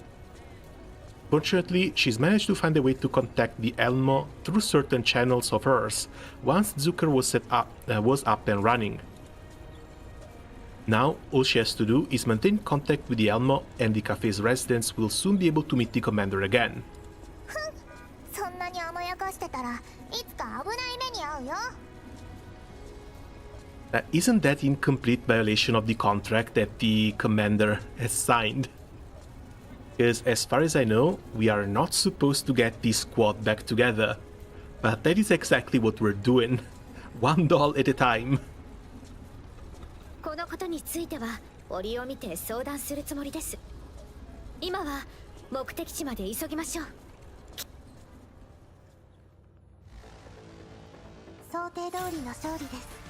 Speaker 1: Fortunately, she's managed to find a way to contact the Elmo through certain channels of hers once Zucker was up and running. Now, all she has to do is maintain contact with the Elmo, and the cafe's residents will soon be able to meet the commander again.
Speaker 4: そんなに甘やかしてたらいつか危ない目に遭うよ。
Speaker 1: Isn't that in complete violation of the contract that the commander has signed? Because as far as I know, we are not supposed to get this squad back together. But that is exactly what we're doing. One doll at a time.
Speaker 5: このことについては折を見て相談するつもりです。今は目的地まで急ぎましょう。
Speaker 4: 想定通りの勝利です。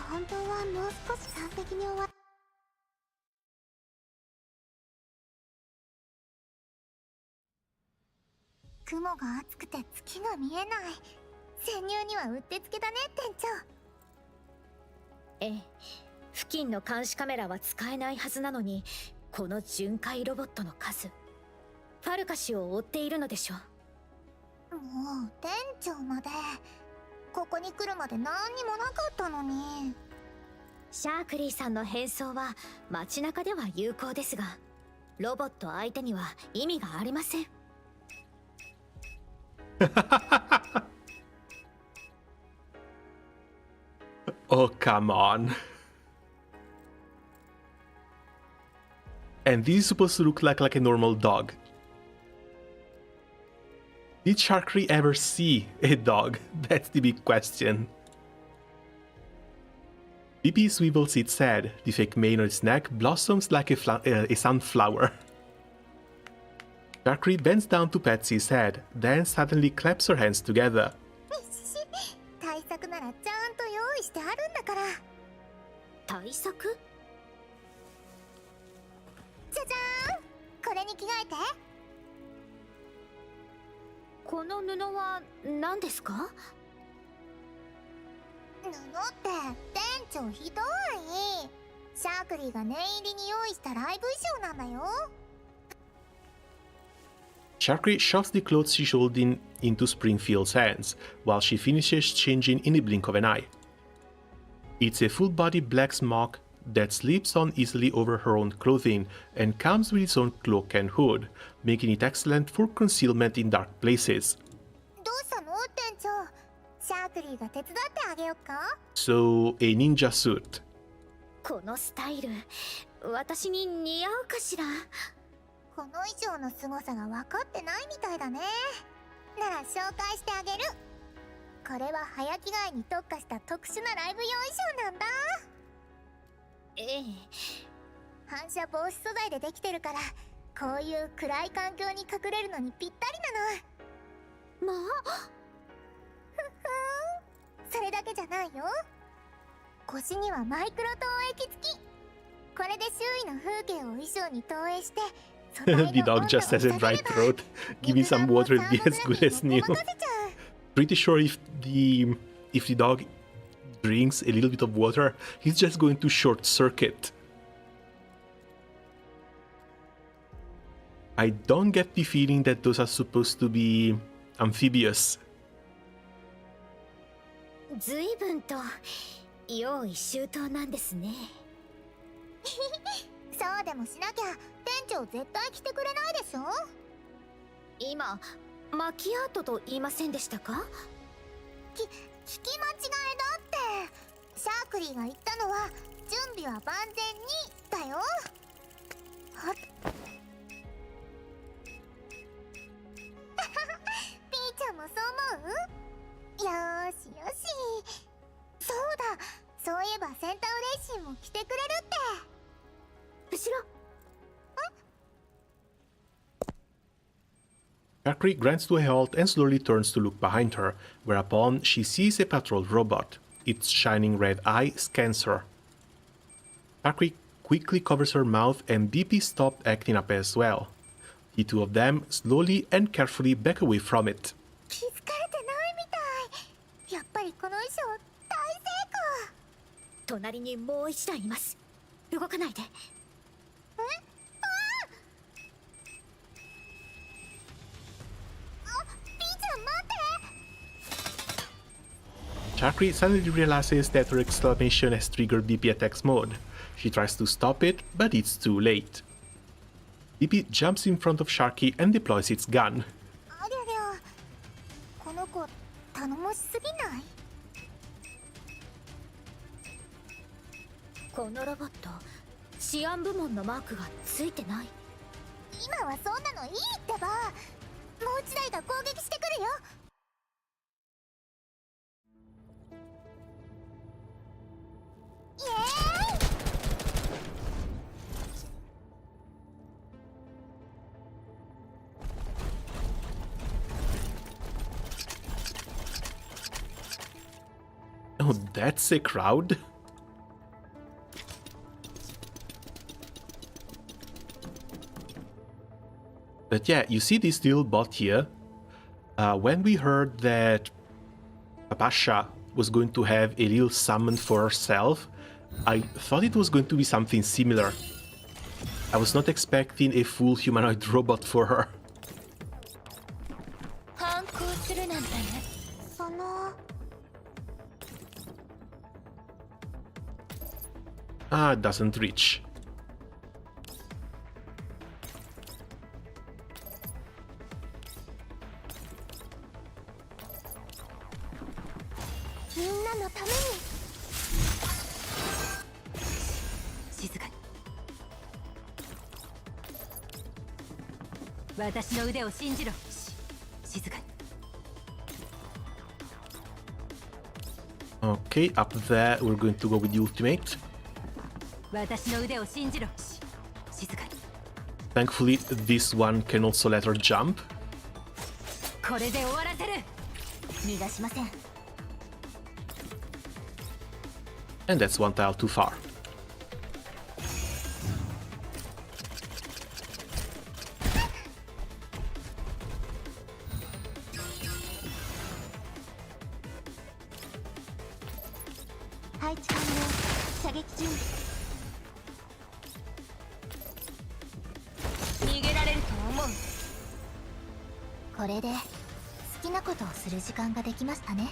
Speaker 4: 本当はもう少し完璧に終わっ。雲が厚くて月が見えない。潜入にはうってつけだね、店長。
Speaker 5: ええ、付近の監視カメラは使えないはずなのに、この巡回ロボットの数、ファルカ氏を追っているのでしょう。
Speaker 4: もう店長までここに来るまで何にもなかったのに。
Speaker 5: シャークリーさんの変装は街中では有効ですが、ロボット相手には意味がありません。
Speaker 1: Oh, come on. And this is supposed to look like a normal dog. Did Sharkry ever see a dog? That's the big question. BP swivels its head. The fake mane on its neck blossoms like a sunflower. Sharkry bends down to pat his head, then suddenly claps her hands together.
Speaker 4: 対策ならちゃんと用意してあるんだから。
Speaker 5: 対策？
Speaker 4: じゃじゃーん、これに着替えて。
Speaker 5: この布は何ですか？
Speaker 4: 布って店長ひどい。シャークリーが念入りに用意したライブ衣装なんだよ。
Speaker 1: Sharkry shoves the clothes she's holding into Springfield's hands, while she finishes changing in the blink of an eye. It's a full-body black smock that slips on easily over her own clothing and comes with its own cloak and hood, making it excellent for concealment in dark places.
Speaker 4: どうしたの店長？シャークリーが手伝ってあげよっか？
Speaker 1: So, a ninja suit.
Speaker 5: このスタイル、私に似合うかしら？
Speaker 4: この衣装の凄さが分かってないみたいだね。なら紹介してあげる。これは早着替えに特化した特殊なライブ用衣装なんだ。
Speaker 5: ええ。
Speaker 4: 反射防止素材でできてるから、こういう暗い環境に隠れるのにぴったりなの。
Speaker 5: まあ、
Speaker 4: それだけじゃないよ。腰にはマイクロ投影機付き。これで周囲の風景を衣装に投影して、
Speaker 1: The dog just has a dry throat. Give me some water, it'd be as good as new. Pretty sure if the dog drinks a little bit of water, he's just going to short circuit. I don't get the feeling that those are supposed to be amphibious.
Speaker 5: 随分と用意周到なんですね。
Speaker 4: そうでもしなきゃ店長絶対来てくれないでしょ。
Speaker 5: 今、マキアートと言いませんでしたか？
Speaker 4: 聞き間違いだって。シャークリーが言ったのは準備は万全にだよ。はっピーちゃんもそう思う？よーしよし。そうだ、そういえばセンターレイシンも来てくれるって。
Speaker 5: 後ろ。
Speaker 1: Sharkry grinds to a halt and slowly turns to look behind her, whereupon she sees a patrol robot. Its shining red eye scans her. Sharkry quickly covers her mouth and BP stopped acting up as well. The two of them slowly and carefully back away from it.
Speaker 4: 気づかれてないみたい。やっぱりこの衣装大成功。
Speaker 5: 隣にもう一台います。動かないで。
Speaker 1: Sharkry suddenly realizes that her exclamation has triggered BP attacks mode. She tries to stop it, but it's too late. BP jumps in front of Sharky and deploys its gun.
Speaker 4: ありゃりゃ、この子頼もしすぎない？
Speaker 5: このロボット、治安部門のマークがついてない。
Speaker 4: 今はそんなのいいってば。もう一台が攻撃してくるよ。イエーイ！Oh,
Speaker 1: that's a crowd? But yeah, you see this little bot here. When we heard that Papasha was going to have a little summon for herself, I thought it was going to be something similar. I was not expecting a full humanoid robot for her.
Speaker 7: 反抗するなんてね。
Speaker 1: Ah, doesn't reach.
Speaker 4: みんなのために。
Speaker 7: 静かに。私の腕を信じろ。静かに。
Speaker 1: Okay, up there we're going to go with the ultimate.
Speaker 7: 私の腕を信じろ。静かに。
Speaker 1: Thankfully, this one can also let her jump.
Speaker 7: これで終わらせる。
Speaker 4: 逃がしません。
Speaker 1: And that's one tile too far. .
Speaker 4: これで好きなことをする時間ができましたね。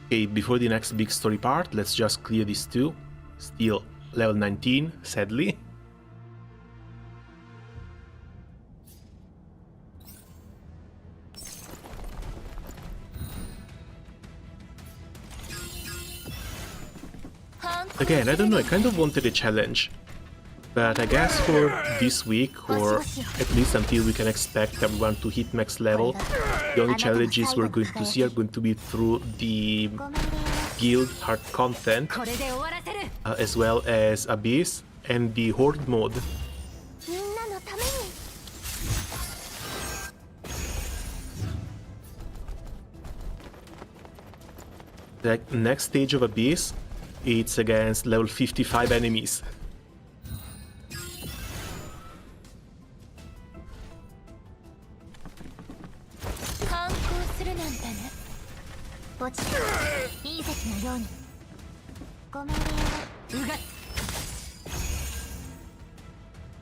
Speaker 1: Okay, before the next big story part, let's just clear these two. Still level 19, sadly. Again, I don't know, I kind of wanted a challenge. But I guess for this week, or at least until we can expect everyone to hit max level, the only challenges we're going to see are going to be through the guild hard content, as well as Abyss and the Horde mode. The next stage of Abyss, it's against level 55 enemies.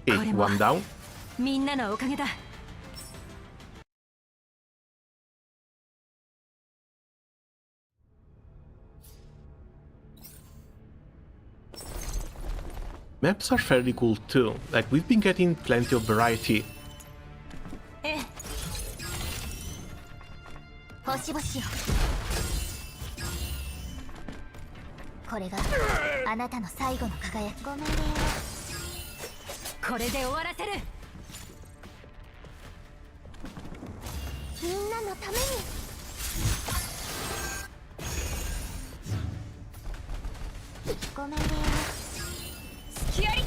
Speaker 1: Okay, one down.
Speaker 7: みんなのおかげだ。
Speaker 1: Maps are fairly cool too, like we've been getting plenty of variety.
Speaker 4: 星々よ。これがあなたの最後の輝き。ご命令を。
Speaker 7: これで終わらせる。
Speaker 4: みんなのために。ご命令を。隙あり。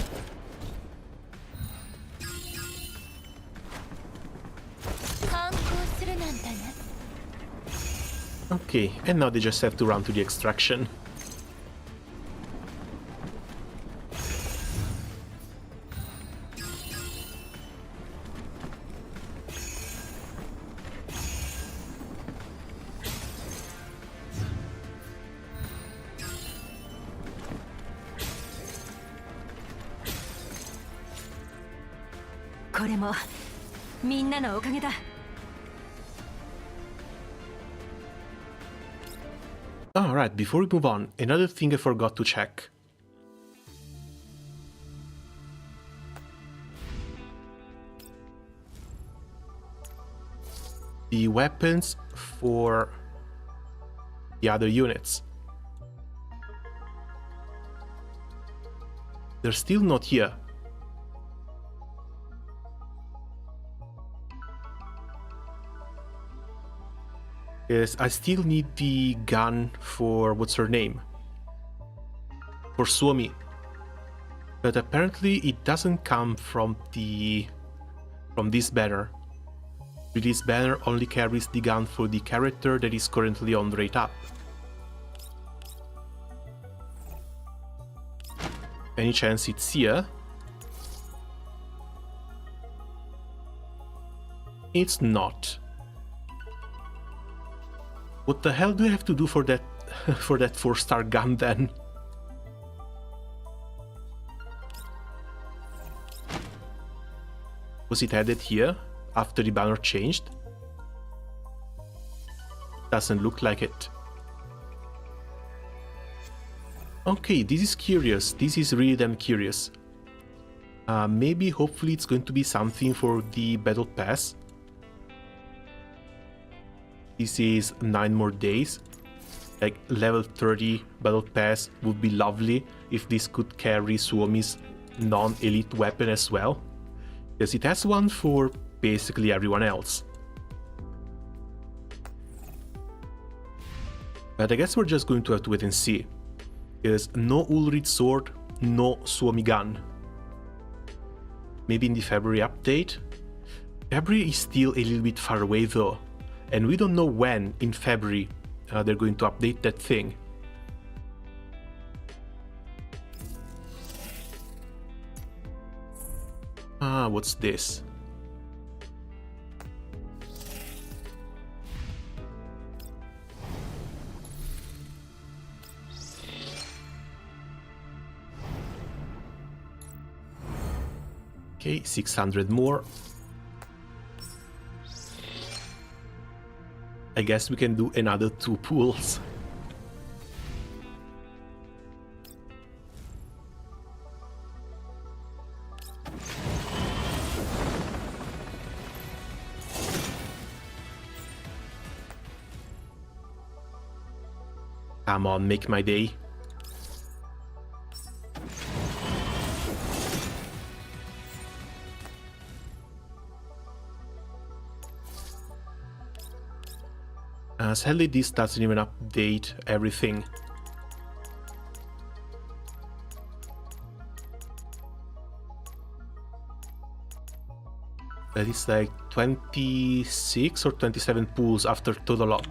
Speaker 4: 反抗するなんてね。
Speaker 1: Okay, and now they just have to run to the extraction. Alright, before we move on, another thing I forgot to check. The weapons for the other units. They're still not here. Yes, I still need the gun for what's her name? For Suomi. But apparently it doesn't come from this banner. This banner only carries the gun for the character that is currently on rate up. Any chance it's here? It's not. What the hell do I have to do for that for that 4-star gun then? Was it added here after the banner changed? Doesn't look like it. Okay, this is curious. This is really damn curious. Maybe, hopefully, it's going to be something for the Battle Pass. This is 9 more days. Like, level 30 Battle Pass would be lovely if this could carry Suomi's non-elite weapon as well, because it has one for basically everyone else. But I guess we're just going to have to wait and see, because no Ulrich sword, no Suomi gun. Maybe in the February update? February is still a little bit far away though, and we don't know when in February they're going to update that thing. Ah, what's this? Okay, 600 more. I guess we can do another 2 pools. Come on, make my day. Sadly, this doesn't even update everything. That is like 26 or 27 pools after total up.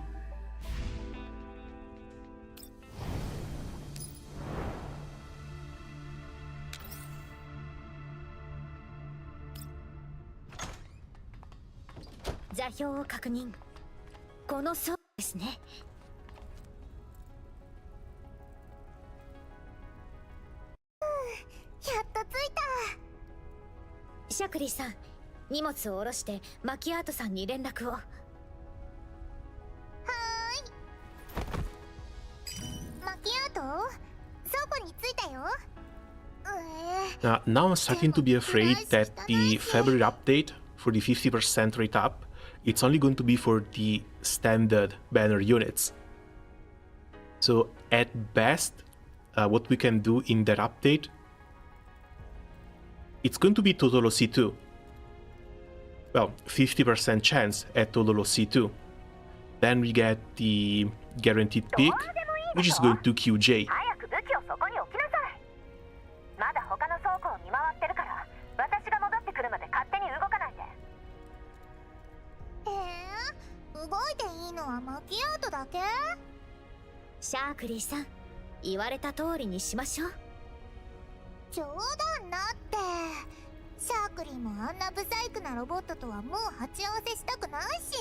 Speaker 5: Shakley さん、荷物を下ろしてマキアートさんに連絡を。は
Speaker 4: ーい。マキアート？倉庫に着いたよ。
Speaker 1: Now I'm starting to be afraid that the February update for the 50% rate up, it's only going to be for the standard banner units. So at best, what we can do in that update, it's going to be total OC2. Well, 50% chance at total OC2. Then we get the guaranteed pick, which is going to QJ.
Speaker 5: Shakley さん、言われた通りにしましょう。
Speaker 4: 冗談なって。シャークリーもあんなブサイクなロボットとはもう鉢合わせしたくないし。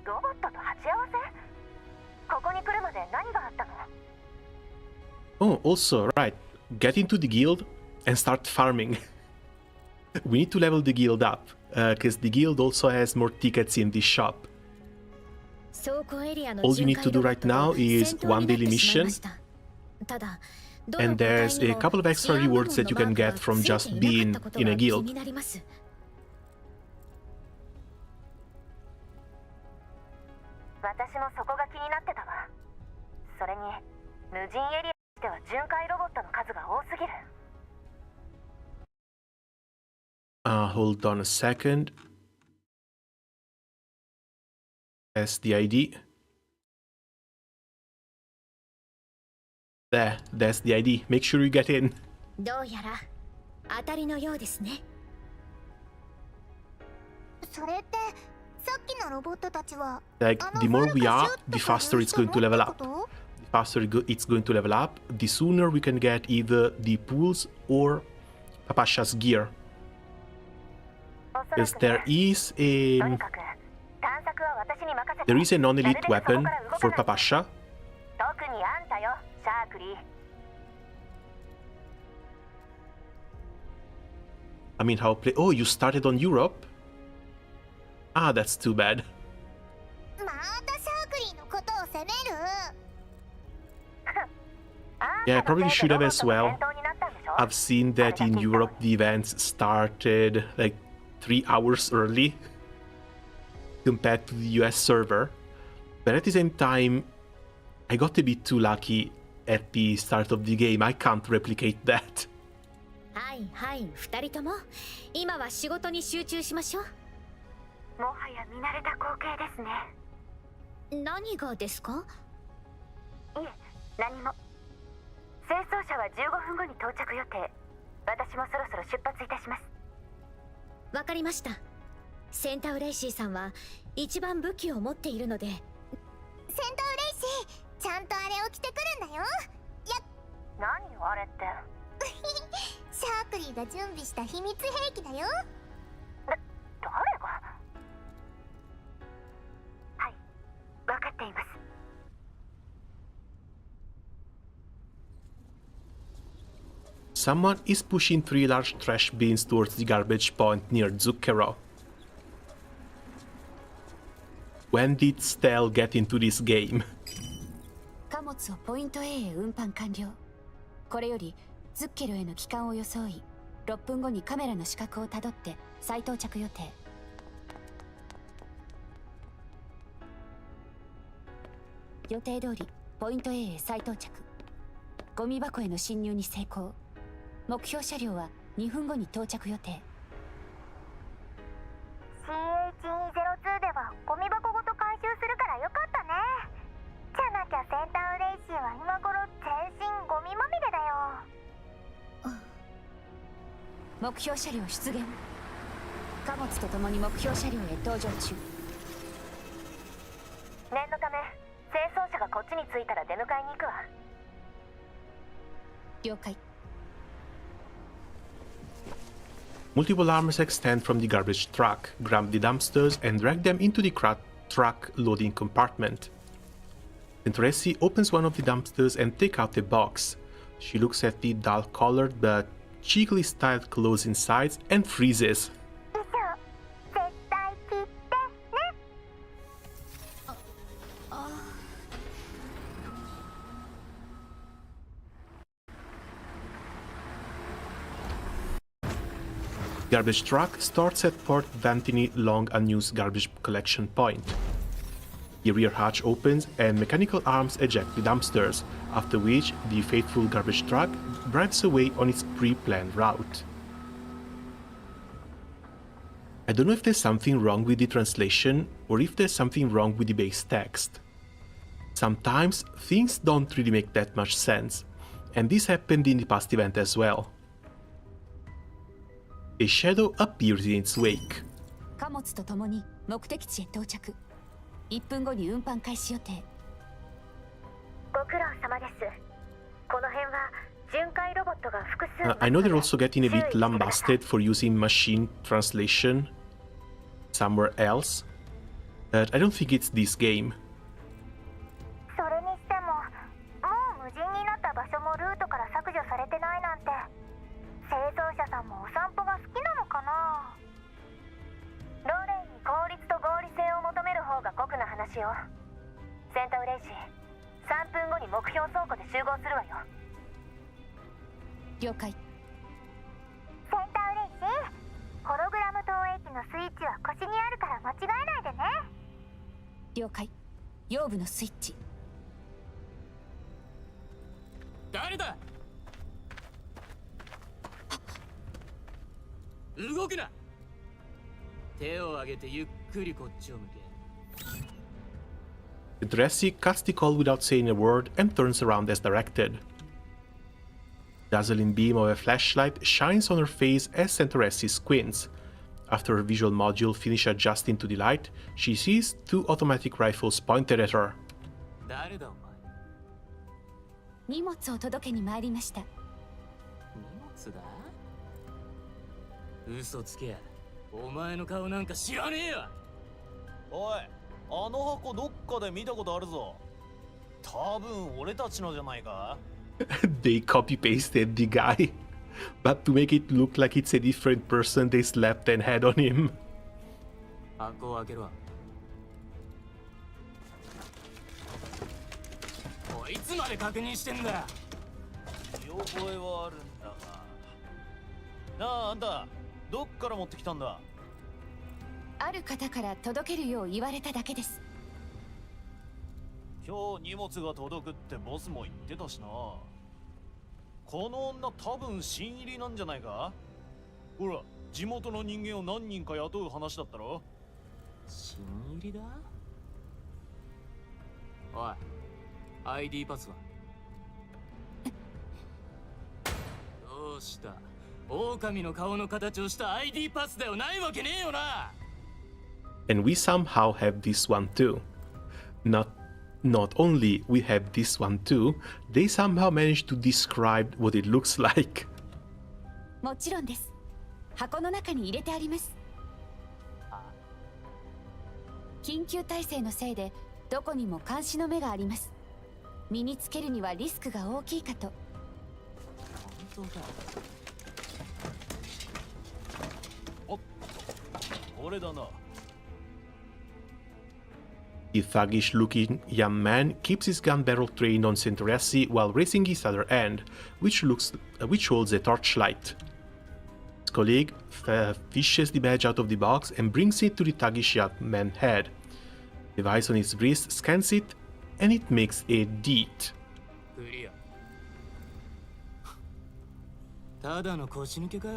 Speaker 7: ロボットと鉢合わせ？ここに来るまで何があったの？
Speaker 1: Oh, also, right. Get into the guild and start farming. We need to level the guild up, because the guild also has more tickets in this shop. All you need to do right now is one daily mission, and there's a couple of extra rewards that you can get from just being in a guild.
Speaker 7: 私もそこが気になってたわ。それに無人エリアとしては巡回ロボットの数が多すぎる。
Speaker 1: Hold on a second. That's the ID. There, that's the ID. Make sure you get in.
Speaker 5: どうやら当たりのようですね。
Speaker 4: それってさっきのロボットたちは
Speaker 1: Like, the more we are, the faster it's going to level up. The faster it's going to level up, the sooner we can get either the pools or Papasha's gear. Because there is a non-elite weapon for Papasha. I mean, how play? Oh, you started on Europe? Ah, that's too bad. Yeah, I probably should have as well. I've seen that in Europe the events started like 3 hours early compared to the US server. But at the same time, I got a bit too lucky at the start of the game. I can't replicate that.
Speaker 5: はいはい、二人とも今は仕事に集中しましょう。
Speaker 4: もはや見慣れた光景ですね。
Speaker 5: 何がですか？
Speaker 4: いえ、何も。清掃車は15分後に到着予定。私もそろそろ出発いたします。
Speaker 5: わかりました。センタウレイシーさんは一番武器を持っているので。
Speaker 4: センタウレイシー、ちゃんとあれを着てくるんだよ。何よあれって。シャークリーが準備した秘密兵器だよ。誰が？はい、分かっています。
Speaker 1: Someone is pushing 3 large trash bins towards the garbage point near Zucchero. When did Stell get into this game?
Speaker 2: 貨物をポイント A へ運搬完了。これよりズッケルへの帰還を装い、6分後にカメラの死角をたどって再到着予定。予定通りポイント A へ再到着。ゴミ箱への侵入に成功。目標車両は2分後に到着予定。
Speaker 4: CH202 ではゴミ箱ごと回収するからよかったね。じゃなきゃセンタウレイシーは今頃全身ゴミまみれだよ。
Speaker 2: 目標車両出現。貨物とともに目標車両へ搭乗中。
Speaker 7: 念のため清掃車がこっちに着いたら出迎えに行くわ。
Speaker 2: 了解。
Speaker 1: Multiple arms extend from the garbage truck, grab the dumpsters, and drag them into the truck loading compartment. Centauressi opens one of the dumpsters and takes out a box. She looks at the dull-colored but cheekily styled clothes inside and freezes.
Speaker 4: 絶対着てね。
Speaker 1: Garbage truck starts at Port Vantini long unused garbage collection point. The rear hatch opens and mechanical arms eject the dumpsters, after which the faithful garbage truck drives away on its pre-planned route. I don't know if there's something wrong with the translation or if there's something wrong with the base text. Sometimes things don't really make that much sense, and this happened in the past event as well. A shadow appears in its wake.
Speaker 2: 貨物とともに目的地へ到着。1分後に運搬開始予定。
Speaker 7: ご苦労様です。この辺は巡回ロボットが複数。
Speaker 1: I know they're also getting a bit lambasted for using machine translation somewhere else, but I don't think it's this game.
Speaker 4: それにしても、もう無人になった場所もルートから削除されてないなんて、清掃車さんもお散歩が好きなのかな。ローレンに効率と合理性を求める方が酷な話よ。センタウレイシー、3分後に目標倉庫で集合するわよ。
Speaker 2: 了解。
Speaker 4: センタウレイシー、ホログラム投影機のスイッチは腰にあるから間違えないでね。
Speaker 2: 了解。腰部のスイッチ。
Speaker 3: 誰だ？動くな。手を上げてゆっくりこっちを向け。
Speaker 1: Centauressi cuts the call without saying a word and turns around as directed. Dazzling beam of a flashlight shines on her face as Centauressi squints. After her visual module finishes adjusting to the light, she sees 2 automatic rifles pointed at her.
Speaker 3: 誰だお前。
Speaker 2: 荷物を届けに参りました。
Speaker 3: 荷物だ？嘘つけや。お前の顔なんか知らねえよ。
Speaker 8: おい、あの箱どっかで見たことあるぞ。多分俺たちのじゃないか。
Speaker 1: They copy-pasted the guy, but to make it look like it's a different person, they slapped and had on him.
Speaker 3: 箱を開けろ。おい、いつまで確認してんだ。
Speaker 8: 見覚えはあるんだが。なあ、あんた、どっから持ってきたんだ？
Speaker 2: ある方から届けるよう言われただけです。
Speaker 8: 今日荷物が届くってボスも言ってたしな。この女多分新入りなんじゃないか。ほら、地元の人間を何人か雇う話だったろ。
Speaker 3: 新入りだ。おい、ID パスはどうした。狼の顔の形をした ID パスだよ。ないわけねえよな。
Speaker 1: And we somehow have this one too. Not only we have this one too, they somehow managed to describe what it looks like.
Speaker 2: もちろんです。箱の中に入れてあります。緊急体制のせいでどこにも監視の目があります。身につけるにはリスクが大きいかと。
Speaker 3: 本当だ。
Speaker 8: おっと、これだな。
Speaker 1: The thuggish-looking young man keeps his gun barrel trained on Centauressi while raising his other hand, which holds a torchlight. His colleague fishes the badge out of the box and brings it to the thuggish young man's head. The device on his wrist scans it, and it makes a deed.
Speaker 3: クリア。ただの腰抜けか。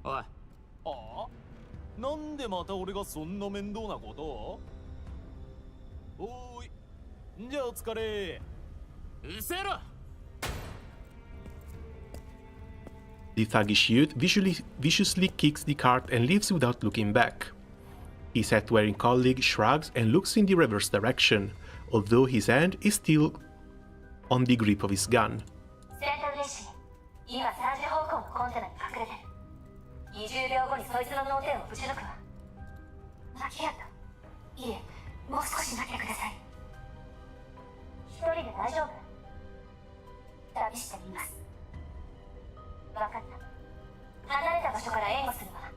Speaker 3: おい。
Speaker 8: ああ、なんでまた俺がそんな面倒なことを。おーい、じゃあお疲れ。
Speaker 3: うせろ。
Speaker 1: The thuggish youth viciously kicks the cart and leaves without looking back. His hat-wearing colleague shrugs and looks in the reverse direction, although his hand is still on the grip of his gun.
Speaker 7: センターレシー、今3時方向のコンテナに隠れてる。20秒後にそいつの脳天をぶち抜くわ。マキアット。いえ、もう少し待ってください。一人で大丈夫？旅してみます。分かった。離れた場所から援護するわ。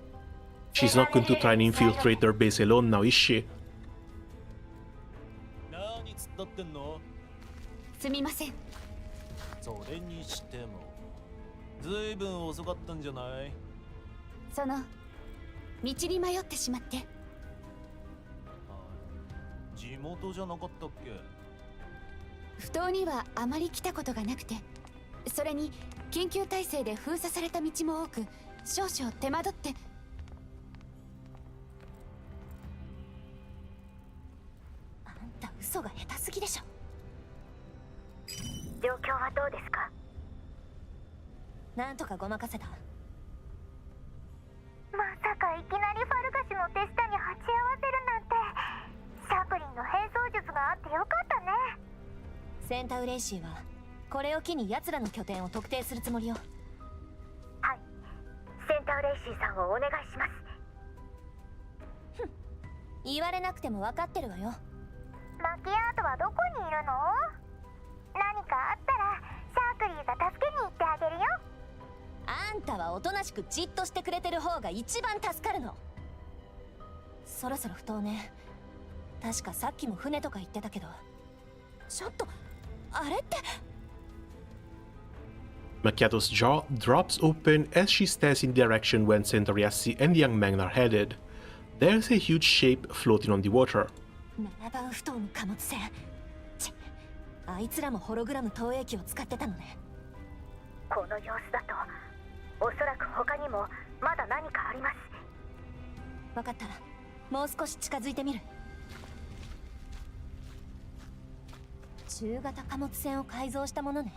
Speaker 1: She's not going to try and infiltrate their base alone now, is she?
Speaker 8: 何つったってんの？
Speaker 2: すみません。
Speaker 8: それにしてもずいぶん遅かったんじゃない？
Speaker 2: その道に迷ってしまって。
Speaker 8: 地元じゃなかったっけ？
Speaker 2: 埠頭にはあまり来たことがなくて、それに緊急体制で封鎖された道も多く、少々手間取って。
Speaker 7: あんた嘘が下手すぎでしょ。状況はどうですか？なんとかごまかせた。
Speaker 4: まさかいきなりファルカシの手下に鉢合わせるなんて。シャクリンの変装術があってよかったね。
Speaker 7: センタウレイシーはこれを機に奴らの拠点を特定するつもりよ。
Speaker 4: はい、センタウレイシーさんをお願いします。
Speaker 7: ふん、言われなくても分かってるわよ。
Speaker 4: マキアートはどこにいるの？何かあったらシャークリーが助けに行ってあげるよ。
Speaker 7: あんたはおとなしくじっとしてくれてる方が一番助かるの。そろそろ埠頭ね。確かさっきも船とか言ってたけど、ちょっとあれって。
Speaker 1: Makiatto's jaw drops open as she stares in the direction when Centauressi and the young man are headed. There's a huge shape floating on the water.
Speaker 7: 7番埠頭の貨物船。ち、あいつらもホログラム投影機を使ってたのね。
Speaker 4: この様子だとおそらく他にもまだ何かあります。
Speaker 7: 分かった。もう少し近づいてみる。中型貨物船を改造したものね。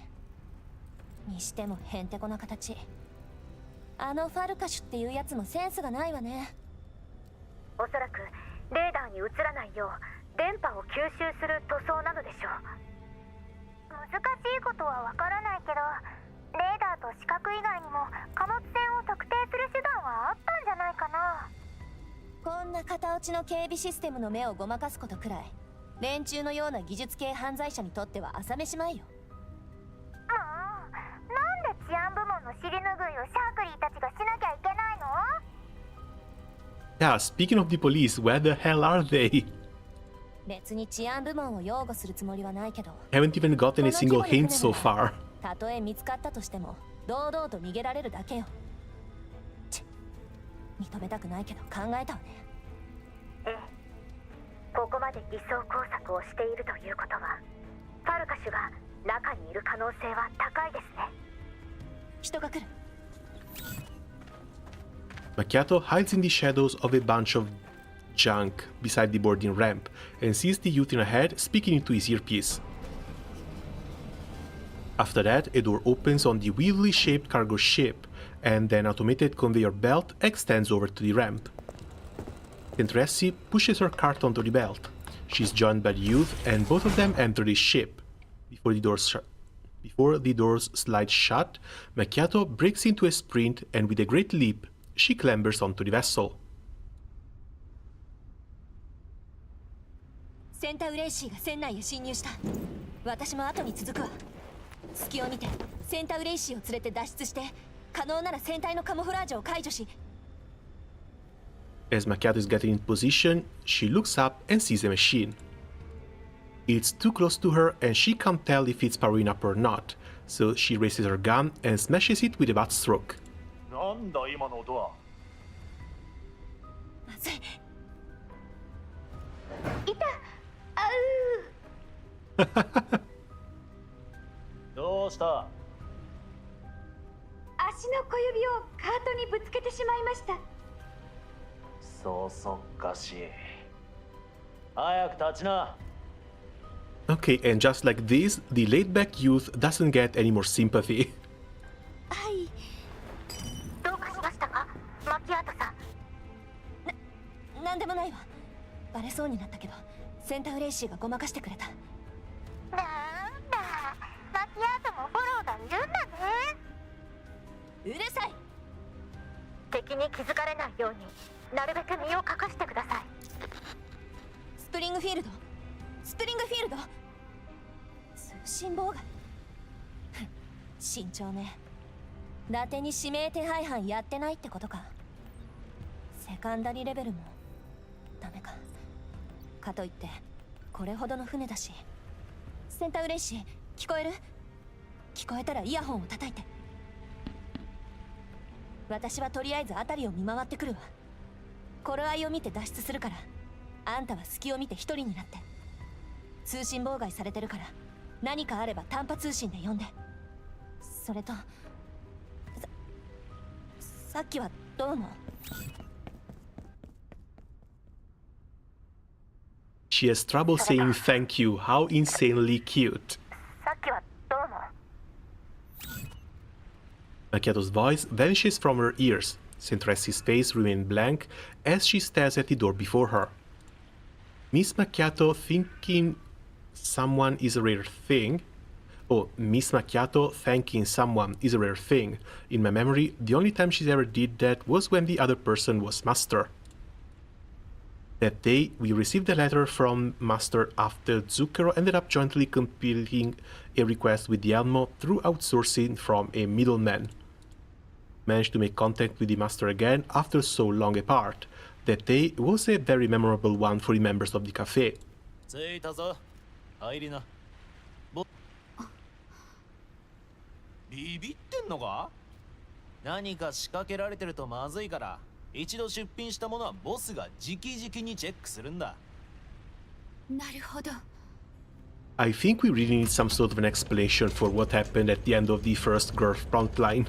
Speaker 7: にしてもへんてこな形。あのファルカシュっていうやつもセンスがないわね。
Speaker 4: おそらくレーダーに映らないよう電波を吸収する塗装なのでしょう。難しいことはわからないけど、レーダーと視覚以外にも貨物船を特定する手段はあったんじゃないかな。
Speaker 7: こんな片落ちの警備システムの目をごまかすことくらい、連中のような技術系犯罪者にとっては朝飯前よ。
Speaker 4: なんで治安部門の尻拭いをシャークリーたちがしなきゃいけないの？
Speaker 1: Yeah, speaking of the police, where the hell are they?
Speaker 7: 別に治安部門を擁護するつもりはないけど、
Speaker 1: Haven't even gotten a single hint so far.
Speaker 7: たとえ見つかったとしても堂々と逃げられるだけよ。ち認めたくないけど考えたわね。
Speaker 4: ええ、ここま
Speaker 5: まで偽装工作をしているということは、ファルカシュが中にいる可能性は高いですね。
Speaker 7: 人が来る。
Speaker 1: Makiatto hides in the shadows of a bunch of junk beside the boarding ramp and sees the youth in ahead speaking into his earpiece. After that, a door opens on the weirdly shaped cargo ship, and an automated conveyor belt extends over to the ramp. Tentresi pushes her cart onto the belt. She's joined by the youth, and both of them enter the ship. Before the doors slide shut, Makiatto breaks into a sprint, and with a great leap, she clambers onto the vessel.
Speaker 7: センタウレイシーが船内へ侵入した。私も後に続くわ。隙を見てセンタウレイシーを連れて脱出して、可能なら船体のカモフラージュを解除し。
Speaker 1: As Makiatto is getting in position, she looks up and sees a machine. It's too close to her and she can't tell if it's powering up or not, so she raises her gun and smashes it with a butt stroke.
Speaker 8: なんだ今の音は。
Speaker 7: まずい。
Speaker 5: いた。あう。
Speaker 8: どうした。
Speaker 5: 足の小指をカートにぶつけてしまいました。
Speaker 8: そそっかしい。早く立ちな。
Speaker 1: Okay, and just like this, the laid-back youth doesn't get any more sympathy.
Speaker 5: はい。どうかしましたか、マキアートさん。
Speaker 7: なんでもないわ。バレそうになったけど、センタウレイシーがごまかしてくれた。
Speaker 4: なんだ、マキアートもフォローがいるんだね。
Speaker 7: うるさい。
Speaker 5: 敵に気づかれないようになるべく身を隠してください。
Speaker 7: スプリングフィールド、スプリングフィールド。通信妨害。慎重ね。伊達に指名手配犯やってないってことか。セカンダリレベルもダメか。かといってこれほどの船だし。センタウレイシー、聞こえる？聞こえたらイヤホンを叩いて。私はとりあえず辺りを見回ってくるわ。頃合いを見て脱出するから、あんたは隙を見て一人になって。通信妨害されてるから、何かあれば短波通信で呼んで。それとさっきはどうも。
Speaker 1: She has trouble saying thank you. How insanely cute.
Speaker 5: さっきはどうも。
Speaker 1: Makiatto's voice vanishes from her ears. Sentressi's face remains blank as she stares at the door before her. Miss Makiatto thinking someone is a rare thing. Oh, Miss Makiatto thanking someone is a rare thing. In my memory, the only time she ever did that was when the other person was Master. That day, we received a letter from Master after Zucchero ended up jointly completing a request with the Elmo through outsourcing from a middleman. Managed to make contact with the Master again after so long apart. That day was a very memorable one for the members of the cafe.
Speaker 8: 着いたぞ。入りな。ビビってんのか？何か仕掛けられてるとまずいから、一度出品したものはボスが直々にチェックするんだ。
Speaker 2: なるほど。
Speaker 1: I think we really need some sort of an explanation for what happened at the end of the first Girth Frontline.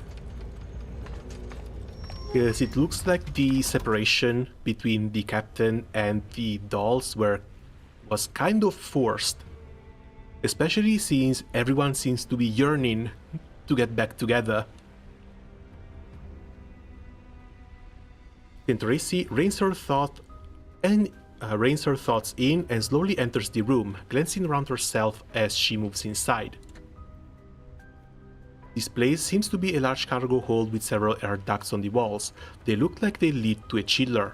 Speaker 1: Because it looks like the separation between the captain and the dolls was kind of forced. Especially since everyone seems to be yearning to get back together. Tracy reins her thoughts in and slowly enters the room, glancing around herself as she moves inside. This place seems to be a large cargo hold with several air ducts on the walls. They look like they lead to a chiller.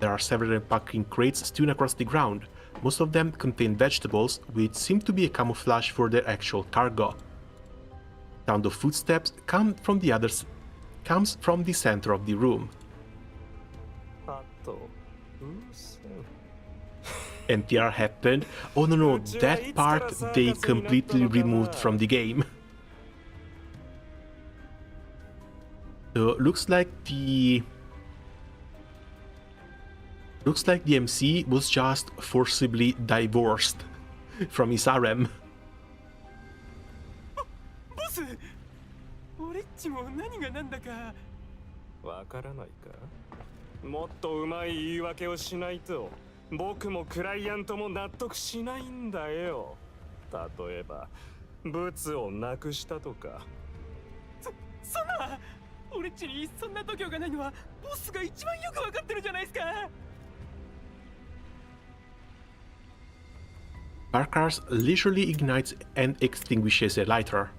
Speaker 1: There are several packing crates strewn across the ground. Most of them contain vegetables, which seem to be a camouflage for their actual cargo. Sound of footsteps comes from the center of the room. NTR happened. Oh no, that part they completely removed from the game. So looks like the Looks like the MC was just forcibly divorced from his harem.
Speaker 3: ボス、俺っちも何が何だかわからないか。もっとうまい言い訳をしないと僕もクライアントも納得しないんだよ。例えばブツをなくしたとか。そんな、俺っちにそんな度胸がないのはボスが一番よくわかってるじゃないですか。
Speaker 1: Barkas leisurely ignites and extinguishes a lighter.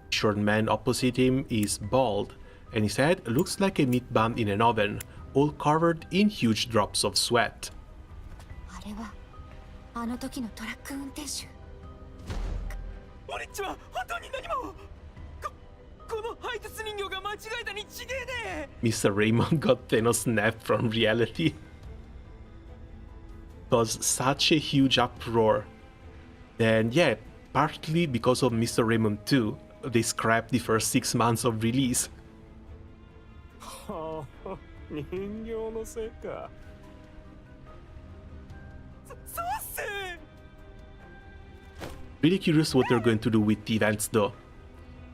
Speaker 1: The short man opposite him is bald, and his head looks like a meat bun in an oven, all covered in huge drops of sweat.
Speaker 2: あれはあの時のトラック運転手。
Speaker 3: 俺っちは本当に何も。この配達人形が間違えたに違えねえ。
Speaker 1: Mr. Raymond got Thanos snapped from reality. It was such a huge uproar. And yeah, partly because of Mr. Raymond too, they scrapped the first 6 months of release.
Speaker 3: はあ、人形のせいか。そうっす。
Speaker 1: Really curious what they're going to do with the events though.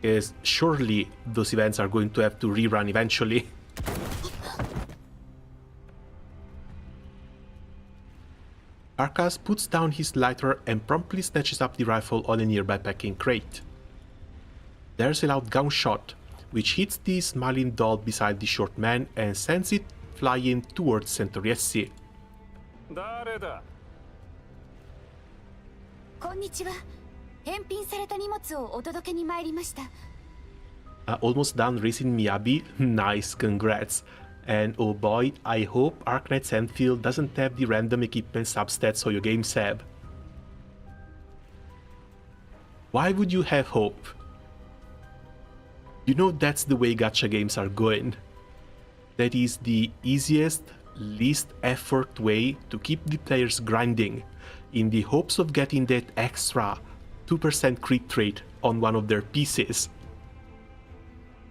Speaker 1: Because surely those events are going to have to rerun eventually. Barkas puts down his lighter and promptly snatches up the rifle on a nearby packing crate. There's a loud gunshot, which hits the smiling doll beside the short man and sends it flying towards Centauriesi.
Speaker 3: 誰だ。
Speaker 2: こんにちは。返品された荷物をお届けに参りました。
Speaker 1: Almost done racing Miyabi? Nice, congrats. And oh boy, I hope Arknight Sandfield doesn't have the random equipment substats so your games have. Why would you have hope? You know that's the way gacha games are going. That is the easiest, least effort way to keep the players grinding, in the hopes of getting that extra 2% crit rate on one of their pieces.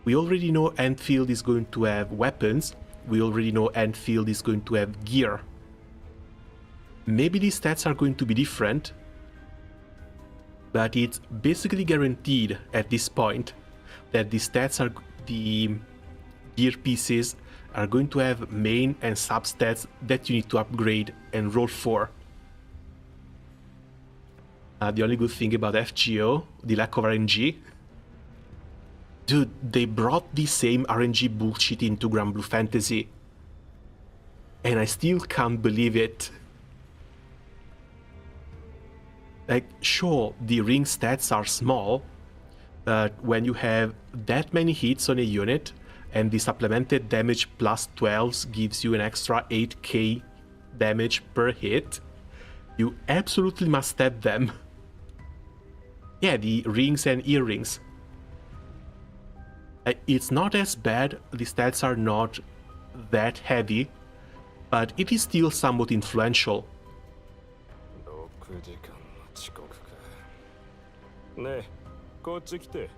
Speaker 1: We already know Enfield is going to have weapons, we already know Enfield is going to have gear. Maybe the stats are going to be different, but it's basically guaranteed at this point that the stats are the gear pieces are going to have main and substats that you need to upgrade and roll for. The only good thing about FGO, the lack of RNG. Dude, they brought the same RNG bullshit into Grand Blue Fantasy. And I still can't believe it. Like, sure, the ring stats are small, but when you have that many hits on a unit, and the supplemented damage plus 12s gives you an extra 8k damage per hit, you absolutely must have them. Yeah, the rings and earrings. It's not as bad, the stats are not that heavy, but it is still somewhat influential.
Speaker 3: 6時間の遅刻か。ねえ、こっち来て。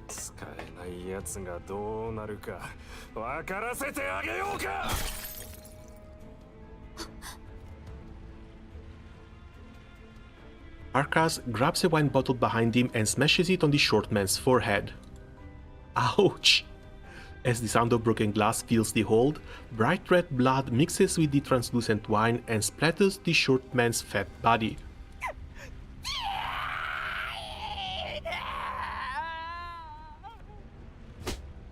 Speaker 3: 使えないやつがどうなるか分からせてあげようか。
Speaker 1: Arkas grabs a wine bottle behind him and smashes it on the short man's forehead. Ouch! As the sound of broken glass fills the hold, bright red blood mixes with the translucent wine and splatters the short man's fat body.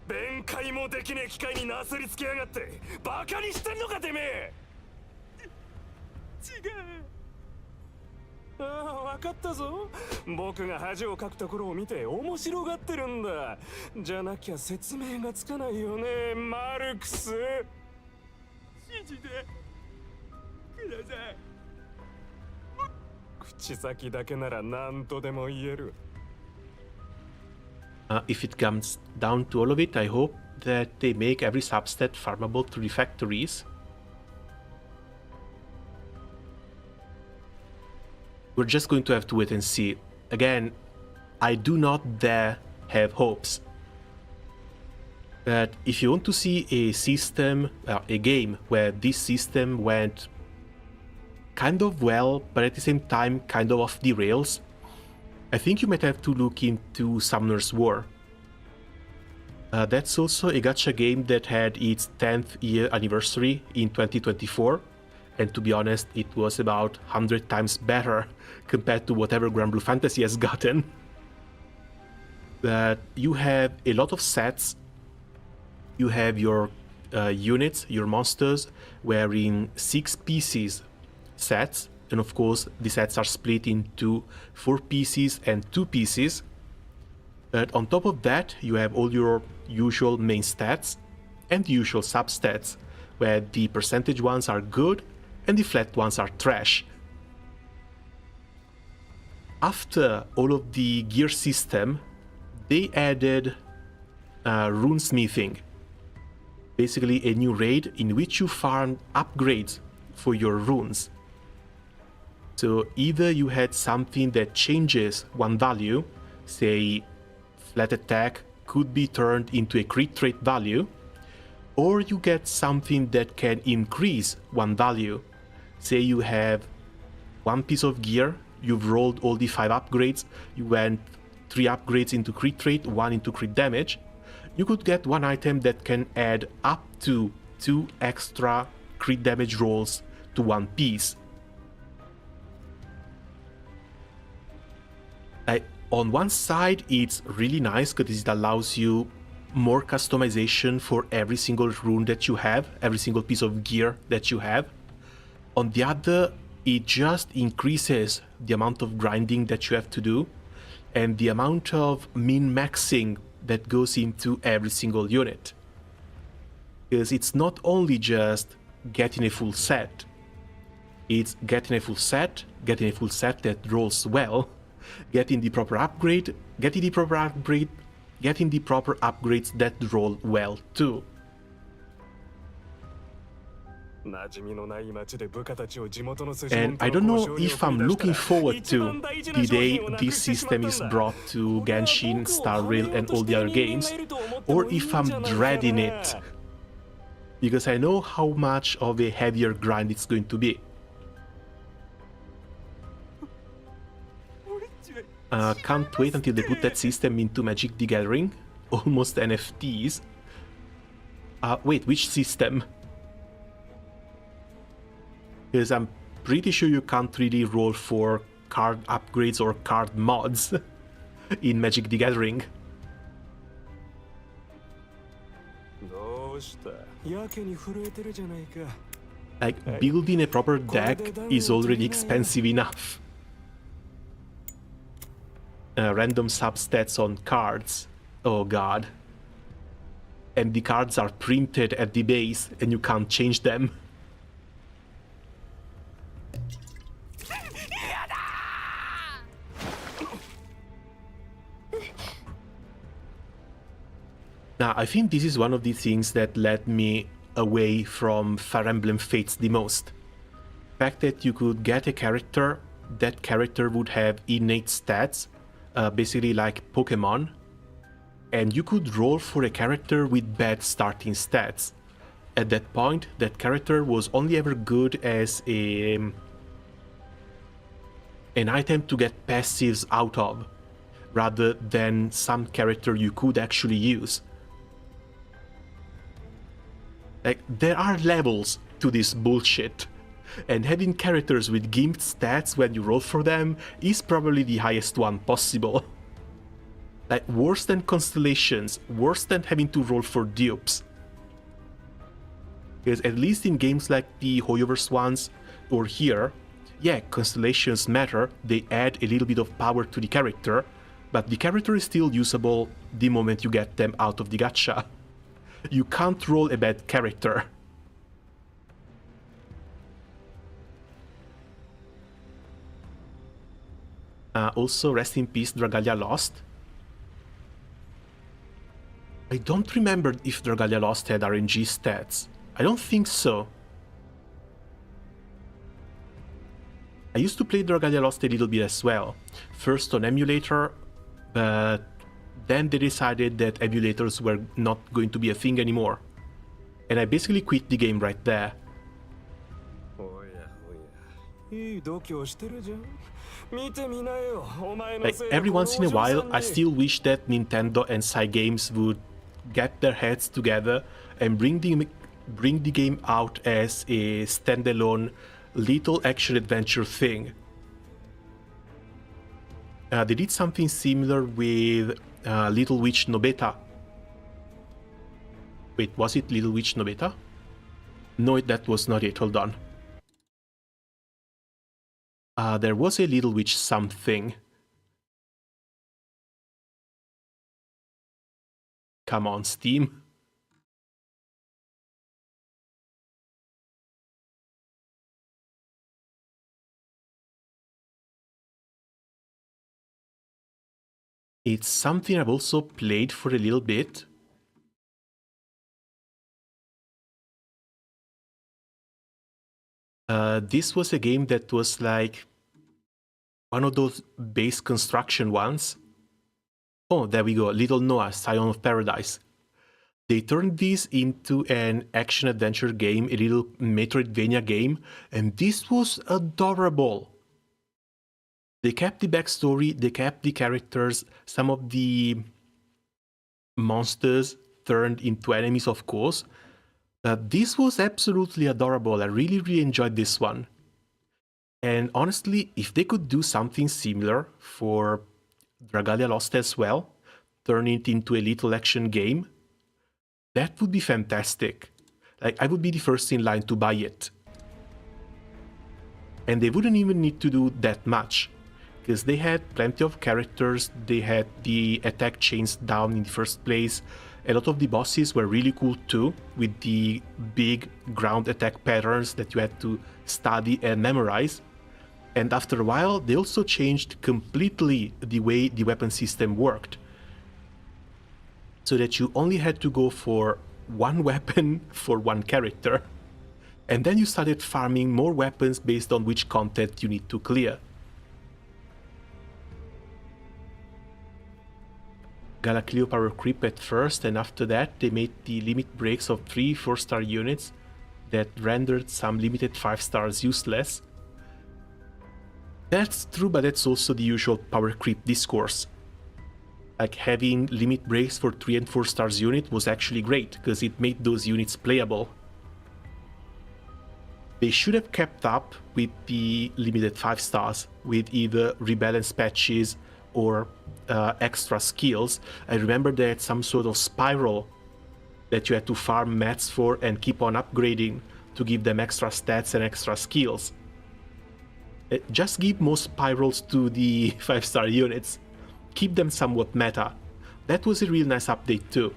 Speaker 3: 弁解もできねえ機械になすりつけやがってバカにしてんのかてめえ。違う。ああ、分かったぞ。僕が恥をかくところを見て面白がってるんだ。じゃなきゃ説明がつかないよね、マルクス。信じてください。口先だけなら何とでも言える。
Speaker 1: If it comes down to all of it, I hope that they make every substat farmable through the factories. We're just going to have to wait and see. Again, I do not dare have hopes. But if you want to see a system, a game where this system went kind of well, but at the same time kind of off the rails, I think you might have to look into Summoner's War. That's also a gacha game that had its 10th year anniversary in 2024, and to be honest, it was about 100 times better compared to whatever Grand Blue Fantasy has gotten. But you have a lot of sets. You have your units, your monsters, wearing 6 pieces sets, and of course the sets are split into 4 pieces and 2 pieces. But on top of that, you have all your usual main stats and the usual substats, where the percentage ones are good and the flat ones are trash. After all of the gear system, they added runesmithing. Basically a new raid in which you farm upgrades for your runes. So either you had something that changes one value, say flat attack could be turned into a crit trait value, or you get something that can increase one value. Say you have one piece of gear, you've rolled all the 5 upgrades, you went 3 upgrades into crit trait, 1 into crit damage, you could get one item that can add up to 2 extra crit damage rolls to one piece. On one side, it's really nice because it allows you more customization for every single rune that you have, every single piece of gear that you have. On the other, it just increases the amount of grinding that you have to do and the amount of min-maxing that goes into every single unit. Because it's not only just getting a full set, it's getting a full set that rolls well, getting the proper upgrade, getting the proper upgrades that roll well too. And I don't know if I'm looking forward to the day this system is brought to Genshin, Star Rail and all the other games, or if I'm dreading it, because I know how much of a heavier grind it's going to be. Can't wait until they put that system into Magic the Gathering. Almost NFTs. Wait, which system? Because I'm pretty sure you can't really roll for card upgrades or card mods in Magic the Gathering. Like, building a proper deck is already expensive enough. Random substats on cards. Oh god. And the cards are printed at the base and you can't change them. Now, I think this is one of the things that led me away from Fire Emblem Fates the most. The fact that you could get a character, that character would have innate stats, basically like Pokemon, and you could roll for a character with bad starting stats. At that point, that character was only ever good as an item to get passives out of, rather than some character you could actually use. Like, there are levels to this bullshit, and having characters with gimped stats when you roll for them is probably the highest one possible. Like, worse than Constellations, worse than having to roll for dupes. Because at least in games like the Hoyoverse ones, or here, yeah, Constellations matter, they add a little bit of power to the character, but the character is still usable the moment you get them out of the gacha. You can't roll a bad character. Also, rest in peace, Dragalia Lost. I don't remember if Dragalia Lost had RNG stats. I don't think so. I used to play Dragalia Lost a little bit as well. First on emulator, but then they decided that emulators were not going to be a thing anymore. And I basically quit the game right there. Like, every once in a while, I still wish that Nintendo and Cygames would get their heads together and bring the game out as a standalone little action-adventure thing. They did something similar with Little Witch no Beta. Wait, was it Little Witch no Beta? No, that was not it, hold on. There was a Little Witch something. Come on, Steam. It's something I've also played for a little bit. This was a game that was like one of those base construction ones. Oh, there we go, Little Noah, Scion of Paradise. They turned this into an action-adventure game, a little Metroidvania game, and this was adorable. They kept the backstory, they kept the characters, some of the monsters turned into enemies, of course. This was absolutely adorable. I really enjoyed this one. And honestly, if they could do something similar for Dragalia Lost as well, turn it into a little action game, that would be fantastic. Like, I would be the first in line to buy it. And they wouldn't even need to do that much, because they had plenty of characters, they had the attack chains down in the first place. A lot of the bosses were really cool too, with the big ground attack patterns that you had to study and memorize. And after a while, they also changed completely the way the weapon system worked, so that you only had to go for one weapon for one character. And then you started farming more weapons based on which content you need to clear. Galacleo power creep at first, and after that they made the limit breaks of 3 4-star units that rendered some limited 5 stars useless. That's true, but that's also the usual power creep discourse. Like, having limit breaks for 3 and 4 stars unit was actually great, because it made those units playable. They should have kept up with the limited 5 stars, with either rebalance patches or extra skills. I remember they had some sort of spiral that you had to farm mats for and keep on upgrading to give them extra stats and extra skills. Just give more spirals to the 5-star units. Keep them somewhat meta. That was a real nice update too.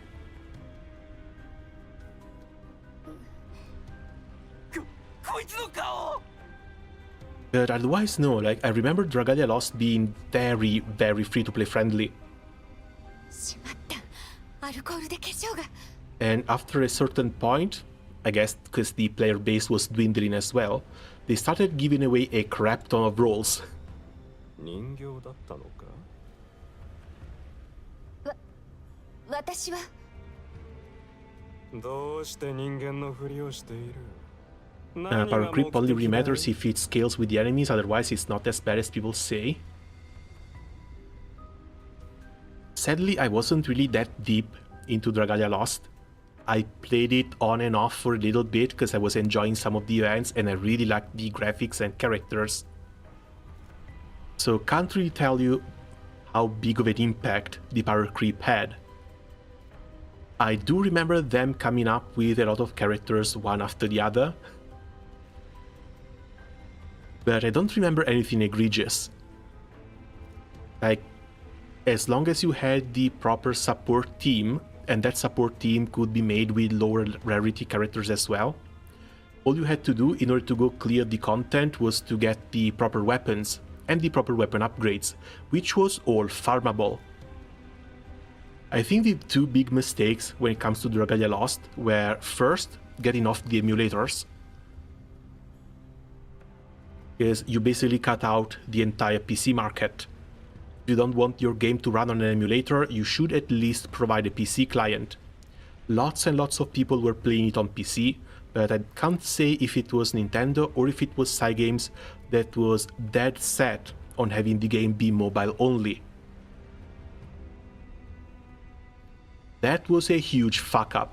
Speaker 1: But otherwise, no, like, I remember Dragalia Lost being very free-to-play friendly. And after a certain point, I guess because the player base was dwindling as well, they started giving away a crap ton of roles. Power creep only really matters if it scales with the enemies, otherwise it's not as bad as people say. Sadly, I wasn't really that deep into Dragalia Lost. I played it on and off for a little bit because I was enjoying some of the events and I really liked the graphics and characters. So can't really tell you how big of an impact the power creep had. I do remember them coming up with a lot of characters one after the other, but I don't remember anything egregious. Like, as long as you had the proper support team, and that support team could be made with lower rarity characters as well, all you had to do in order to go clear the content was to get the proper weapons and the proper weapon upgrades, which was all farmable. I think the two big mistakes when it comes to Dragalia Lost were, first, getting off the emulators, because you basically cut out the entire PC market. If you don't want your game to run on an emulator, you should at least provide a PC client. Lots and lots of people were playing it on PC, but I can't say if it was Nintendo or if it was Cygames that was dead set on having the game be mobile only. That was a huge fuck up.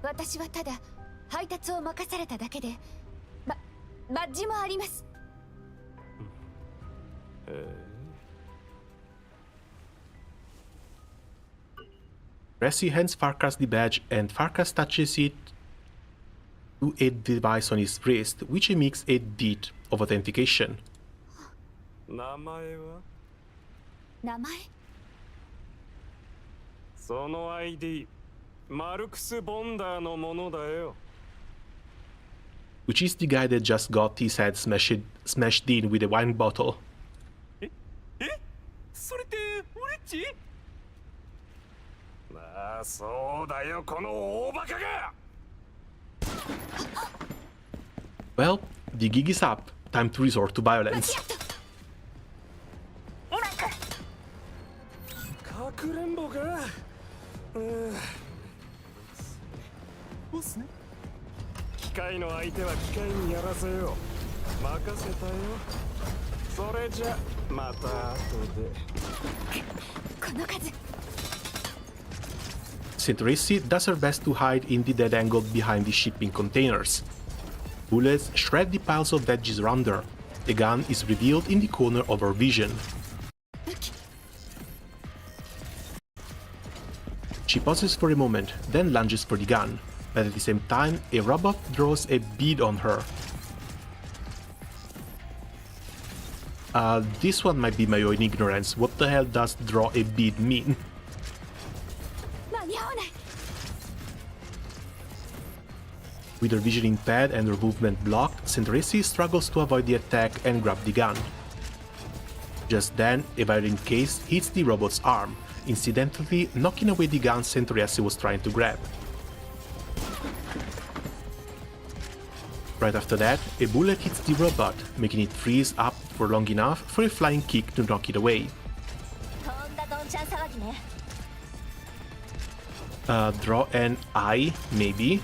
Speaker 2: 私はただ配達を任されただけで、バッジもあります。
Speaker 1: Resi hands Farkas the badge and Farkas touches it to a device on his wrist, which emits a deed of authentication.
Speaker 3: 名前は？
Speaker 2: 名前？
Speaker 3: その ID、マルクス・ボンダーのものだよ。
Speaker 1: Which is the guy that just got his head smashed in with a wine bottle.
Speaker 3: それって俺っち？ああ、そうだよ、この大バカが。
Speaker 1: Well, the gig is up. Time to resort to violence.
Speaker 3: かくれんぼか。
Speaker 8: ボスね。
Speaker 3: 機械の相手は機械にやらせよう。任せたよ。それじゃまた後で。
Speaker 2: この数。
Speaker 1: Centresi does her best to hide in the dead angle behind the shipping containers. Bullets shred the piles of veggies around her. A gun is revealed in the corner of her vision. She pauses for a moment, then lunges for the gun, but at the same time, a robot draws a bead on her. This one might be my own ignorance. What the hell does draw a bead mean? With her vision impaired and her movement blocked, Centresi struggles to avoid the attack and grab the gun. Just then, a violin case hits the robot's arm, incidentally knocking away the gun Centresi was trying to grab. Right after that, a bullet hits the robot, making it freeze up for long enough for a flying kick to knock it away. Draw an eye, maybe?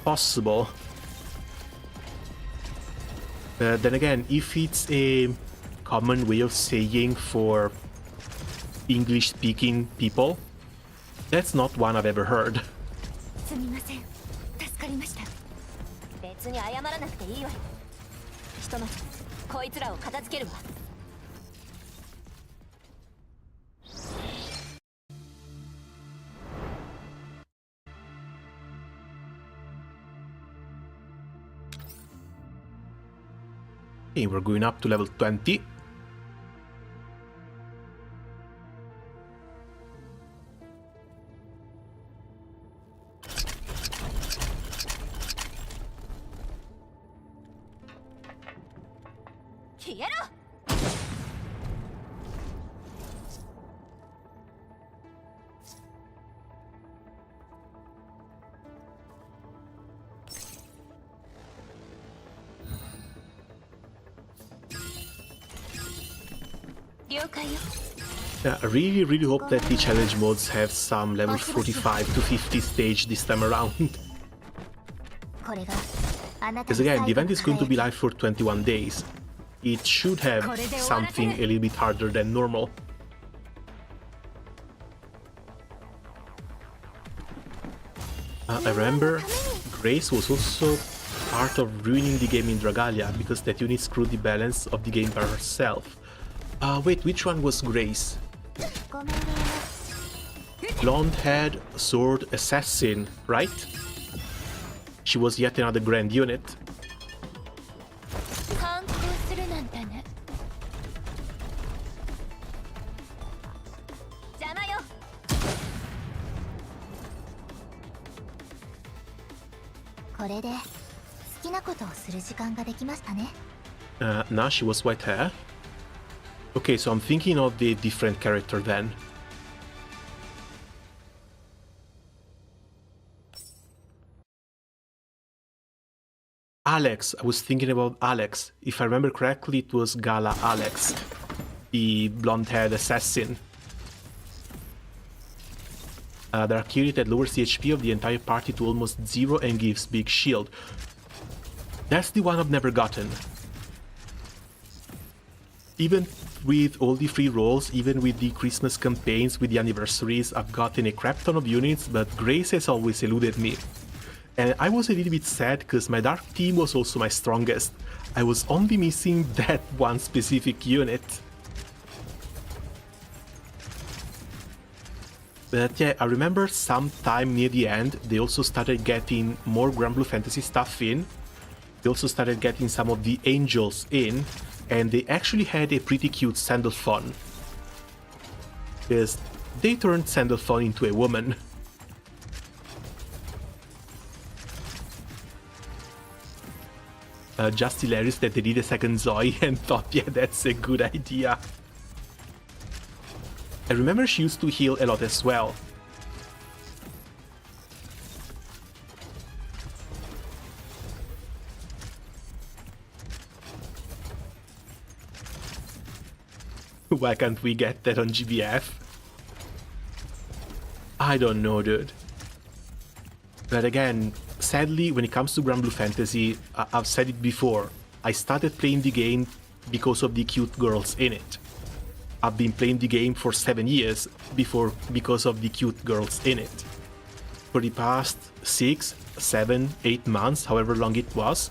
Speaker 1: Possible. Then again, if it's a common way of saying for English-speaking people, that's not one I've ever heard.
Speaker 2: すみません。助かりました。
Speaker 7: 別に謝らなくていいわよ。ひとまずこいつらを片付けるわ。
Speaker 1: Okay, we're going up to level 20. I really hope that the challenge modes have some level 45 to 50 stage this time around. Because again, the event is going to be live for 21 days. It should have something a little bit harder than normal. I remember Grace was also part of ruining the game in Dragalia because that unit screwed the balance of the game by herself. Wait, which one was Grace? Blonde-haired sword assassin, right? She was yet another grand unit. Now she was white hair. Okay, so I'm thinking of the different character then. Alex. I was thinking about Alex. If I remember correctly, it was Gala Alex, the blonde-haired assassin. The Arcade that lowers the HP of the entire party to almost 0 and gives big shield. That's the one I've never gotten. Even with all the free rolls, even with the Christmas campaigns, with the anniversaries, I've gotten a crap ton of units, but Grace has always eluded me. And I was a little bit sad because my Dark team was also my strongest. I was only missing that one specific unit. But yeah, I remember sometime near the end, they also started getting more Grand Blue Fantasy stuff in. They also started getting some of the angels in, and they actually had a pretty cute Sandalphon. Because they turned Sandalphon into a woman. Just hilarious that they did a second Zoe and thought, yeah, that's a good idea. I remember she used to heal a lot as well. Why can't we get that on GBF? I don't know, dude. But again, sadly, when it comes to Grand Blue Fantasy, I've said it before, I started playing the game because of the cute girls in it. I've been playing the game for 7 years because of the cute girls in it. For the past 6, 7, 8 months, however long it was,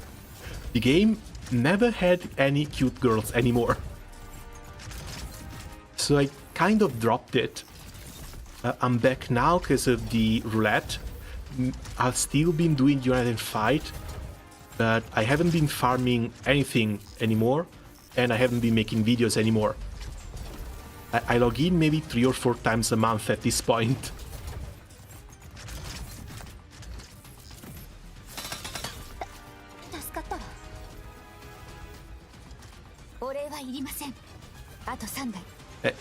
Speaker 1: the game never had any cute girls anymore. So I kind of dropped it. I'm back now because of the roulette. I've still been doing United Fight, but I haven't been farming anything anymore, and I haven't been making videos anymore. I log in maybe 3 or 4 times a month at this point.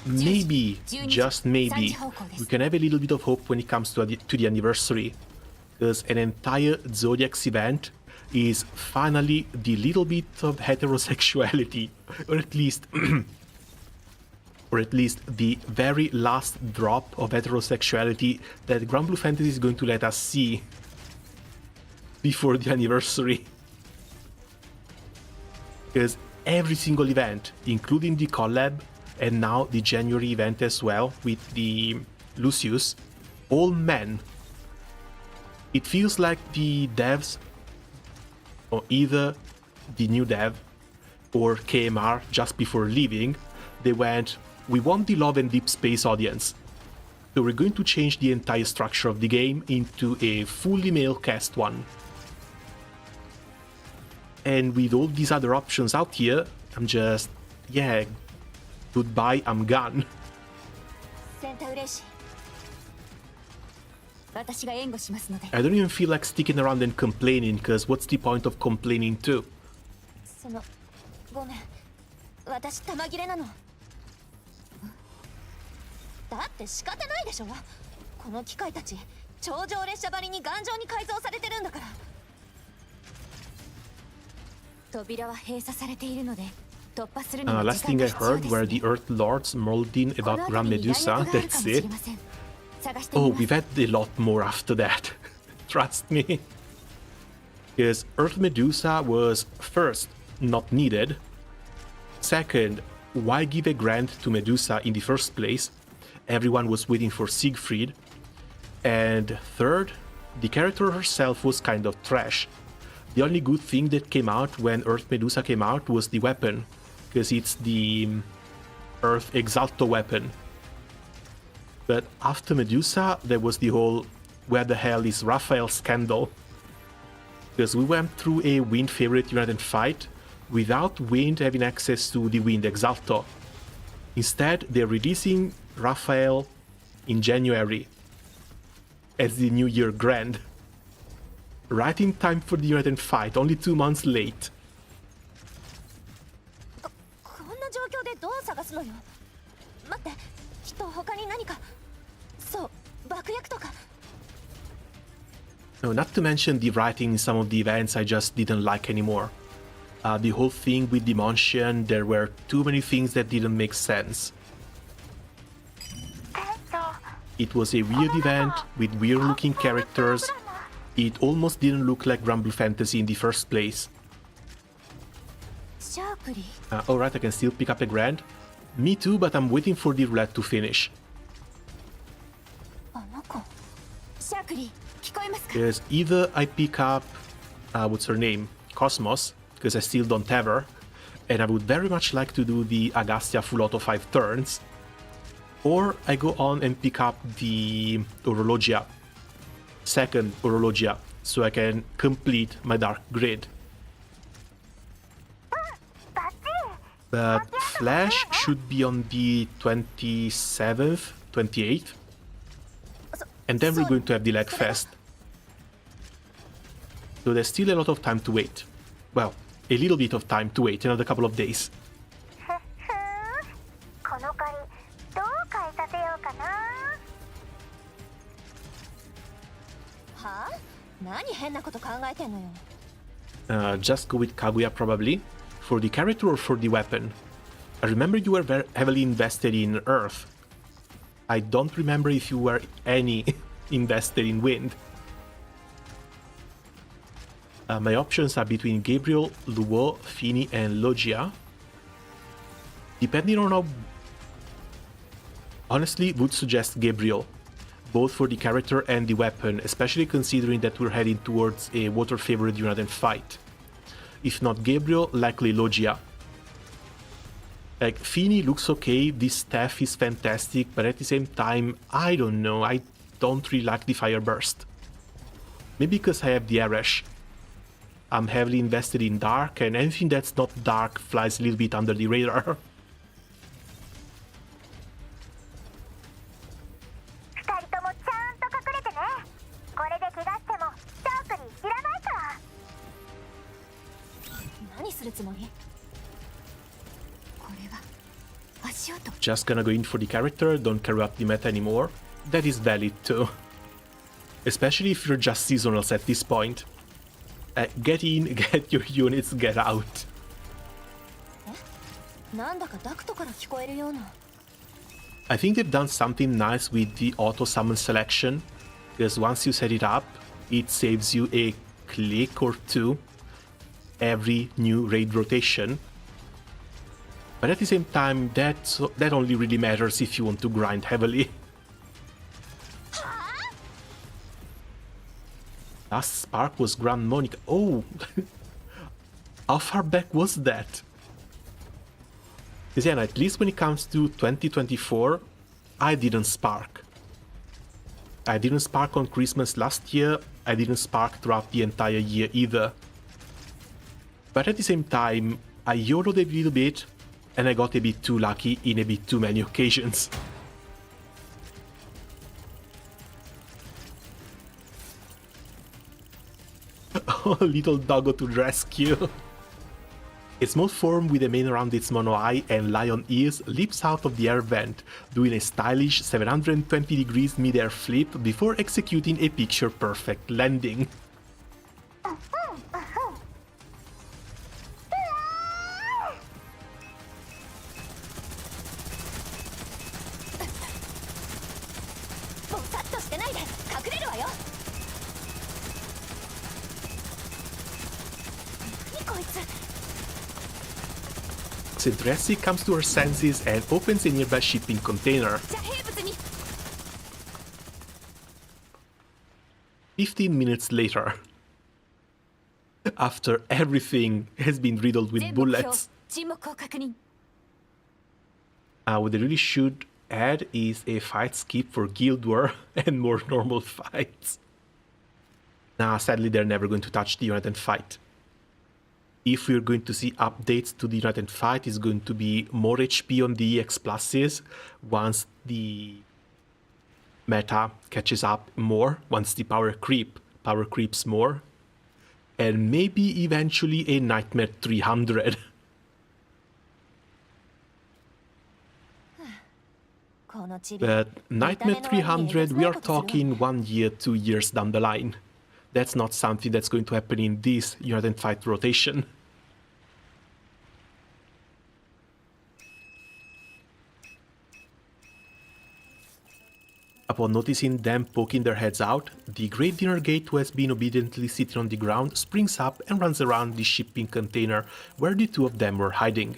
Speaker 1: Maybe, just maybe, we can have a little bit of hope when it comes to the anniversary. Because an entire Zodiacs event is finally the little bit of heterosexuality, or at least the very last drop of heterosexuality that Grand Blue Fantasy is going to let us see before the anniversary. Because every single event, including the collab, and now the January event as well with the Lucius, all men. It feels like the devs, or either the new dev or KMR just before leaving, they went, we want the Love and Deep Space audience. So we're going to change the entire structure of the game into a fully male cast one. And with all these other options out here, I'm just, yeah, goodbye, I'm gone. I don't even feel like sticking around and complaining, because what's the point of complaining too? Last thing I heard were the Earth Lords molding about Grand Medusa, that's it. Oh, we've had a lot more after that, trust me. Because Earth Medusa was, first, not needed. Second, why give a grant to Medusa in the first place? Everyone was waiting for Siegfried. And third, the character herself was kind of trash. The only good thing that came out when Earth Medusa came out was the weapon, because it's the Earth Exalto weapon. But after Medusa, there was the whole where the hell is Raphael scandal. Because we went through a Wind favorite United fight without Wind having access to the Wind Exalto. Instead, they're releasing Raphael in January as the New Year Grand. Right in time for the United fight, only 2 months late. Oh, not to mention the writing in some of the events I just didn't like anymore. The whole thing with Dimension, there were too many things that didn't make sense. It was a weird event with weird looking characters. It almost didn't look like Rumble Fantasy in the first place. Alright, I can still pick up a grand. Me too, but I'm waiting for the roulette to finish. Because either I pick up, what's her name? Cosmos, because I still don't have her, and I would very much like to do the Agastia full auto 5 turns, or I go on and pick up the Orologia, second Orologia, so I can complete my Dark Grid. But Flash should be on the 27th, 28th, and then we're going to have the Leg Fest. So there's still a lot of time to wait. Well, a little bit of time to wait, another couple of days. Just go with Kaguya probably. For the character or for the weapon? I remember you were very heavily invested in Earth. I don't remember if you were any invested in Wind. My options are between Gabriel, Luo, Fini, and Logia. Depending on how... Honestly, would suggest Gabriel, both for the character and the weapon, especially considering that we're heading towards a water-favored United fight. If not Gabriel, likely Logia. Like, Fini looks okay, this staff is fantastic, but at the same time, I don't know, I don't really like the Fire Burst. Maybe because I have the Arash. I'm heavily invested in Dark, and anything that's not Dark flies a little bit under the radar. Just gonna go in for the character, don't care about the meta anymore. That is valid too. Especially if you're just seasonals at this point. Get in, get your units, get out. I think they've done something nice with the auto summon selection, because once you set it up, it saves you a click or two every new raid rotation. But at the same time, that only really matters if you want to grind heavily. Last spark was Grand Monica. Oh! How far back was that? Because yeah, at least when it comes to 2024, I didn't spark. I didn't spark on Christmas last year, I didn't spark throughout the entire year either. But at the same time, I YOLO'd a little bit, and I got a bit too lucky in a bit too many occasions. Oh, little doggo to rescue. A small form with a mane around its mono eye and lion ears leaps out of the air vent, doing a stylish 720 degrees mid-air flip before executing a picture-perfect landing. Dressy comes to her senses and opens a nearby shipping container. 15 minutes later, after everything has been riddled with bullets, what they really should add is a fight skip for Guild War and more normal fights. Nah, sadly they're never going to touch the United fight. If we're going to see updates to the United fight, it's going to be more HP on the EX pluses once the meta catches up more, once the power creeps more, and maybe eventually a Nightmare 300. But Nightmare 300, we are talking 1 year, 2 years down the line. That's not something that's going to happen in this United Fight rotation. Upon noticing them poking their heads out, the Great Dinner Gate, who has been obediently sitting on the ground, springs up and runs around the shipping container where the two of them were hiding.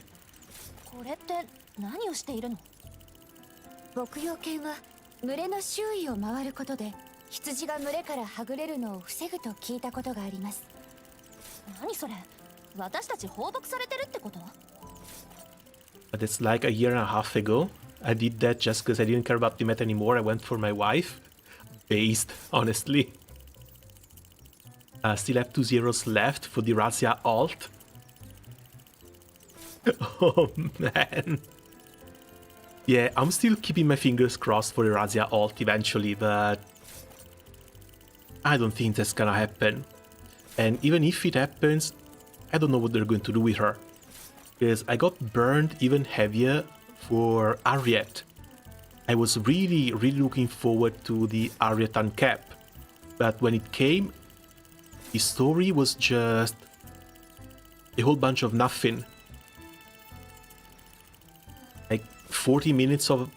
Speaker 7: これって何をしているの？
Speaker 2: 牧羊犬は群れの周囲を回ることで羊が群れからはぐれるのを防ぐと聞いたことがあります。
Speaker 7: 何それ？私たち放牧されてるってこと？
Speaker 1: But it's like a year and a half ago. I did that just because I didn't care about the meta anymore. I went for my wife. Based, honestly. Still have 2 zeros left for the Razia alt. Oh man. Yeah, I'm still keeping my fingers crossed for the Razia alt eventually, but I don't think that's gonna happen. And even if it happens, I don't know what they're going to do with her. Because I got burned even heavier for Ariet. I was really looking forward to the Ariet uncap, but when it came, the story was just a whole bunch of nothing. Like 40 minutes of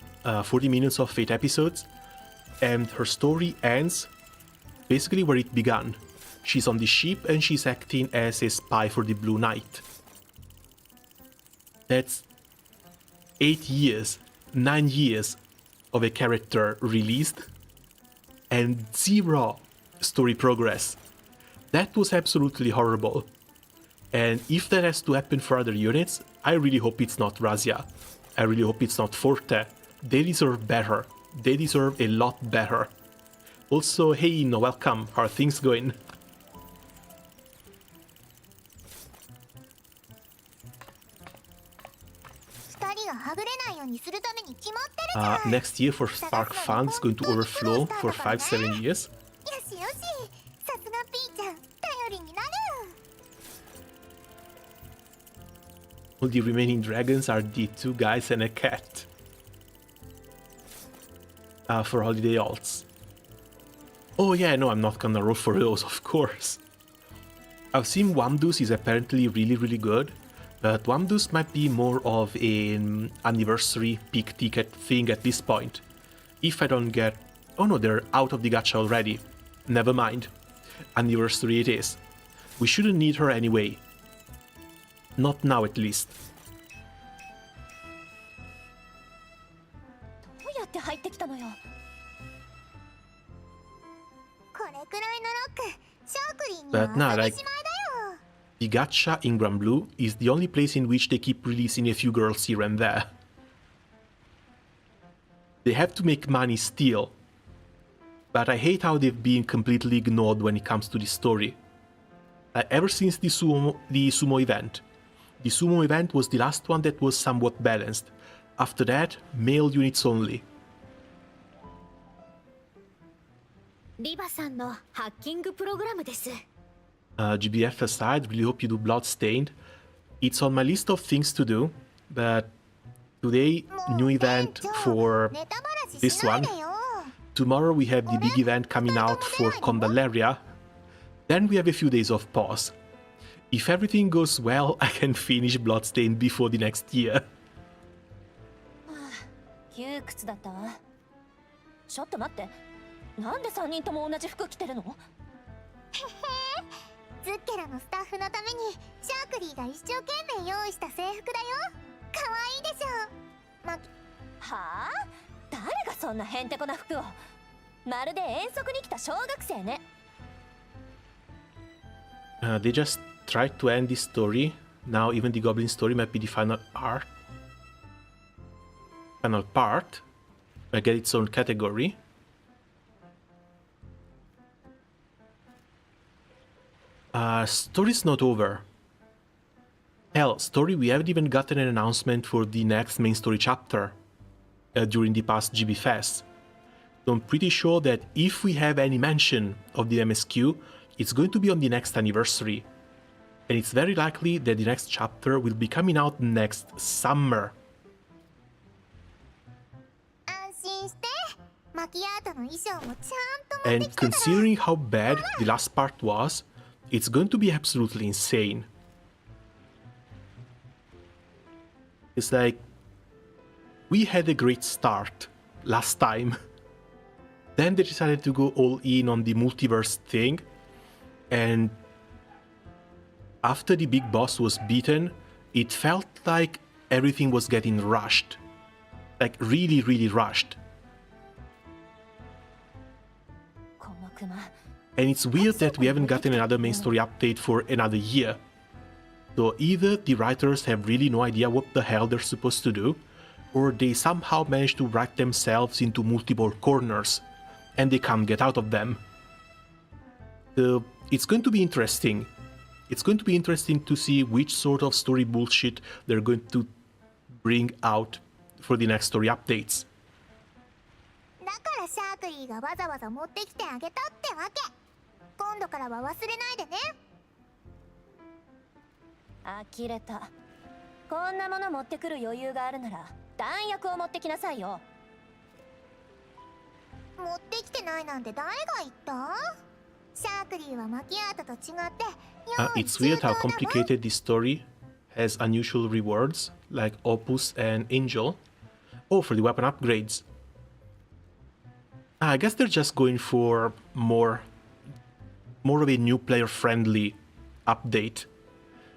Speaker 1: 8 episodes, and her story ends basically where it began. She's on the ship and she's acting as a spy for the Blue Knight. That's 8 years, 9 years of a character released and 0 story progress. That was absolutely horrible. And if that has to happen for other units, I really hope it's not Razia. I really hope it's not Forte. They deserve better. They deserve a lot better. Also, hey Ino, welcome. How are things going? Next year for Spark Fund is going to overflow for 5-7 years. All the remaining dragons are the 2 guys and a cat. For holiday alts. Oh yeah, no, I'm not gonna roll for those, of course. I've seen Wamdus is apparently really good, but Wamdus might be more of an anniversary peak ticket thing at this point. If I don't get... Oh no, they're out of the gacha already. Never mind. Anniversary it is. We shouldn't need her anyway. Not now, at least.
Speaker 7: どうやって入ってきたのよ？
Speaker 4: これくらいのロック、シャークリーに
Speaker 1: But nah,
Speaker 4: は
Speaker 1: like,
Speaker 4: しまいだよ。
Speaker 1: the gacha in Grand Blue is the only place in which they keep releasing a few girls here and there. They have to make money still. But I hate how they've been completely ignored when it comes to this story. Ever since the sumo event. The sumo event was the last one that was somewhat balanced. After that, male units only.
Speaker 5: リバさんのハッキングプログラムです。
Speaker 1: GBF aside, really hope you do Bloodstained. It's on my list of things to do, but today, new event for this one. Tomorrow we have the big event coming out for Condaleria. Then we have a few days of pause. If everything goes well, I can finish Bloodstained before the next year.
Speaker 7: 窮屈だったわ。ちょっと待って。なんで3人とも同じ服着てるの？
Speaker 4: ズッケラのスタッフのためにシャークリーが一生懸命用意した制服だよ。可愛いでしょ。は
Speaker 7: あ？誰がそんなへんてこな服を？まるで遠足に来た小学生ね。
Speaker 1: They just tried to end this story. Now even the Goblin story might be the final part. I get its own category. Story's not over. Hell, story, we haven't even gotten an announcement for the next main story chapter during the past GB Fest. So I'm pretty sure that if we have any mention of the MSQ, it's going to be on the next anniversary. And it's very likely that the next chapter will be coming out next summer.
Speaker 4: 安心して、マ Makiatto の衣装もちゃんと持って
Speaker 1: And
Speaker 4: きたから
Speaker 1: considering how bad the last part was, it's going to be absolutely insane. It's like, we had a great start last time. Then they decided to go all in on the multiverse thing, and after the big boss was beaten, it felt like everything was getting rushed. Like really, really rushed.
Speaker 7: このクマ
Speaker 1: And it's weird that we haven't gotten another main story update for another year. So either the writers have really no idea what the hell they're supposed to do, or they somehow managed to write themselves into multiple corners, and they can't get out of them. So it's going to be interesting. It's going to be interesting to see which sort of story bullshit they're going to bring out for the next story updates.
Speaker 4: だからシャークリーがわざわざ持ってきてあげたってわけ。今度からは忘れないでね。
Speaker 7: 呆れた。こんなもの持ってくる余裕があるなら弾薬を持ってきなさいよ。
Speaker 4: 持ってきてないなんて誰が言った？シャークリーはマキアートと違って
Speaker 1: It's weird how complicated this story has unusual rewards like Opus and Angel. Oh, for the weapon upgrades. I guess they're just going for more of a new player friendly update.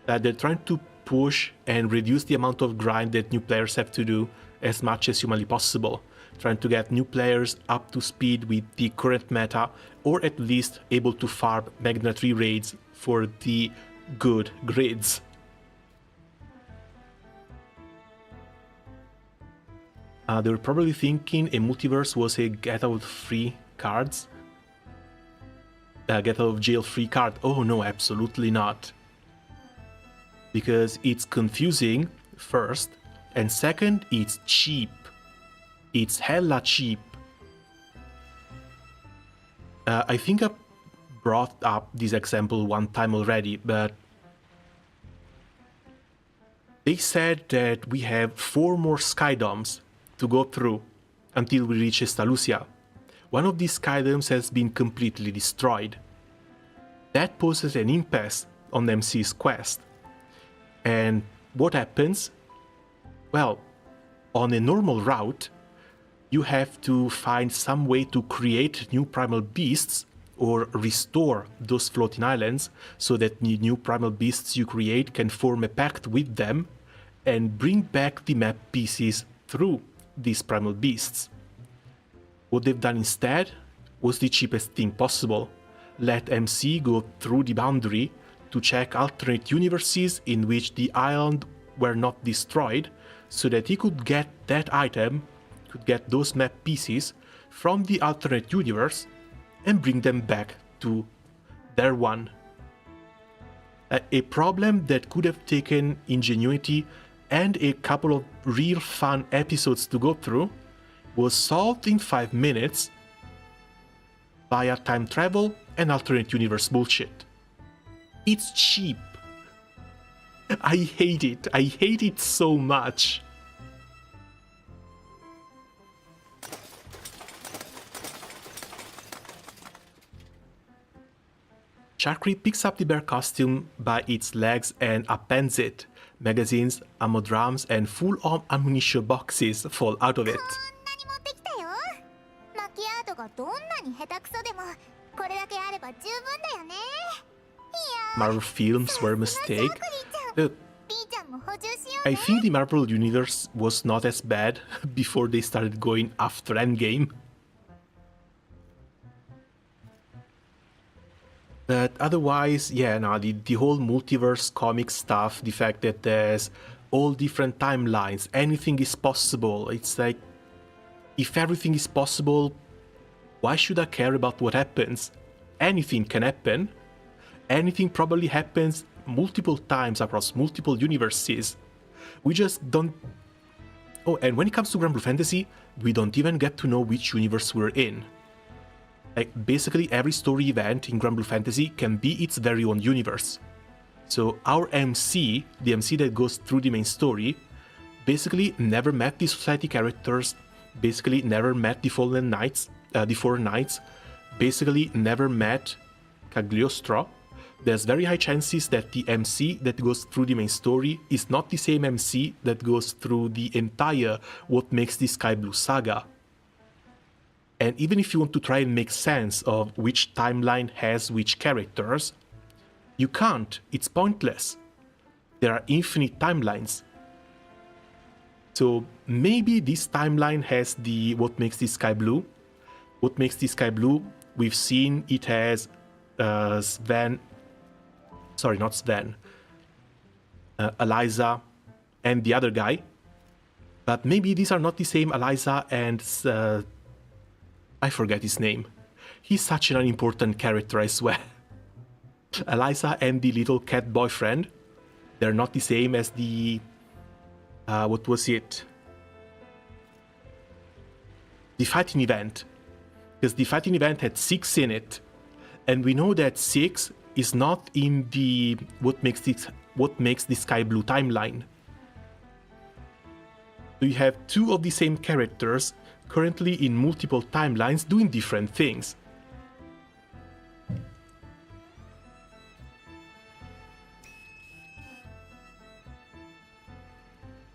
Speaker 1: They're trying to push and reduce the amount of grind that new players have to do as much as humanly possible. Trying to get new players up to speed with the current meta, or at least able to farm Magna 3 raids for the good grids. They were probably thinking a multiverse was a get out of free cards. Get out of jail free card. Oh no, absolutely not. Because it's confusing, first, and second, it's cheap. It's hella cheap. I think I brought up this example one time already, but they said that we have 4 more skydomes to go through until we reach Estalucia. One of these skydomes has been completely destroyed. That poses an impasse on MC's quest. And what happens? Well, on a normal route, you have to find some way to create new primal beasts or restore those floating islands so that the new primal beasts you create can form a pact with them and bring back the map pieces through these primal beasts. What they've done instead was the cheapest thing possible. Let MC go through the boundary to check alternate universes in which the island were not destroyed so that he could get that item, could get those map pieces from the alternate universe and bring them back to their one. A problem that could have taken ingenuity and a couple of real fun episodes to go through was solved in 5 minutes via time travel and alternate universe bullshit. It's cheap. I hate it. I hate it so much. Chakri picks up the bear costume by its legs and appends it. Magazines, ammo drums, and full-on ammunition boxes fall out of it.
Speaker 4: こんなに持ってきたよ。マキアートがどんなに下手くそでもこれだけあれば十分だよね。いやー、
Speaker 1: Marvel films were a mistake.
Speaker 4: さすがクリちゃん。
Speaker 1: Uh,
Speaker 4: ピーちゃんも補充しよう
Speaker 1: I
Speaker 4: ね。
Speaker 1: think the Marvel universe was not as bad before they started going after Endgame. But otherwise, yeah, no, the whole multiverse comic stuff, the fact that there's all different timelines, anything is possible. It's like, if everything is possible, why should I care about what happens? Anything can happen. Anything probably happens multiple times across multiple universes. We just don't... Oh, and when it comes to Grand Blue Fantasy, we don't even get to know which universe we're in. Like, basically every story event in Grand Blue Fantasy can be its very own universe. So our MC, the MC that goes through the main story, basically never met the society characters, basically never met the Fallen Knights, the four knights, basically never met Cagliostro, there's very high chances that the MC that goes through the main story is not the same MC that goes through the entire What Makes the Sky Blue saga. And even if you want to try and make sense of which timeline has which characters, you can't, it's pointless. There are infinite timelines. So maybe this timeline has the What Makes the Sky Blue. What Makes the Sky Blue, we've seen it has Sven, sorry, not Sven, Eliza and the other guy. But maybe these are not the same Eliza and I forget his name. He's such an unimportant character, I swear. Eliza and the little cat boyfriend, they're not the same as the... what was it? The fighting event. Because the fighting event had 6 in it. And we know that 6 is not in the What Makes the Sky Blue timeline. So you have 2 of the same characters currently in multiple timelines doing different things.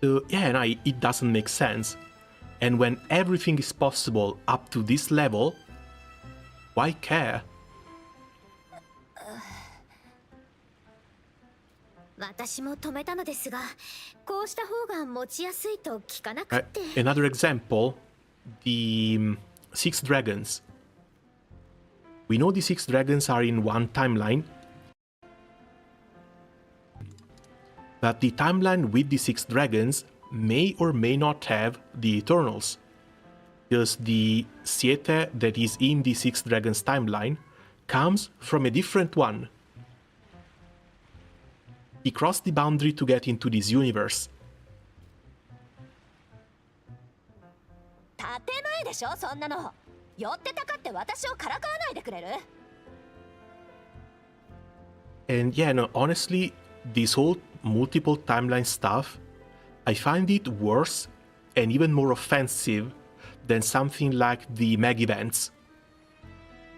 Speaker 1: So yeah, no, it doesn't make sense. And when everything is possible up to this level, why care?
Speaker 5: 私も止めたのですが、こうした方が持ちやすいと聞かなくて。
Speaker 1: Another example, the 6 dragons. We know the 6 dragons are in one timeline, but the timeline with the 6 dragons may or may not have the Eternals, because the Siete that is in the 6 dragons timeline comes from a different one. He crossed the boundary to get into this universe.
Speaker 7: 建前でしょそんなの。寄ってたかって私をからかわないでくれる？
Speaker 1: And yeah, no, honestly, this whole multiple timeline stuff, I find it worse and even more offensive than something like the Meg events.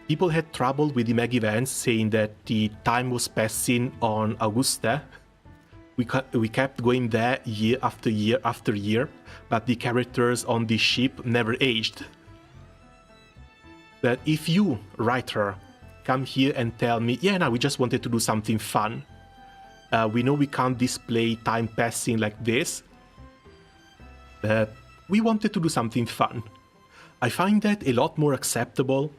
Speaker 1: People had trouble with the Meg events, saying that the time was passing on Augusta. We kept going there year after year after year, but the characters on the ship never aged. But if you, writer, come here and tell me, yeah, no, we just wanted to do something fun. We know we can't display time passing like this, but we wanted to do something fun. I find that a lot more acceptable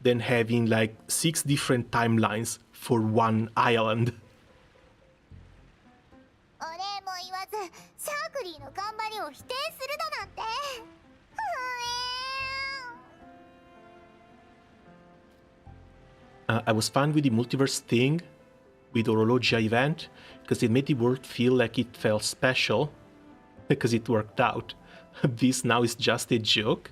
Speaker 1: than having like 6 different timelines for one island.
Speaker 4: お礼も言わずシャークリーの頑張りを否定するだなんて。
Speaker 1: I was fine with the multiverse thing, with Orologia event, because it made the world feel like it felt special, because it worked out. This now is just a joke.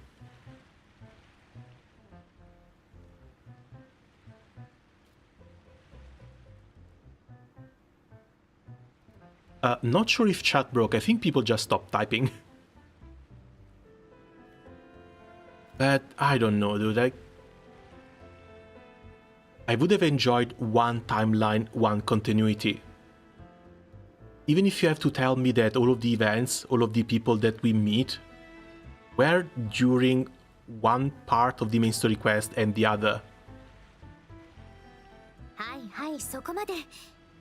Speaker 1: Not sure if chat broke, I think people just stopped typing. But I don't know, dude, I would have enjoyed one timeline, one continuity. Even if you have to tell me that all of the events, all of the people that we meet, were during one part of the main story quest and the other.
Speaker 5: はいはい、そこまで。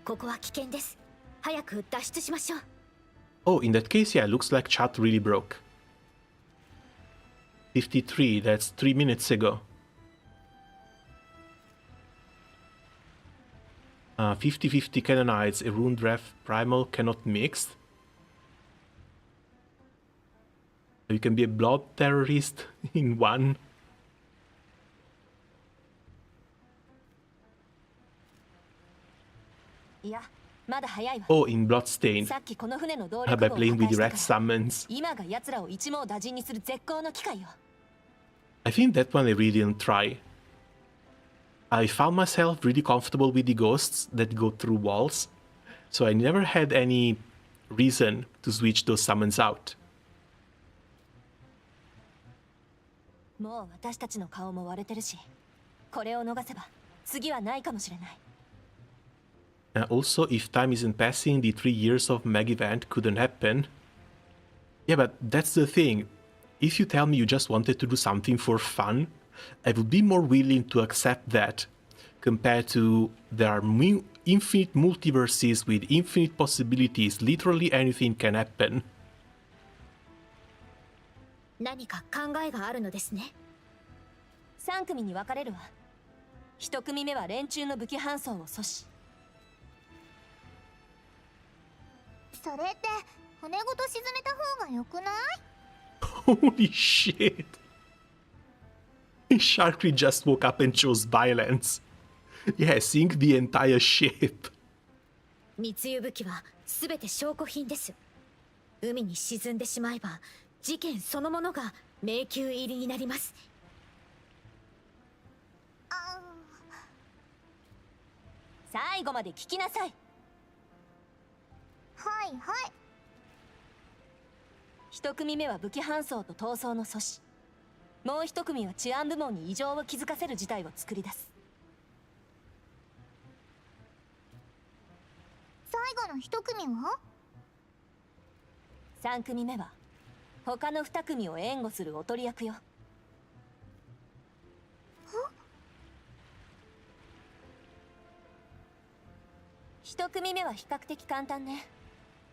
Speaker 5: ここは危険です。早く脱出しましょう。
Speaker 1: Oh, in that case, yeah, looks like chat really broke. 53, that's 3 minutes ago. 50-50 canonides, a rune ref primal cannot mix. You can be a blood terrorist in one. Oh, in Bloodstained. By playing with red summons. I think that one I really didn't try. I found myself really comfortable with the ghosts that go through walls, so I never had any reason to switch those summons out.
Speaker 7: もう私たちの顔も割れてるし、これを逃せば次はないかもしれない。
Speaker 1: Also, if time isn't passing, the 3 years of Mag event couldn't happen. Yeah, but that's the thing. If you tell me you just wanted to do something for fun, I would be more willing to accept that, compared to there are infinite multiverses with infinite possibilities, literally anything can happen.
Speaker 5: 何か考えがあるのですね。
Speaker 7: 3組に分かれるわ。1組目は連中の武器搬送を阻止。
Speaker 4: それって船ごと沈めた方がよくない？
Speaker 1: Holy shit! Sharky just woke up and chose violence. Yeah, sink the entire ship.
Speaker 5: 密輸武器は全て証拠品です。海に沈んでしまえば事件そのものが迷宮入りになります。
Speaker 7: 最後まで聞きなさい。
Speaker 4: はいはい。
Speaker 7: 1組目は武器搬送と逃走の阻止。もう1組は治安部門に異常を気づかせる事態を作り出す。
Speaker 4: 最後の1組は
Speaker 7: ？3組目は他の2組を援護するおとり役よ。1組目は比較的簡単ね。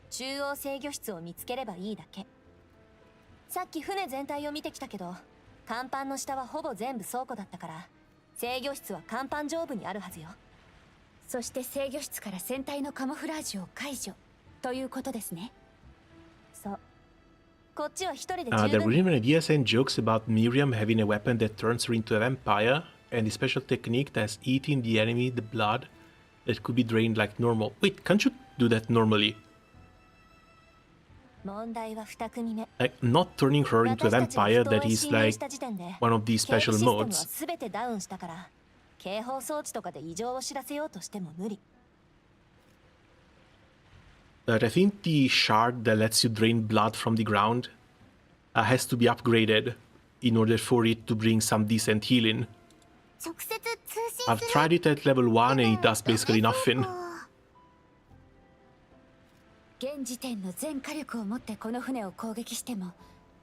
Speaker 7: 中央制御室を見つければいいだけ。さっき船全体を見てきたけど、甲板の下はほぼ全部倉庫だったから、制御室は甲板上部にあるはずよ。
Speaker 2: そして制御室から船体のカモフラージュを解除ということですね。
Speaker 7: そう。こっちは一人で十
Speaker 1: There
Speaker 7: 分。
Speaker 1: were even ideas and jokes about Miriam having a weapon that turns her into a vampire, and a special technique that's eating the enemy the blood that could be drained like normal. Wait, can't you do that normally?
Speaker 7: 問題は2組目。
Speaker 1: Like, not turning her into a vampire, that is like one of these special
Speaker 7: 警備システムは
Speaker 1: modes.
Speaker 7: 全てダウンしたから、警報装置とかで異常を知らせようとしても無理。
Speaker 1: But I think the shard that lets you drain blood from the ground has to be upgraded in order for it to bring some decent healing.
Speaker 4: 直接通信
Speaker 1: I've
Speaker 4: する
Speaker 1: tried it at level 1 and it does basically nothing.
Speaker 2: 現時点の全火力を持ってこの船を攻撃しても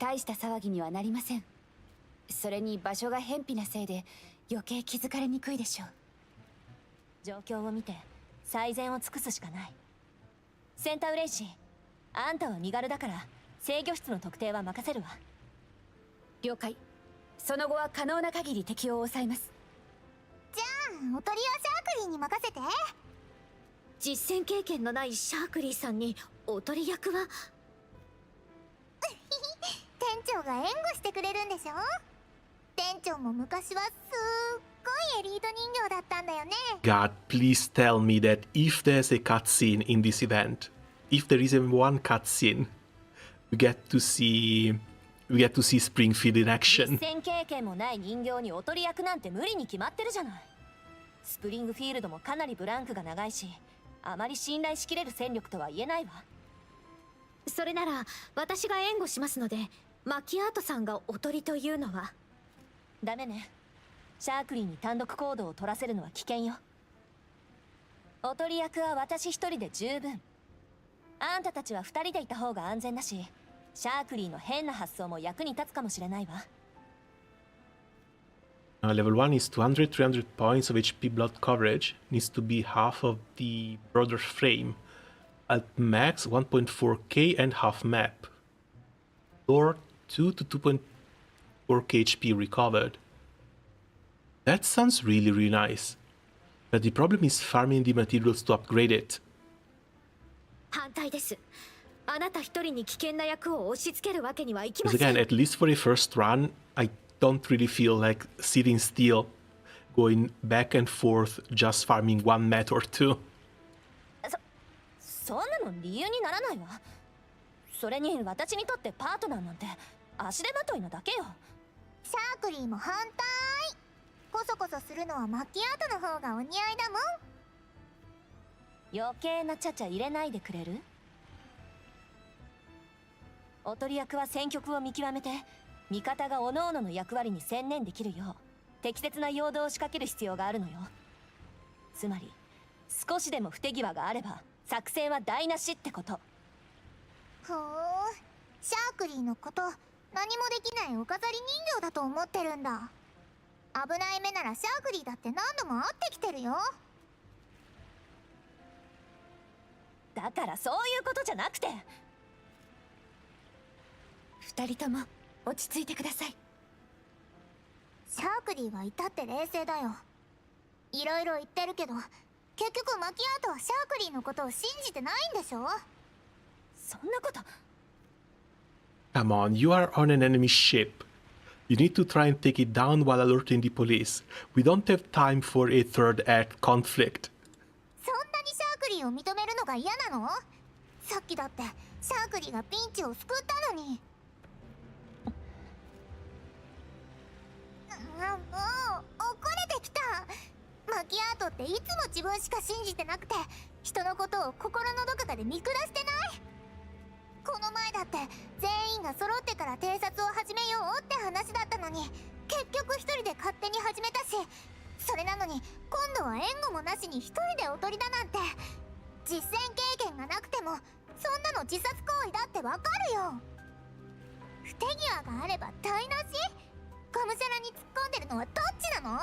Speaker 2: 大した騒ぎにはなりません。それに場所が偏僻なせいで余計気づかれにくいでしょう。
Speaker 7: 状況を見て最善を尽くすしかない。センタウレイシー、あんたは身軽だから制御室の特定は任せるわ。
Speaker 2: 了解。その後は可能な限り敵を抑えます。
Speaker 4: じゃあおとりはシャークリーに任せて。
Speaker 5: 実戦経験のないシャークリーさんにおとり役は。
Speaker 4: 店長が援護してくれるんでしょ。店長も昔はすっごいエリート人形だったんだよね。
Speaker 1: God, please tell me that if there's a cutscene in this event, if there is a one cutscene, we get to see Springfield in
Speaker 7: 実
Speaker 1: action.
Speaker 7: 戦経験もない人形におとり役なんて無理に決まってるじゃない。スプリングフィールドもかなりブランクが長いし、あまり信頼しきれる戦力とは言えないわ。
Speaker 5: それなら私が援護しますので、マキアートさんがおとりというのは。
Speaker 7: ダメね。シャークリーに単独行動を取らせるのは危険よ。おとり役は私一人で十分。あんたたちは二人でいた方が安全だし、シャークリーの変な発想も役に立つかもしれないわ。
Speaker 1: Level 1 is 200, 300 points of HP blood coverage. Needs to be half of the broader frame. At max 1.4k and half map. Or 2 to 2.4k HP recovered. That sounds really, really nice. But the problem is farming the materials to upgrade it.
Speaker 5: 反対です。あなた一人に危険な役を押し付けるわけにはいきま
Speaker 1: Because
Speaker 5: せ
Speaker 1: again,
Speaker 5: ん。
Speaker 1: at least for a first run, I don't really feel like sitting still, going back and forth, just farming one mat or two.
Speaker 7: そんなの理由にならないわ。それに私にとってパートナーなんて足手まといなだけよ。
Speaker 4: シャークリーも反対。コソコソするのはマキアートの方がお似合いだもん。
Speaker 7: 余計なちゃちゃ入れないでくれる？おとり役は戦局を見極めて味方が各々の役割に専念できるよう適切な誘導を仕掛ける必要があるのよ。つまり少しでも不手際があれば作戦は台無しってこと。
Speaker 4: ふーん、シャークリーのこと何もできないお飾り人形だと思ってるんだ。危ない目ならシャークリーだって何度も会ってきてるよ。
Speaker 7: だからそういうことじゃなくて。
Speaker 2: 二人とも落ち着いてください。
Speaker 4: シャークリーは至って冷静だよ。いろいろ言ってるけど結局マキアートはシャークリーのことを信じてないんでしょ。
Speaker 7: そんなこと。
Speaker 1: Come on, you are on an enemy ship. You need to try and take it down while alerting the police. We don't have time for a third act conflict.
Speaker 4: そんなにシャークリーを認めるのが嫌なの？さっきだってシャークリーがピンチを救ったのに。もう怒れてきた。マキアートっていつも自分しか信じてなくて人のことを心のどこかで見下してない？この前だって全員が揃ってから偵察を始めようって話だったのに結局一人で勝手に始めたし、それなのに今度は援護もなしに一人でおとりだなんて。実戦経験がなくてもそんなの自殺行為だってわかるよ。不手際があれば台無し？がむしゃらに突っ込んでるのはどっちなの？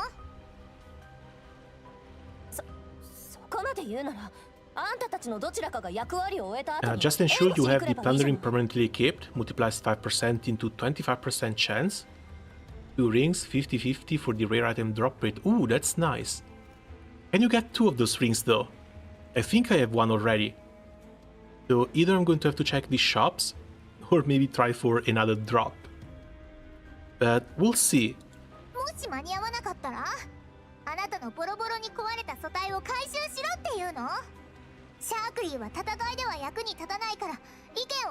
Speaker 7: そこまで言うならあんたたちのどちらかが役割を終えた後に
Speaker 1: Just ensure you have the plundering permanently equipped, multiplies 5% into 25% chance. 2 rings, 50-50 for the rare item drop rate. Ooh, that's nice. Can you get 2 of those rings though? I think I have 1 already. So either I'm going to have to check the shops, or maybe try for another drop. But we'll see.
Speaker 4: もし間に合わなかったらあなたのボロボロに壊れた素体を回収しろっていうの？シャークリーは戦いでは役に立たないから意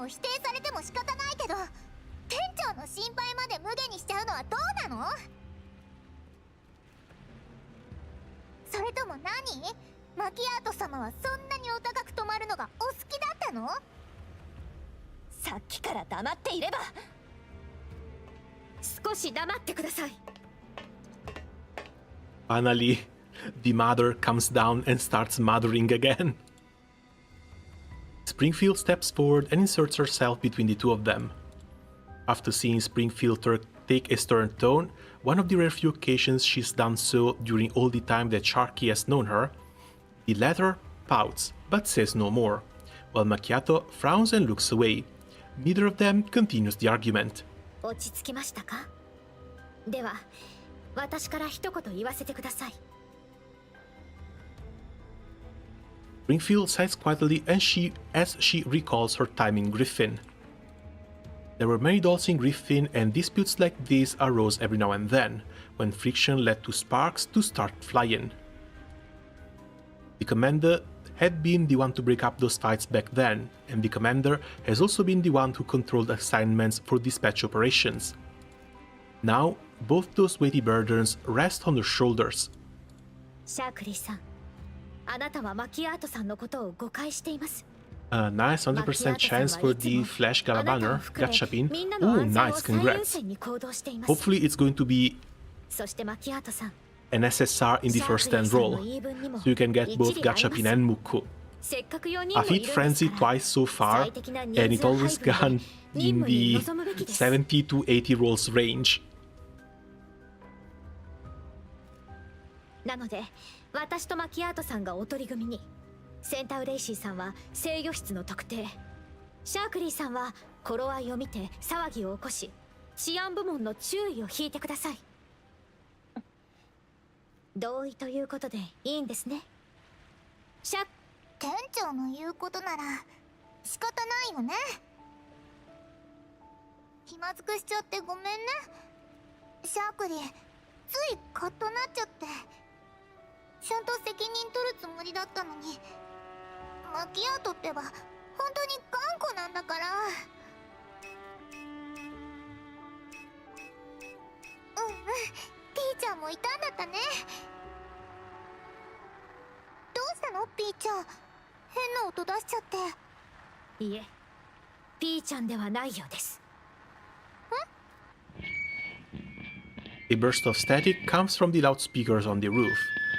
Speaker 4: 見を否定されても仕方ないけど店長の心配まで無限にしちゃうのはどうなの？それとも何？マキアート様はそんなにお高く止まるのがお好きだったの？
Speaker 7: さっきから黙っていれば。
Speaker 5: 少し黙ってください。
Speaker 1: Finally, the mother comes down and starts mothering again. Springfield steps forward and inserts herself between the two of them. After seeing Springfield take a stern tone, one of the rare few occasions she's done so during all the time that Sharky has known her, the latter pouts but says no more, while Makiatto frowns and looks away. Neither of them continues the argument.
Speaker 5: 落ち着きましたか？では私から一言言わせてください。
Speaker 1: Springfield sighs quietly as she recalls her time in Griffin. There were many dolls in Griffin, and disputes like these arose every now and then, when friction led to sparks to start flying. The commander had been the one to break up those fights back then, and the commander has also been the one who controlled assignments for dispatch operations. Now, both those weighty burdens rest on her shoulders.
Speaker 5: シャークリーさん、あなたはマキアートさんのことを誤解しています。
Speaker 1: Nice 100% chance for the Flash Gala banner, Gachapin. Oh, nice, congrats. Hopefully it's going to be
Speaker 5: そしてマキアートさん、
Speaker 1: an SSR in the first 10 roll, so you can get both Gachapin and Muku.
Speaker 5: せっかく4人
Speaker 1: I've
Speaker 5: もい
Speaker 1: hit
Speaker 5: るんです
Speaker 1: Frenzy
Speaker 5: から、
Speaker 1: twice so far, and it always gone in the 70 to 80 rolls range.
Speaker 5: なので私とマキアートさんがおとり組に、センタウレイシーさんは制御室の特定、シャークリーさんは頃合いを見て騒ぎを起こし治安部門の注意を引いてください。同意ということでいいんですね？
Speaker 4: 店長の言うことなら仕方ないよね。気まずくしちゃってごめんね。シャークリー、ついカッとなっちゃって。ちゃんと責任取るつもりだったのに。マキアートってば本当に頑固なんだから。ピーちゃんもいたんだったね。どうしたのピーちゃん、変な音出しちゃって。
Speaker 5: いえ、ピーちゃんではないようです。
Speaker 1: A burst of static comes from the loudspeakers on the roof,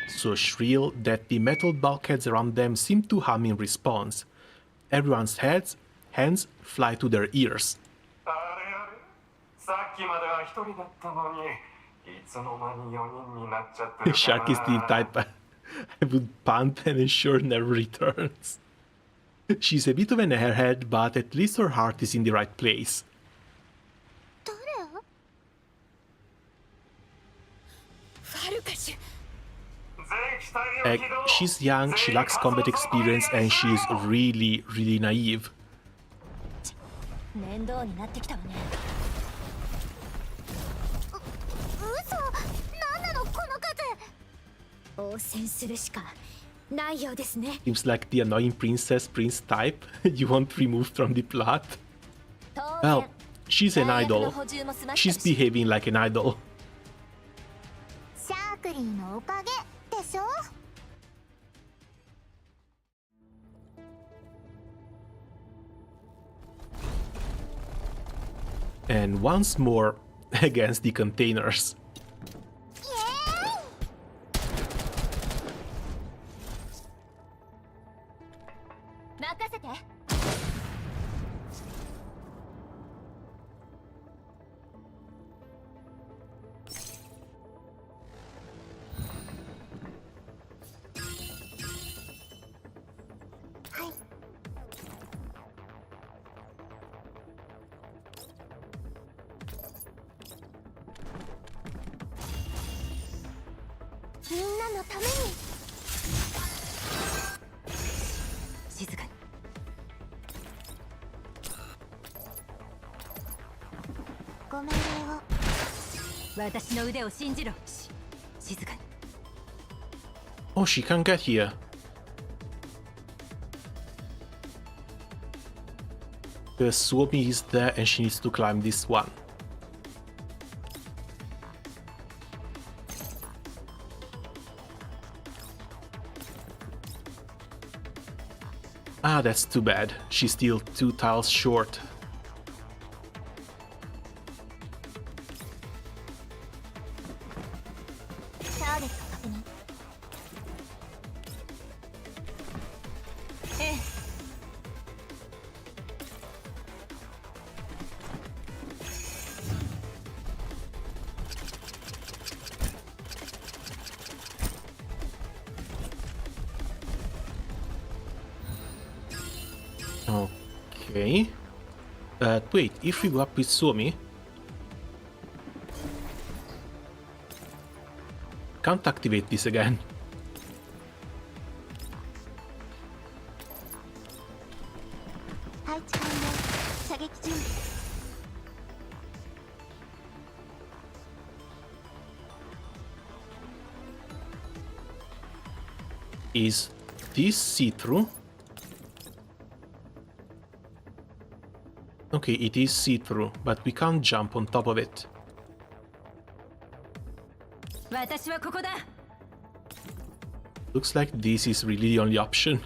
Speaker 1: so shrill that the metal bulkheads around them seem to hum in response. Everyone's hands fly to their ears. Shark is the type I would punt and ensure never returns. She's a bit of an airhead, but at least her heart is in the right place. She's young, she lacks combat experience, and she's really, really naive. Seems like the annoying prince type you want removed from the plot. Well, she's an idol. She's behaving like an idol. And once more against the containers. Oh, she can't get here. The Suomi is there and she needs to climb this one. Ah, that's too bad. She's still 2 tiles short. Okay. Wait, if we go up with Suomi... Can't activate this again. Is this see-through? Okay, it is see-through, but we can't jump on top of it. Looks like this is really the only option.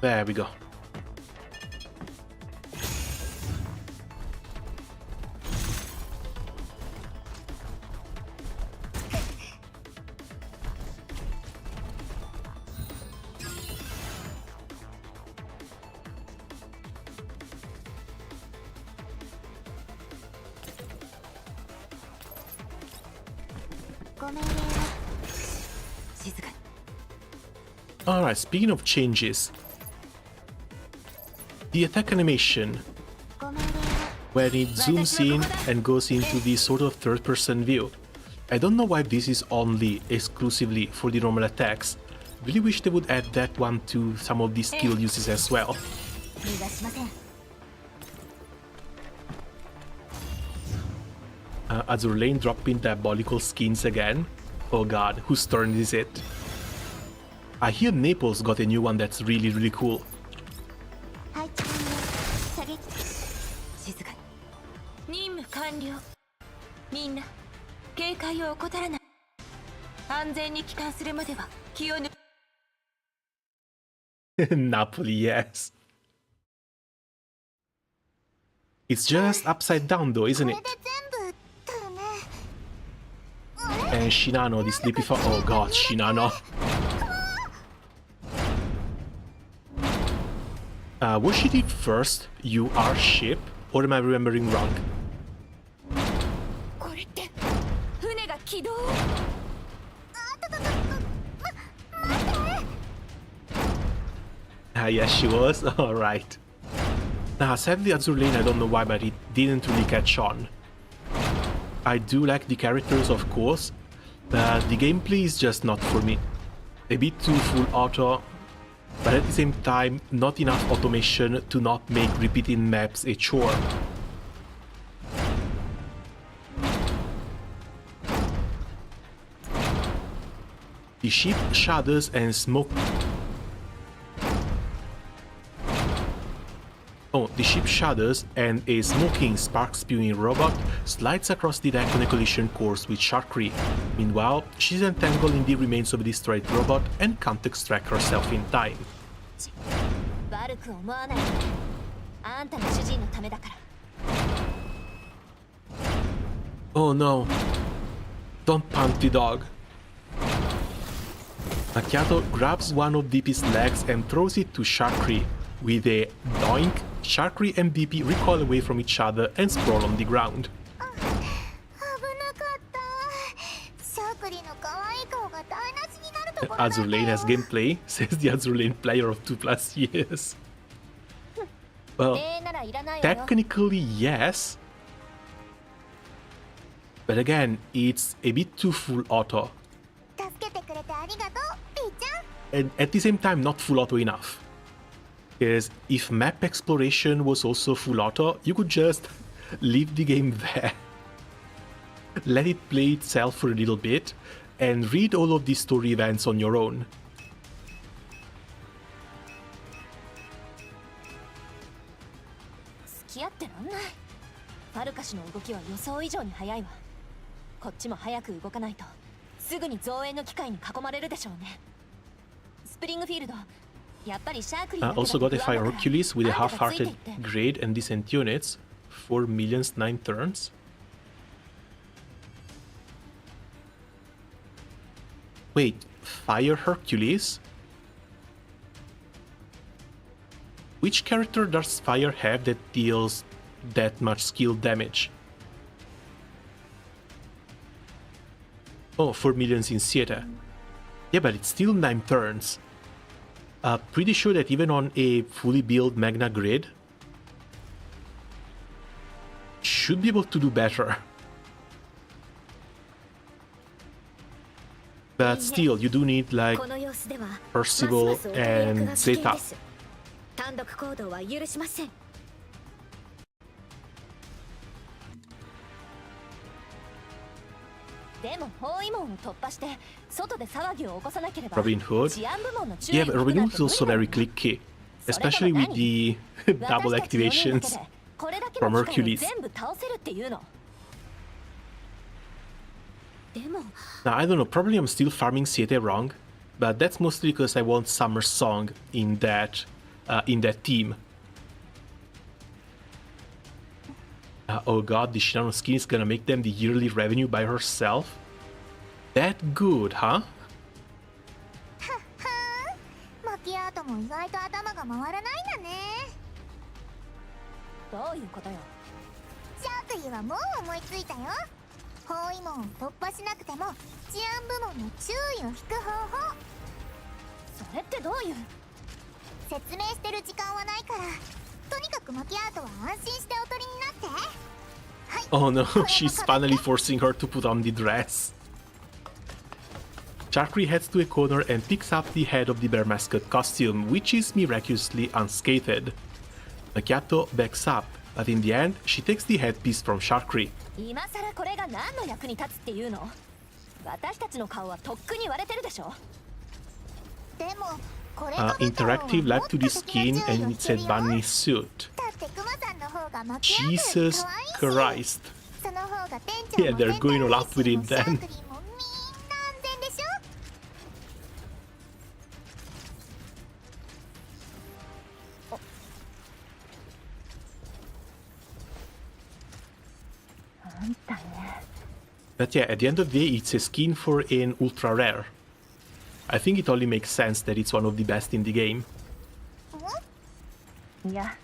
Speaker 1: There we go. Alright, speaking of changes, the attack animation, where it zooms in and goes into this sort of third-person view. I don't know why this is only exclusively for the normal attacks. Really wish they would add that one to some of the skill uses as well. Azur Lane dropping diabolical skins again. Oh god, whose turn is it? I hear Naples got a new one that's really cool.
Speaker 7: 完了。みんな警戒を怠らない。安全に帰還するまでは気を抜
Speaker 1: Napoli, yes. It's just upside down though, isn't
Speaker 4: こ
Speaker 1: it?
Speaker 4: れで全部だよね。
Speaker 1: And Shinano, the sleepy for oh god, Shinano. Was she the first UR ship? Or am I remembering wrong?
Speaker 7: これって船が起動。
Speaker 1: Yes, she was. Alright. Now, sadly, Azur Lane, I don't know why, but it didn't really catch on. I do like the characters, of course, but the gameplay is just not for me. A bit too full auto, but at the same time, not enough automation to not make repeating maps a chore. The ship shudders and smoke. Oh, the ship shudders and a smoking, spark-spewing robot slides across the deck on a collision course with Sharkry. Meanwhile, she's entangled in the remains of a destroyed robot and can't extract herself in time.
Speaker 7: 悪く思わないで。あんたの主人のためだから。
Speaker 1: Oh no. Don't punt the dog. Makiatto grabs one of DP's legs and throws it to Sharkry. With a doink, Sharkry and DP recoil away from each other and sprawl on the ground.
Speaker 4: 危なかった。シャークリの可愛い顔が台無しになるところだったよ。
Speaker 1: Azur Lane has gameplay, says the Azur Lane player of 2+ years. Well,
Speaker 7: 礼ならいらないわよ。
Speaker 1: technically yes. But again, it's a bit too full auto.
Speaker 4: 助けてくれてありがとう、ピーちゃん。
Speaker 1: And at the same time, not full auto enough. Because if map exploration was also full auto, you could just leave the game there. Let it play itself for a little bit, and read all of these story events on your own.
Speaker 7: 付き合ってらんない。ファルカシの動きは予想以上に速いわ。こっちも早く動かないとすぐに増援の機械に囲まれるでしょうね。スプリングフィールド、やっぱりシャークリーだけだ
Speaker 1: Also
Speaker 7: と
Speaker 1: got a
Speaker 7: 不安だ
Speaker 1: Fire
Speaker 7: から
Speaker 1: Hercules with a
Speaker 7: あんたがついてい
Speaker 1: half-hearted
Speaker 7: って。
Speaker 1: grade and decent units. 4 millions 9 turns. Wait, Fire Hercules? Which character does Fire have that deals that much skill damage? Oh, 4 millions in Sieta. Yeah, but it's still 9 turns. Pretty sure that even on a fully built Magna grid, should be able to do better. But still, you do need like
Speaker 5: この様子では
Speaker 1: Percival
Speaker 5: ますますお取り役
Speaker 1: and
Speaker 5: が危険
Speaker 1: Zeta.
Speaker 5: です。単独行動は許しません。
Speaker 7: でも包囲網を突破して外で騒ぎを起こさなければ
Speaker 1: Robin Hood.
Speaker 7: 治安部門の注意
Speaker 1: Yeah, but
Speaker 7: を引く
Speaker 1: Robin
Speaker 7: なん
Speaker 1: Hood
Speaker 7: て
Speaker 1: is also
Speaker 7: 無理
Speaker 1: very
Speaker 7: だよ。
Speaker 1: clicky,
Speaker 7: それとも
Speaker 1: especially with
Speaker 7: 何？
Speaker 1: the
Speaker 7: 私
Speaker 1: double
Speaker 7: たち4人だ
Speaker 1: activations
Speaker 7: けでこれだけ
Speaker 1: from
Speaker 7: の機械を
Speaker 1: Hercules.
Speaker 7: 全部倒せるっていうの。
Speaker 5: でも
Speaker 1: Now, I don't know, probably I'm still farming Siete wrong, but that's mostly because I want Summer Song in that team. Oh god, the Shinano skin is gonna make them the yearly revenue by herself? That good, huh?
Speaker 4: マキアートも意外と頭が回らないんだね。
Speaker 7: どういうことよ。
Speaker 4: シャークリーはもう思いついたよ。包囲網を突破しなくても治安部門の注意を引く方法。
Speaker 7: それってどういう。
Speaker 4: 説明してる時間はないから、とにかくマキアートは安心しておとりになって。はい。
Speaker 1: Oh no, she's finally forcing her to put on the dress. Sharkry heads to a corner and picks up the head of the bear mascot costume, which is miraculously unscathed. Makiatto backs up, but in the end, she takes the headpiece from Sharkry.
Speaker 7: 今さらこれが何の役に立つっていうの。私たちの顔はとっくに割れてるでしょ。
Speaker 4: でもこれが
Speaker 1: Interactive live to the skin and it's a bunny suit.
Speaker 4: だってクマさんの方がマキアートより
Speaker 1: Jesus
Speaker 4: 可愛いし。
Speaker 1: Christ.
Speaker 4: その方が店長
Speaker 1: Yeah,
Speaker 4: も
Speaker 1: they're going all up with it
Speaker 4: シャー
Speaker 1: then.
Speaker 4: クリーもみんな安全でしょ。
Speaker 1: But yeah, at the end of the day, it's a skin for an ultra rare. I think it only makes sense that it's one of the best in the game.
Speaker 7: いや、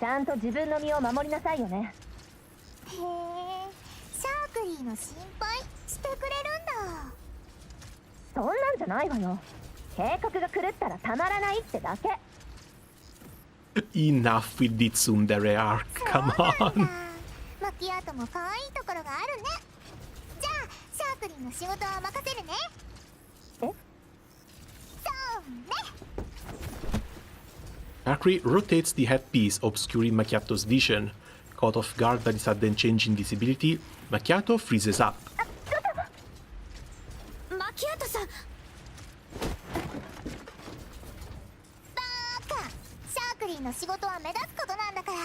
Speaker 7: ちゃんと自分の身を守りなさいよね。
Speaker 4: へえ、シャークリーの心配してくれるんだ。
Speaker 7: そんなんじゃないわよ。計画が狂ったらたまらないってだけ。
Speaker 1: Enough with the tsundere arc, come
Speaker 4: そう
Speaker 1: on.
Speaker 4: なんだ。マキアートも可愛いところがあるね。じゃあシャークリーの仕事は任せるね。
Speaker 7: え？
Speaker 4: そうね。
Speaker 1: Shakri rotates the headpiece, obscuring Makiatto's vision. Caught off guard by the sudden change in visibility, Makiatto freezes up.
Speaker 5: マキアットさん。
Speaker 4: バーカ、シャークリーの仕事は目立つことなんだから。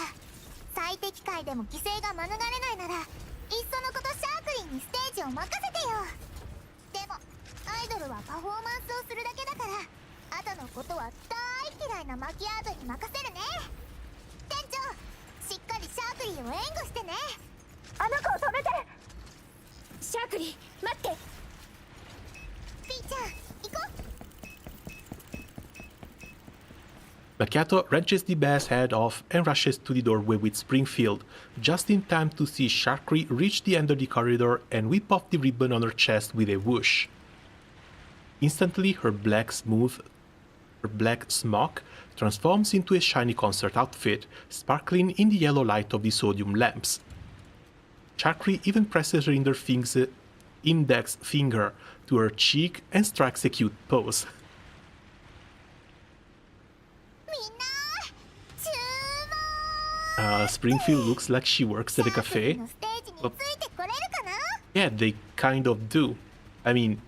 Speaker 4: 最適解でも犠牲が免れないなら、いっそのことシャークリーにステージを任せてよ。でもアイドルはパフォーマンスをするだけだから、後のことは大嫌いなマキアートに任せるね。店長、しっかりシャークリーを援護してね。
Speaker 7: あの子を止めて。
Speaker 5: シャークリー、待って。
Speaker 4: ピーちゃん、行こう。
Speaker 1: Makiatto wrenches the bear's head off and rushes to the doorway with Springfield, just in time to see Shakri reach the end of the corridor and whip off the ribbon on her chest with a whoosh. Instantly, her black smock transforms into a shiny concert outfit, sparkling in the yellow light of the sodium lamps. Shakri even presses her index finger to her cheek and strikes a cute pose.
Speaker 4: みんな、注目。
Speaker 1: Springfield looks like she works at a
Speaker 4: シャークリー
Speaker 1: cafe.
Speaker 4: のステージについてこれるかな。
Speaker 1: Yeah, they kind of do. I mean,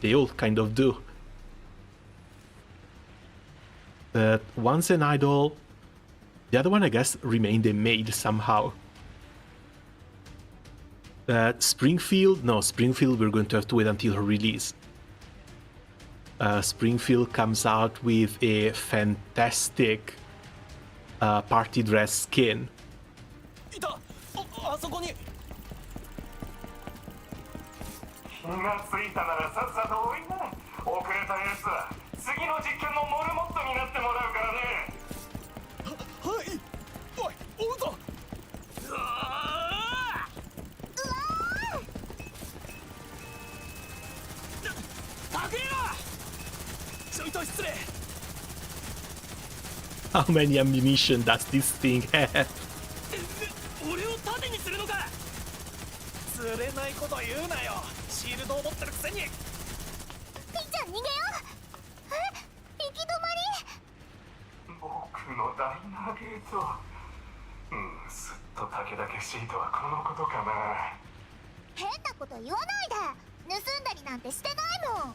Speaker 1: they all kind of do. But one's an idol, the other one, I guess, remained a maid somehow. Springfield, we're going to have to wait until her release. Springfield comes out with a fantastic party dress skin.
Speaker 8: いた。あそこに。
Speaker 3: 気がついたならさっさと追いな。遅れたやつは次の実験のモルモットになってもらうからね。
Speaker 8: はい。おい、追うぞ。
Speaker 3: うわ
Speaker 8: 高えな。ちょいと失礼。
Speaker 1: How many ammunition does this thing have?
Speaker 8: 俺を盾にするのか。釣れないこと言うなよ。シールドを持ってるくせに。
Speaker 4: ピーちゃん逃げよう。え、行き止まり。
Speaker 3: 僕のダイナーゲート。すっと竹々しいとはこのことかな。
Speaker 4: 変なこと言わないで。盗んだりなんてしてないもん。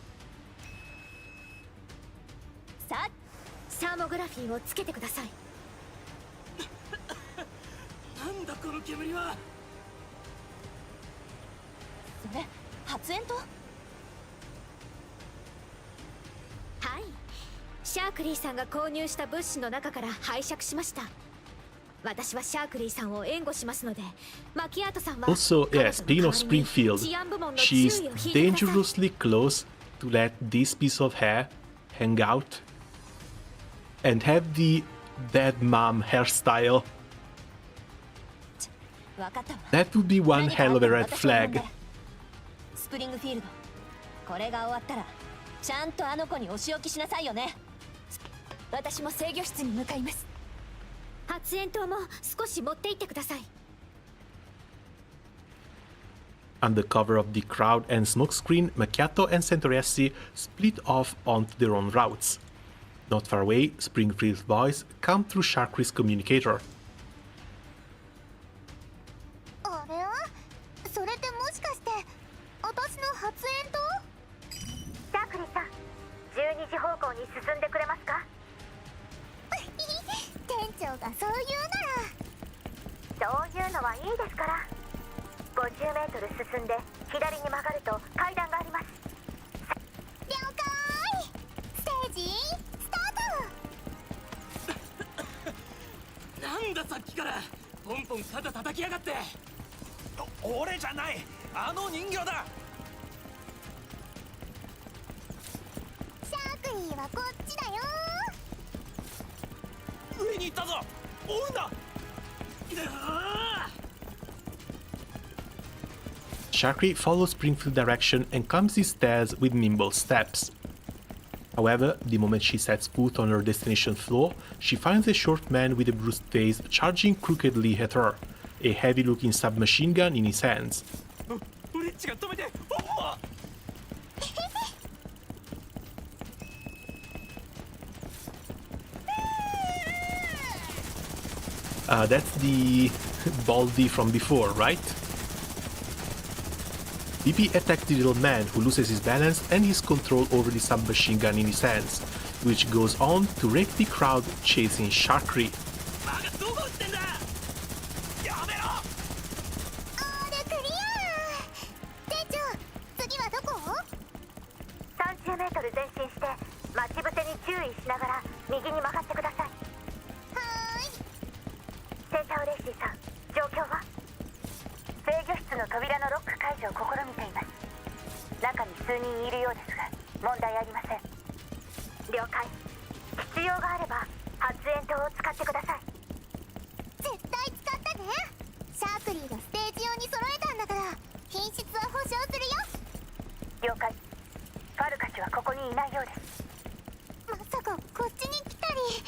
Speaker 5: さあ、サーモグラフィーをつけてください。
Speaker 8: なんだこの煙は。
Speaker 7: それ発煙筒？
Speaker 5: はい、シャークリーさんが購入した物資の中から拝借しました。私はシャークリーさんを援護しますので、マキアートさんは
Speaker 1: Also, yeah, speaking of Springfield, she's dangerously close to let this piece of hair hang out and have the dead mom hairstyle.
Speaker 7: わかったわ。
Speaker 1: That would be one
Speaker 7: 何かあ
Speaker 1: hell
Speaker 7: っ
Speaker 1: of
Speaker 7: た
Speaker 1: a
Speaker 7: ら
Speaker 1: red
Speaker 7: 私を呼んで
Speaker 1: flag.
Speaker 7: スプリングフィールド、これが終わったらちゃんとあの子にお仕置きしなさいよね。
Speaker 2: 私も制御室に向かいます。
Speaker 5: 発煙筒も少し持って行ってください。
Speaker 1: Under cover of the crowd and smokescreen, Makiatto and Santoresi split off onto their own routes. Not far away, Springfield's voice comes through Shakri's communicator.
Speaker 4: あれ？それってもしかして私の発煙筒？
Speaker 7: シャークリーさん、12時方向に進んでくれますか？
Speaker 4: 店長がそう言うなら。
Speaker 7: そういうのはいいですから。
Speaker 3: きやがって。
Speaker 8: 俺じゃない、あの人形だ。
Speaker 4: シャークリーはこっちだよ。
Speaker 8: 上に行ったぞ、追うんだ。
Speaker 1: Sharkly follows Springfield direction and climbs the stairs with nimble steps. However, the moment she sets foot on her destination floor, she finds a short man with a bruised face charging crookedly at her, a heavy-looking submachine gun in his hands.
Speaker 3: 俺っちが止めて。
Speaker 1: That's the Baldy from before, right? BP attacks the little man, who loses his balance and his control over the submachine gun in his hands, which goes on to wreck the crowd chasing Sharkly.
Speaker 3: どこ撃ってんだ。やめろ。
Speaker 4: オールクリア。店長、次はどこ？30メートル前進して待ち伏せに注意しながら右に曲がってください。はーい。センターレイシーさん、状況は？制御室の扉のロック解除を試みています。中に数人いるようですが問題ありません。了解。必要があれば発煙筒を使ってください。絶対使ったね。シャークリーがステージ用に揃えたんだから品質は保証するよ。了解。ファルカ氏はここにいないようです。まさかこっちに来たり。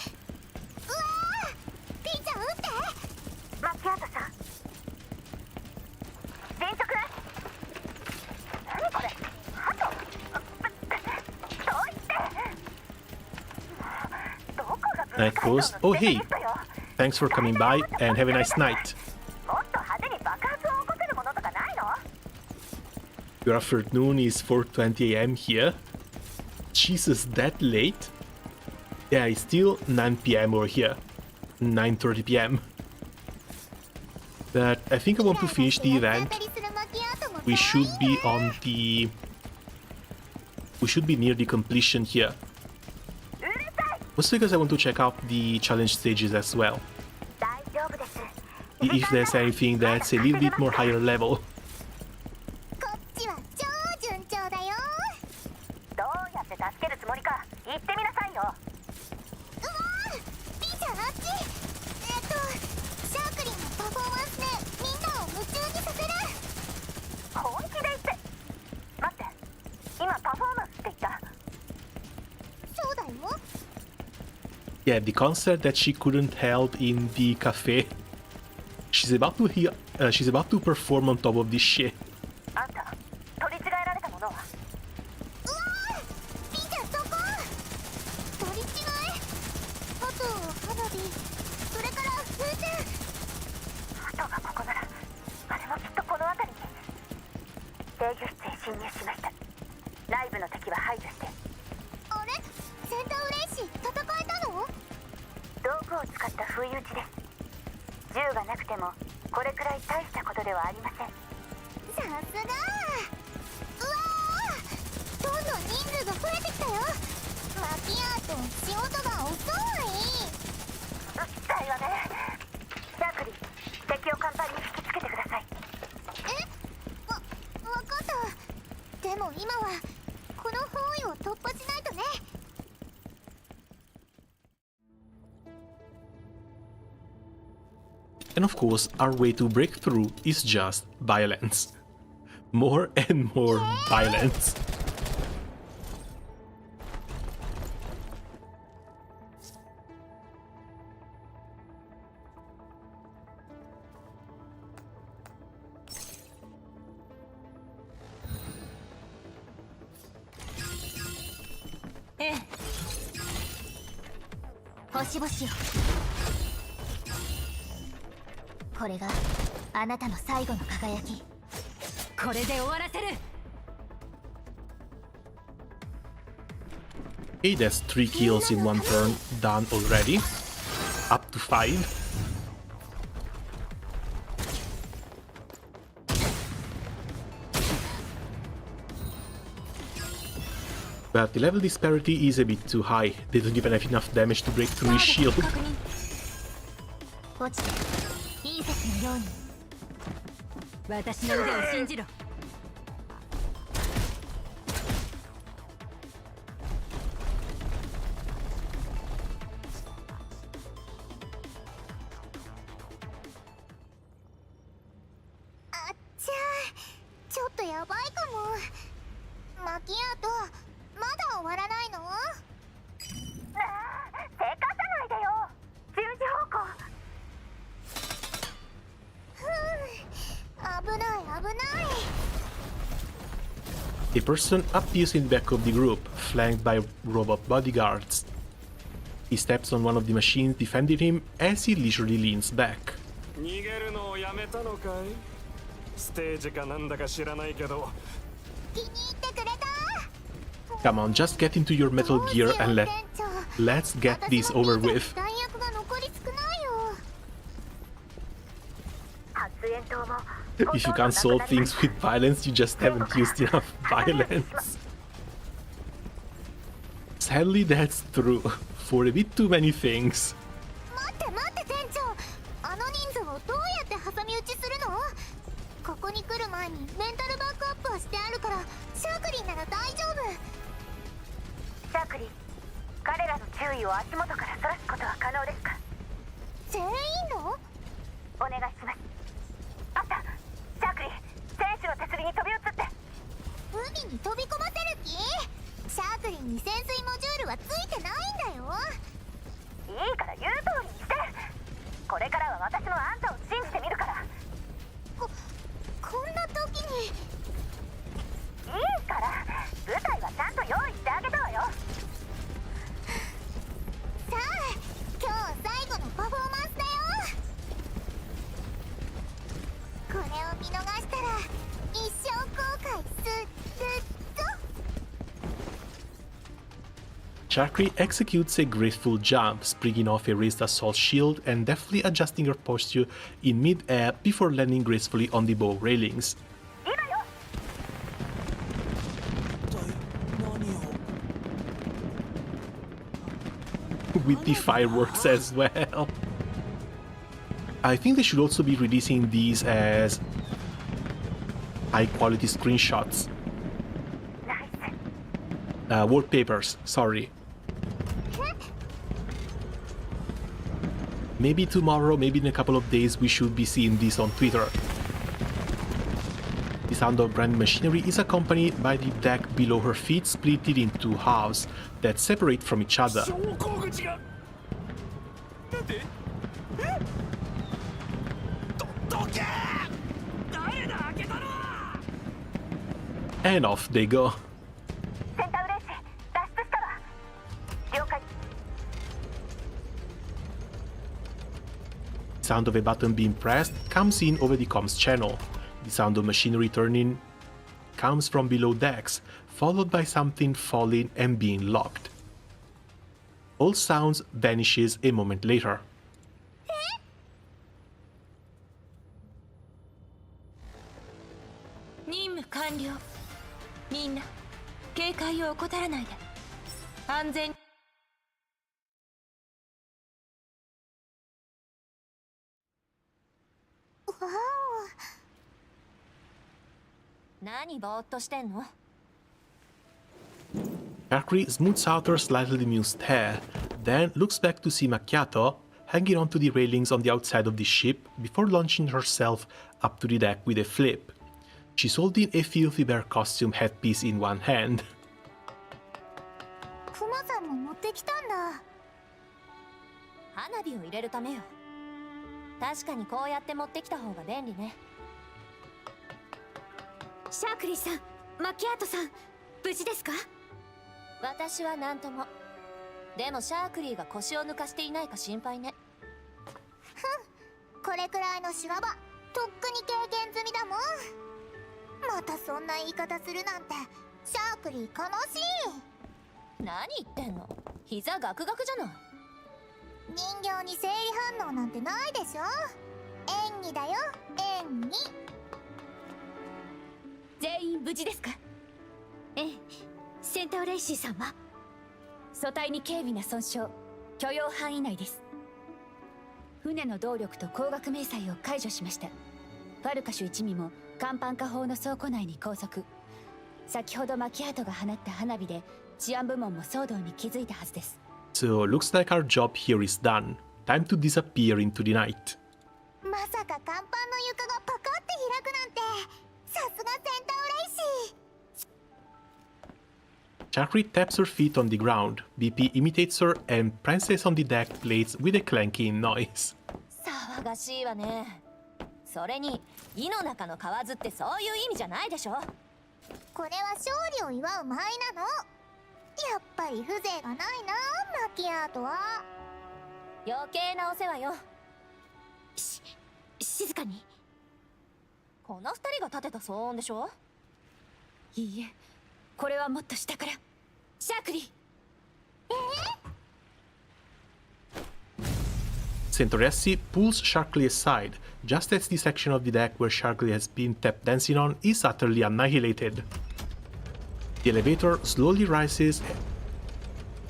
Speaker 4: うわー、ピーちゃん撃って。マキアートさん、全速。何これ、ハト。どうして。どこがブ
Speaker 1: Night Ghost. Oh hey, thanks for coming by and have a nice night.
Speaker 4: もっと派手に爆発を起こせるものとかないの？
Speaker 1: Your afternoon is 4:20 a.m. here. Jesus, that late? Yeah, it's still 9 p.m. over here. 9:30 p.m. But I think I want to finish the event. We should be on the... We should be near the completion here. Mostly because I want to check out the challenge stages as well. If there's anything that's a little bit more higher level.
Speaker 4: こっちは超順調だよ。どうやって助けるつもりか言ってみなさいよ。うわー、ピーちゃんあっち。シャークリーのパフォーマンスでみんなを夢中にさせる。本気で言って。待って、今パフォーマンスって言った？そうだよ。
Speaker 1: Yeah, the concert that she couldn't held in the cafe. She's about to perform on top of this shit.
Speaker 4: あんた、取り違えられたものは？うわー、ピーちゃんそこ。取り違え？あと花火、それから風船。あとがここなら、あれもきっとこの辺りに。制御室へ侵入しました。内部の敵は排除して。あれ？センターレイシー戦えたの？道具を使った不意打ちです。銃がなくてもこれくらい大したことではありません。さすが。うわー、どんどん人数が増えてきたよ。マキアート、仕事が遅い。うっさいわね。シャークリー、敵を甲板に引きつけてください。わかった。でも今はこの包囲を突破しないとね。
Speaker 1: And of course, our way to break through is just violence. More and more violence.
Speaker 4: Hoshi-boshiよ。これがあなたの最後の輝き。
Speaker 5: これで終わらせる。
Speaker 1: Okay, that's 3 kills in 1 turn done already. Up to 5. But the level disparity is a bit too high. They don't even have enough damage to break through his shield.
Speaker 4: 落ちて隕石のように
Speaker 5: 私の腕を信じろ。
Speaker 4: あっちゃー、ちょっとやばいかも。マキアート、まだ終わらないの？なあ、せかさないでよ。10時方向。危ない危ない。
Speaker 1: A person appears in the back of the group, flanked by robot bodyguards. He steps on one of the machines defending him as he leisurely leans back.
Speaker 3: 逃げるのをやめたのかい？ステージかなんだか知らないけど。
Speaker 4: 気に入ってくれた？
Speaker 1: Come on, just get into your metal gear and let's get this over with.
Speaker 4: 弾薬が残り少ないよ。発煙筒も
Speaker 1: If you can't solve things with violence, you just haven't used enough violence. Sadly, that's true. For a bit too many things.
Speaker 4: 待って待って店長、あの人数をどうやって挟み撃ちするの？ここに来る前にメンタルバックアップはしてあるから、シャークリーなら大丈夫。シャークリー、彼らの注意を足元からそらすことは可能ですか？全員の？お願いします。あった、シャークリー、選手の手すりに飛び移って。海に飛び込ませる気？シャークリーに潜水モジュールはついてないんだよ。いいから言う通りにして。これからは私のあんたを信じてみるから。こんな時に。いいから、舞台はちゃんと用意してあげたわよ。さあ、今日最後のパフォーマンスだよ。これを見逃したら一生後悔するぞ。
Speaker 1: Chakri executes a graceful jump, springing off a raised assault shield and deftly adjusting her posture in mid-air before landing gracefully on the bow railings. With the fireworks as well. I think they should also be releasing these as high-quality screenshots. Wallpapers, sorry. Maybe tomorrow, maybe in a couple of days, we should be seeing this on Twitter. The sound of brand machinery is accompanied by the deck below her feet split into halves that separate from each other. And off they go. The sound of a button being pressed comes in over the comms channel. The sound of machinery turning comes from below decks, followed by something falling and being locked. All sounds vanishes a moment later.
Speaker 7: 任務完了。みんな警戒を怠らないで。安全に。何ぼーっとしてんの？
Speaker 1: Chakri smooths out her slightly amused hair, then looks back to see Makiatto hanging onto the railings on the outside of the ship before launching herself up to the deck with a flip. She's holding a filthy bear costume headpiece in one hand.
Speaker 4: クマさんも持ってきたんだ。
Speaker 7: 花火を入れるためよ。確かにこうやって持ってきた方が便利ね。
Speaker 5: シャークリーさん、マキアートさん、無事ですか？
Speaker 7: 私は何とも。でもシャークリーが腰を抜かしていないか心配ね。
Speaker 4: ふん、これくらいの修羅場とっくに経験済みだもん。またそんな言い方するなんてシャークリー悲しい。
Speaker 7: 何言ってんの？膝ガクガクじゃない。
Speaker 4: 人形に生理反応なんてないでしょ。演技だよ、演技。
Speaker 5: 全員無事ですか？ええ。センターレイシーさんは
Speaker 2: 組対に軽微な損傷、許容範囲内です。船の動力と光学迷彩を解除しました。ファルカシュ一味も
Speaker 7: 甲板下方の倉庫内に拘束。先ほどマキアートが放った花火で治安部門も騒動に気づいたはずです。
Speaker 1: So looks like our job here is done. Time to disappear into the night.
Speaker 4: まさか甲板の床がパカって開くなんて、さすがセンターレイシー。
Speaker 1: Chakri taps her feet on the ground. BP imitates her and prances on the deck plates with a clanking noise.
Speaker 7: 騒がしいわね。それに井の中の蛙ってそういう意味じゃないでしょ。
Speaker 4: これは勝利を祝う舞なの。やっぱり風情がないな、マキアートは。
Speaker 7: 余計なお世話よ。
Speaker 5: 静かに。
Speaker 7: この二人が立てた騒音でしょ。
Speaker 5: いいえ、これはもっと下から。シャークリー。
Speaker 1: Centauressi pulls Sharkly aside, just as the section of the deck where Sharkly has been tap dancing on is utterly annihilated. The elevator slowly rises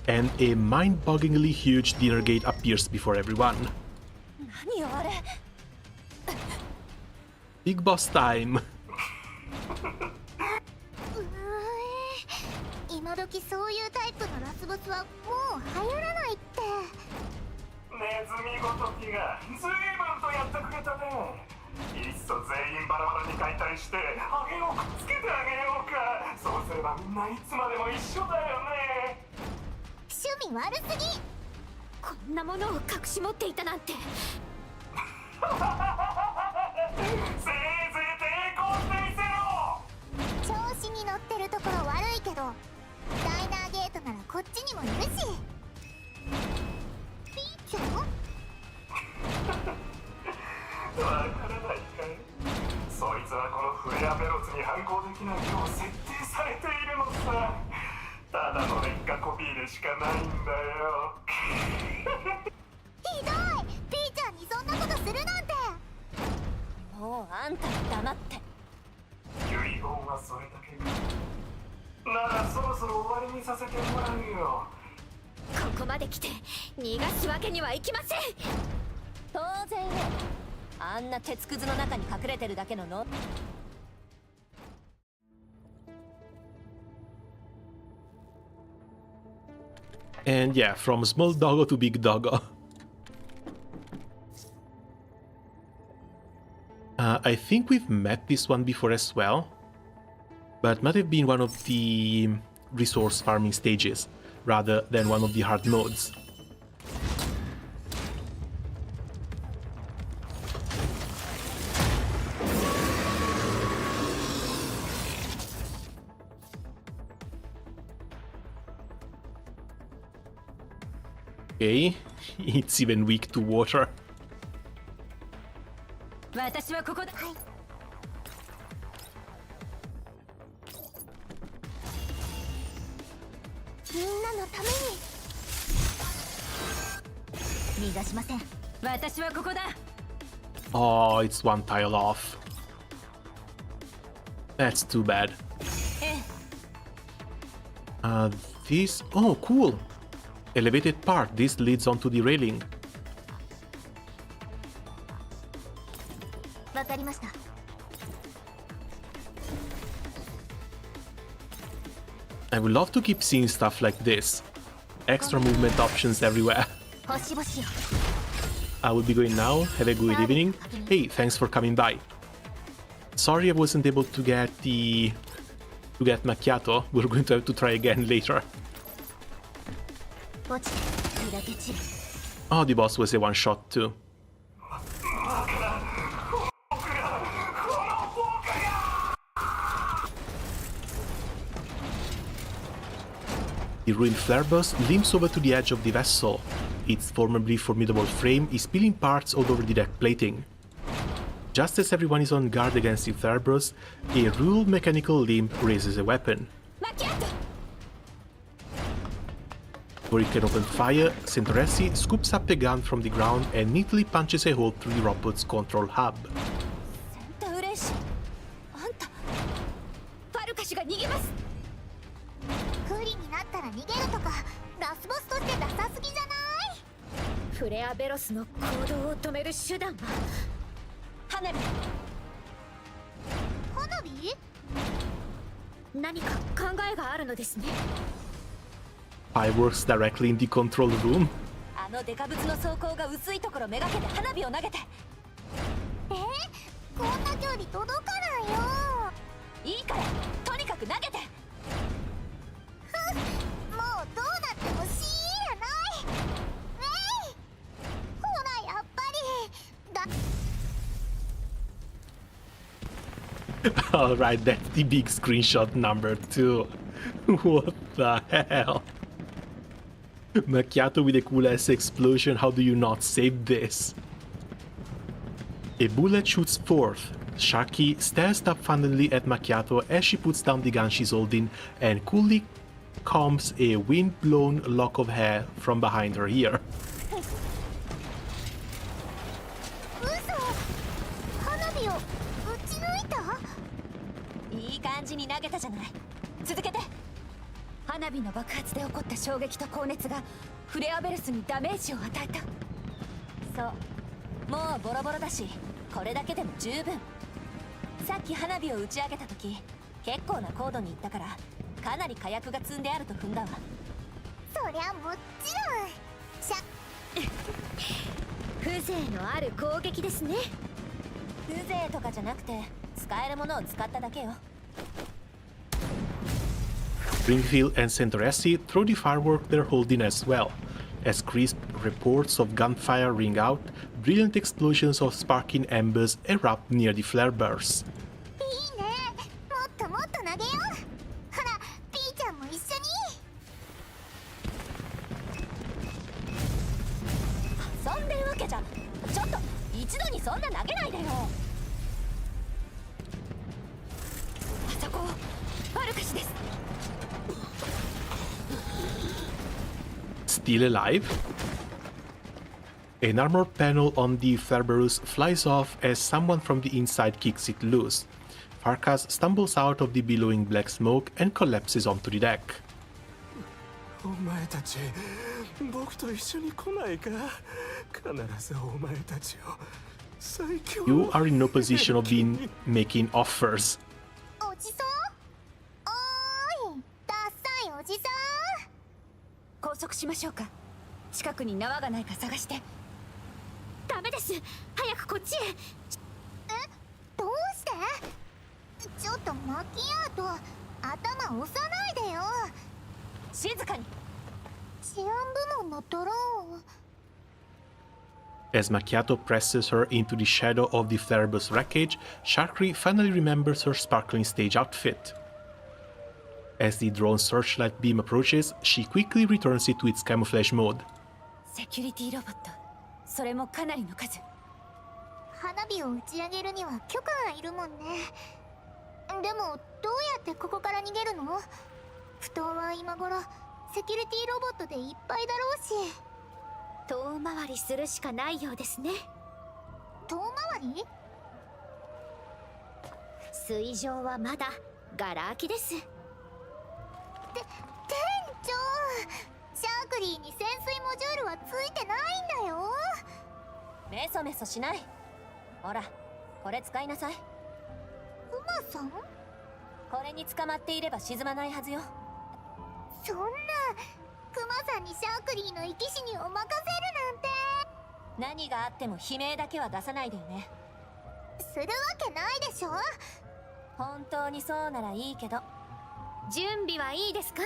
Speaker 1: and a mind-bogglingly huge dinner gate appears before everyone.
Speaker 7: 何よあれ。
Speaker 1: Big boss time!
Speaker 4: 今時そういうタイプのラスボスはもう流行らないって。
Speaker 3: ネズミごときが随分とやってくれたね。いっそ全員バラバラに解体してハゲをくっつけてあげようか。そうすればみんないつまでも一緒だよね。
Speaker 4: 趣味悪すぎ。
Speaker 5: こんなものを隠し持っていたなんて。
Speaker 3: せいぜい抵抗してみせろ。
Speaker 4: 調子に乗ってるところ悪いけど、ダイナーゲートならこっちにもいるし。ピーちゃん？
Speaker 3: わからないかい。そいつはこのフレアベロスに反抗できないよう設定されているのさ。ただの劣化コピーでしかないんだよ。
Speaker 4: ひどい！ピーちゃんにそんなことするなんて。
Speaker 7: もうあんた黙って。
Speaker 3: 遺言はそれだけか。ならそろそろ終わりにさせてもらうよ。
Speaker 5: ここまで来て逃がすわけにはいきません。
Speaker 7: 当然よ。あんな鉄くずの中に隠れてるだけのの。
Speaker 1: And yeah, from small doggo to big doggo. I think we've met this one before as well, but might have been one of the resource farming stages rather than one of the hard modes. Okay, it's even weak to water.
Speaker 7: 私はここだ。はい。
Speaker 4: みんなのために。逃がしません。
Speaker 7: 私はここだ。
Speaker 1: Oh, it's one tile off. That's too bad. This... Oh, cool! Elevated part. This leads onto the railing.
Speaker 4: わかりました。
Speaker 1: I would love to keep seeing stuff like this. Extra movement options everywhere.
Speaker 4: 星々よ。
Speaker 1: I will be going now. Have a good evening. Hey, thanks for coming by. Sorry I wasn't able to get Makiatto. We're going to have to try again later.
Speaker 4: 落ちて砕け散る。
Speaker 1: Oh, the boss was a one-shot too. The ruined flare bus limps over to the edge of the vessel. Its formerly formidable frame is peeling parts all over the deck plating. Just as everyone is on guard against the flare bus, a rule mechanical limb raises a weapon.
Speaker 5: Makiatto!
Speaker 1: Before it can open fire, Centauressi scoops up a gun from the ground and neatly punches a hole through the robot's control hub.
Speaker 7: センターレイシー。あんた。
Speaker 5: ファルカシュが逃げます。
Speaker 4: 不利になったら逃げるとか、ラスボスとしてダサすぎじゃない？
Speaker 5: フレアベロスの行動を止める手段は
Speaker 7: 花火。
Speaker 5: 何か考えがあるのですね。
Speaker 1: Fireworks directly in the control room.
Speaker 7: あのデカブツの装甲が薄いところめがけて花火を投げて。
Speaker 4: こんな距離届かないよ。
Speaker 7: いいからとにかく投げて。
Speaker 4: もうどうなってもしやない。ほらやっぱりだ。
Speaker 1: Alright, that's the big screenshot number 2. What the hell? Makiatto with a cool ass explosion, how do you not save this? A bullet shoots forth. Sharky stares stupidly at Makiatto as she puts down the gun she's holding and coolly combs a wind-blown lock of hair from behind her ear.
Speaker 4: 嘘。花火を撃ち抜いた。
Speaker 7: いい感じに投げたじゃない。続けて。
Speaker 2: 花火の爆発で起こった衝撃と高熱がフレアベルスにダメージを与えた。
Speaker 7: そうもうボロボロだしこれだけでも十分。さっき花火を打ち上げた時結構な高度に行ったからかなり火薬が積んであると踏んだわ。
Speaker 4: そりゃもちろん。
Speaker 5: 風情のある攻撃ですね。
Speaker 7: 風情とかじゃなくて使えるものを使っただけよ。
Speaker 1: Springfield and Santoresi throw the firework they're holding as well. As crisp reports of gunfire ring out, brilliant explosions of sparking embers erupt near the flare bursts.
Speaker 4: いいね。もっともっと投げよう。ほらピーちゃんも一緒に。
Speaker 7: 遊んでるわけじゃ。ちょっと一度にそんな投げないでよ。
Speaker 2: あそこバルカシです。
Speaker 1: Still alive? An armored panel on the Cerberus flies off as someone from the inside kicks it loose. Farkas stumbles out of the billowing black smoke and collapses onto the deck.
Speaker 3: お前たち僕と一緒に来ないか。必ずお前たちを最強。
Speaker 1: You are in no position of being making offers.
Speaker 4: おじさん。おーいダッサいおじさん。
Speaker 2: 拘束しましょうか。近くに縄がないか探して。
Speaker 5: ダメです。早くこっちへ。
Speaker 4: どうして。ちょっとマキアート頭押さないでよ。
Speaker 7: 静かに。
Speaker 4: 治安部門のドローン。
Speaker 1: As Makiatto presses her into the shadow of the Cerebus wreckage, Sharkry finally remembers her sparkling stage outfit. As the drone's searchlight beam approaches, she quickly returns it to its camouflage mode.
Speaker 2: セキュリティロボット、それもかなりの数。
Speaker 4: 花火を打ち上げるには許可がいるもんね。でもどうやってここから逃げるの。埠頭は今頃セキュリティロボットでいっぱいだろうし。
Speaker 5: 遠回りするしかないようですね。
Speaker 4: 遠回り。
Speaker 5: 水上はまだガラ空きです。
Speaker 4: 店長、シャークリーに潜水モジュールはついてないんだよ。
Speaker 7: メソメソしない。ほらこれ使いなさい。
Speaker 4: クマさん。
Speaker 7: これに捕まっていれば沈まないはずよ。
Speaker 4: そんなクマさんにシャークリーの生き死にを任せるなんて。
Speaker 7: 何があっても悲鳴だけは出さないでよね。
Speaker 4: するわけないでしょ。
Speaker 7: 本当にそうならいいけど。
Speaker 5: 準備はいいですか。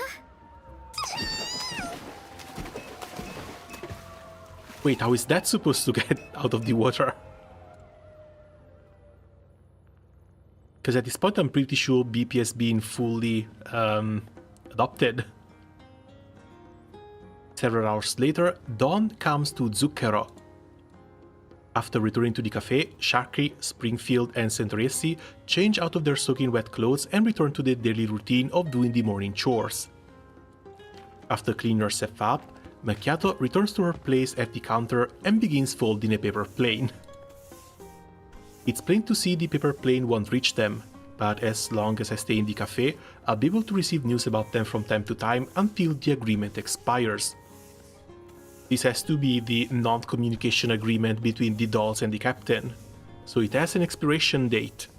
Speaker 1: Wait, how is that supposed to get out of the water? Because at this point I'm pretty sure BP has been fully adopted. Several hours later, dawn comes to Zucchero. After returning to the cafe, Sharky, Springfield, and Santoresi change out of their soaking wet clothes and return to their daily routine of doing the morning chores. After cleaning herself up, Makiatto returns to her place at the counter and begins folding a paper plane. It's plain to see the paper plane won't reach them, but as long as I stay in the cafe, I'll be able to receive news about them from time to time until the agreement expires. This has to be the non-communication agreement between the dolls and the captain, so it has an expiration date.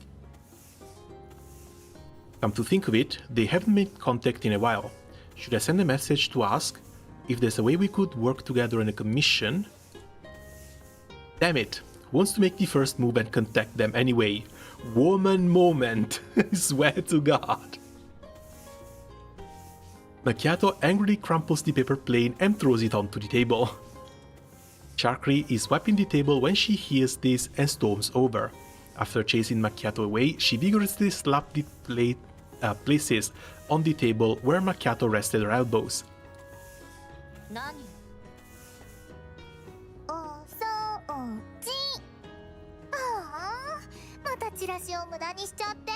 Speaker 1: Come to think of it, they haven't made contact in a while. Should I send a message to ask if there's a way we could work together on a commission? Damn it, wants to make the first move and contact them anyway. Woman moment, I swear to God. Makiatto angrily crumples the paper plane and throws it onto the table. Sharkly is wiping the table when she hears this and storms over. After chasing Makiatto away, she vigorously slapped the places on the table where Makiatto rested her elbows.
Speaker 7: 何？
Speaker 4: お掃除。ああ、またチラシを無駄にしちゃって。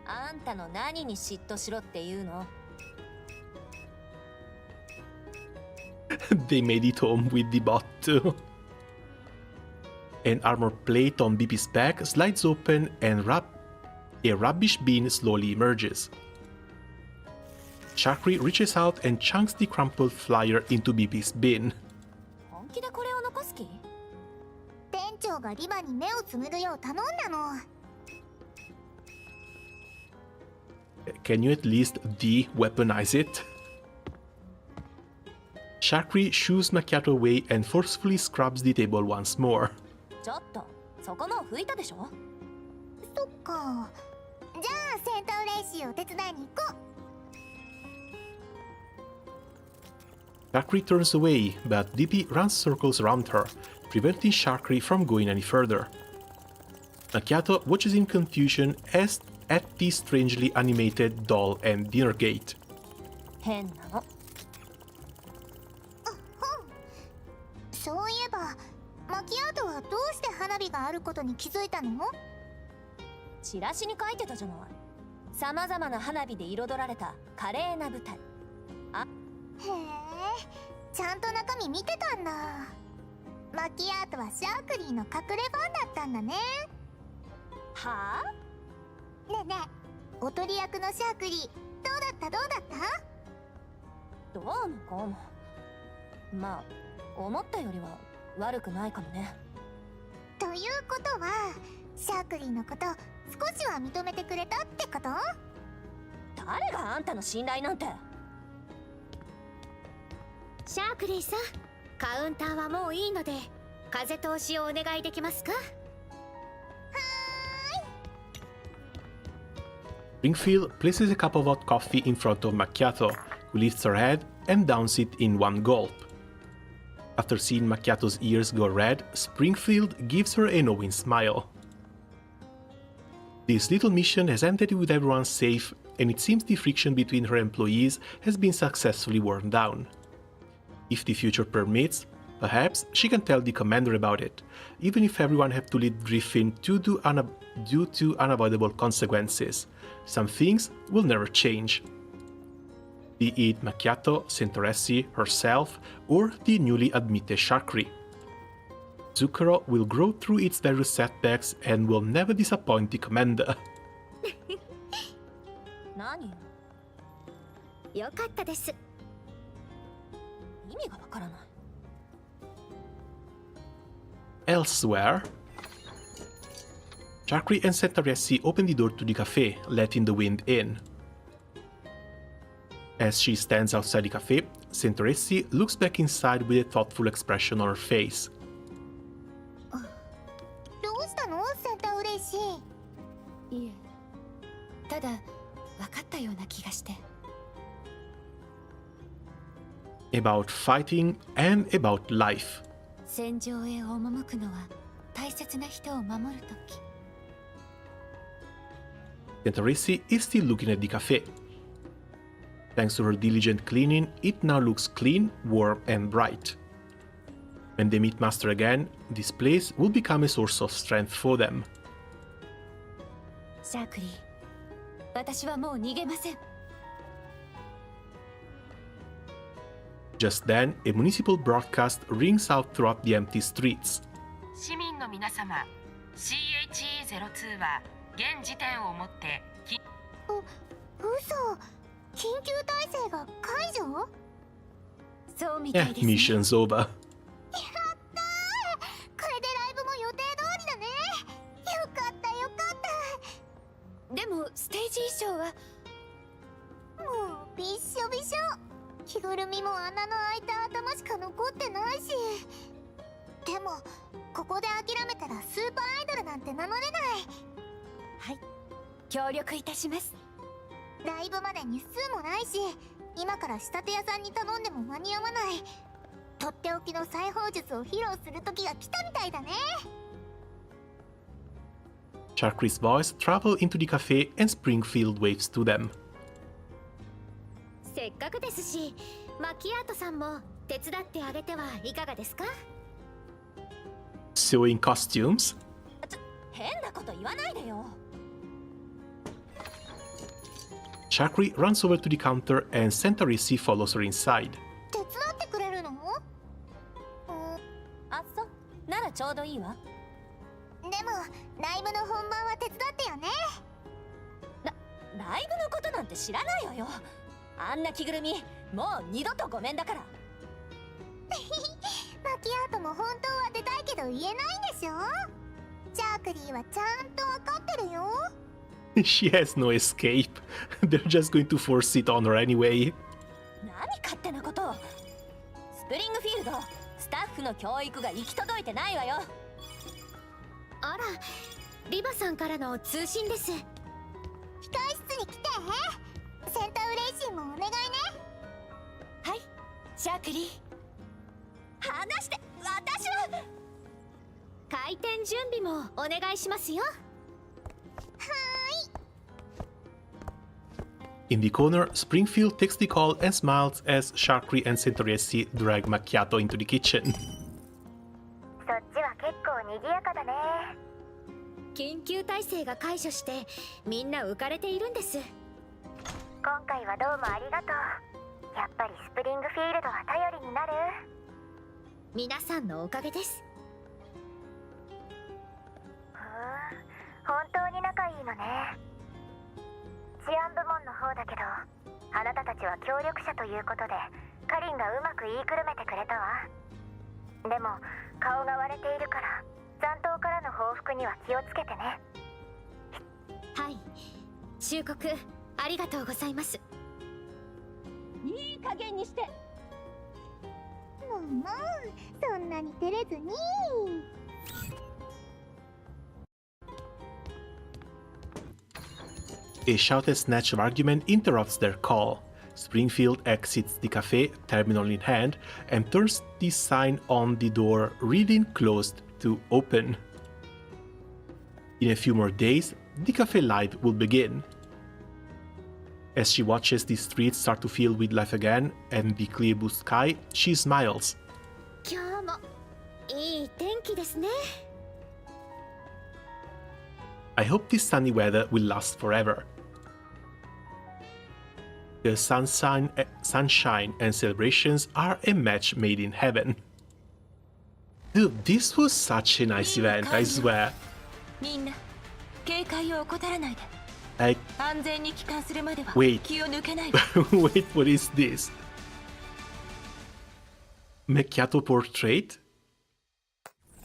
Speaker 7: あんたの何に嫉妬しろっていうの？
Speaker 1: They made it home with the bot too. An armor plate on BP's back slides open and a rubbish bin slowly emerges. Sharkly reaches out and chunks the crumpled flyer into BP's bin.
Speaker 7: 本気でこれを残す気？
Speaker 4: 店長がリバに目をつむるよう頼んだの。
Speaker 1: Can you at least de-weaponize it? Sharkly shoos Makiatto away and forcefully scrubs the table once more.
Speaker 7: ちょっと、そこもう拭いたでしょ？
Speaker 4: そっか。じゃあセンターレイシーを手伝いに行こう。
Speaker 1: Sharkly turns away, but DP runs circles around her, preventing Sharkly from going any further. Makiatto watches in confusion as at the strangely animated doll and dinner gate.
Speaker 7: 変なの。
Speaker 4: そういえば、マキアートはどうして花火があることに気づいたの？
Speaker 7: チラシに書いてたじゃない。さまざまな花火で彩られた華麗な舞台。あ、
Speaker 4: へえ、ちゃんと中身見てたんだ。マキアートはシャークリーの隠れファンだったんだね。
Speaker 7: はあ？
Speaker 4: ねえねえ、おとり役のシャークリー、どうだった？
Speaker 7: どうもこうも。まあ、思ったよりは悪くないかもね。
Speaker 4: ということは、シャークリーのこと少しは認めてくれたってこと？
Speaker 7: 誰があんたの信頼なんて。
Speaker 5: シャークリーさん、カウンターはもういいので風通しをお願いできますか？
Speaker 1: Springfield places a cup of hot coffee in front of Makiatto, who lifts her head and downs it in one gulp. After seeing Makiatto's ears go red, Springfield gives her a knowing smile. This little mission has ended with everyone safe, and it seems the friction between her employees has been successfully worn down. If the future permits, perhaps she can tell the commander about it, even if everyone have to leave Griffin due to unavoidable consequences. Some things will never change. Be it Makiatto, Centauresi, herself, or the newly admitted Sharkly. Zucchero will grow through its various setbacks and will never disappoint the commander.
Speaker 7: 何？
Speaker 5: よかったです。
Speaker 7: 意味がわからない。
Speaker 1: Elsewhere, Sharkly and Centauresi open the door to the cafe, letting the wind in. As she stands outside the cafe, Centauresi looks back inside with a thoughtful expression on her face.
Speaker 4: どうしたの、センター嬉しい。
Speaker 2: いえ、ただ分かったような気がして。
Speaker 1: About fighting and about life.
Speaker 2: 戦場へ赴くのは大切な人を守るとき。
Speaker 1: Centauresi is still looking at the cafe. Thanks to her diligent cleaning, it now looks clean, warm, and bright. When they meet Master again, this place will become a source of strength for them.
Speaker 2: シャークリー、私はもう逃げません。
Speaker 1: Just then, a municipal broadcast rings out throughout the empty streets.
Speaker 6: 市民の皆様、CHE02 は現時点をもって
Speaker 4: 嘘、緊急態勢が解除？
Speaker 2: そうみたい
Speaker 1: Yeah,
Speaker 2: ですね。
Speaker 1: mission's over.
Speaker 4: やったー、これでライブも予定通りだね。よかったよかった。
Speaker 2: でも
Speaker 4: びっしょびしょ。着ぐるみも穴の開いた頭しか残ってないし。でもここで諦めたらスーパーアイドルなんて名乗れない。
Speaker 7: はい、協力いたします。
Speaker 4: ライブまで日数もないし、今から仕立て屋さんに頼んでも間に合わない。とっておきの裁縫術を披露する時が来たみたいだね。
Speaker 1: Sharkry's voice travels into the cafe and Springfield waves to them.
Speaker 5: せっかくですし、マキアートさんも手伝ってあげてはいかがですか？
Speaker 1: Sewing costumes?
Speaker 7: 変なこと言わないでよ。
Speaker 1: Sharkry runs over to the counter and Centaurissi follows her inside.
Speaker 4: 手伝ってくれるの？
Speaker 7: あっそ、ならちょうどいいわ。
Speaker 4: でもライブの本番は手伝ってよね。
Speaker 7: ライブのことなんて知らないわよ。あんな着ぐるみもう二度とごめんだから。
Speaker 4: マキアートも本当は出たいけど言えないんでしょ。シャークリーはちゃんと分かってるよ。
Speaker 1: She has no escape. They're just going to force it on her anyway.
Speaker 7: 何勝手なことを。スプリングフィールド、スタッフの教育が行き届いてないわよ。
Speaker 5: あら、リバさんからの通信です。
Speaker 4: 控室に来て。センタウレイシーもお願いね。
Speaker 7: はい、シャークリー。話して、私は。
Speaker 5: 開店準備もお願いしますよ。
Speaker 1: In the corner, Springfield takes the call and smiles as Sharkry and Centaurissi drag Makiatto into the kitchen.
Speaker 4: そっちは結構賑やかだね。
Speaker 5: 緊急体制が解除してみんな浮かれているんです。
Speaker 4: 今回はどうもありがとう。やっぱりスプリングフィールドは頼りになる。
Speaker 5: 皆さんのおかげです。
Speaker 4: 本当に仲いいのね。治安部門の方だけど、あなたたちは協力者ということでカリンがうまく言いくるめてくれたわ。でも顔が割れているから残党からの報復には気をつけてね。
Speaker 5: はい、忠告ありがとうございます。
Speaker 7: いい加減にして。
Speaker 4: もうそんなに照れずに。
Speaker 1: A shouted snatch of argument interrupts their call. Springfield exits the cafe, terminal in hand, and turns the sign on the door reading closed to open. In a few more days, the cafe life will begin. As she watches the streets start to fill with life again and the clear blue sky, she smiles.
Speaker 5: 今日もいい天気ですね。
Speaker 1: I hope this sunny weather will last forever. The sunshine and celebrations are a match made in heaven. Dude, this was such a nice event, I swear.
Speaker 7: みんな、警戒を怠らないで。
Speaker 1: Like,
Speaker 7: 安全に帰還するまでは
Speaker 1: Wait.
Speaker 7: 気を抜けないで。
Speaker 1: wait, what is this? Makiatto portrait?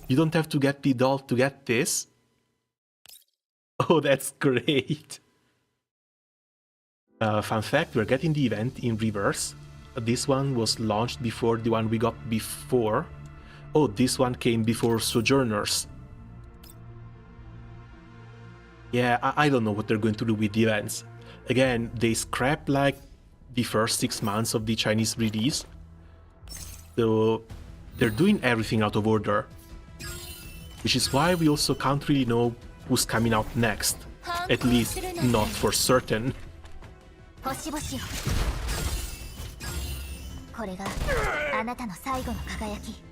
Speaker 1: You don't have to get the doll to get this? Oh, that's great. Fun fact, we're getting the event in reverse. This one was launched before the one we got before. Oh, this one came before Sojourners. Yeah, I don't know what they're going to do with the events. Again, they scrapped like the first 6 months of the Chinese release. So they're doing everything out of order. Which is why we also can't really know who's coming out next. At least not for certain.
Speaker 4: 星々よ、これがあなたの最後の輝き。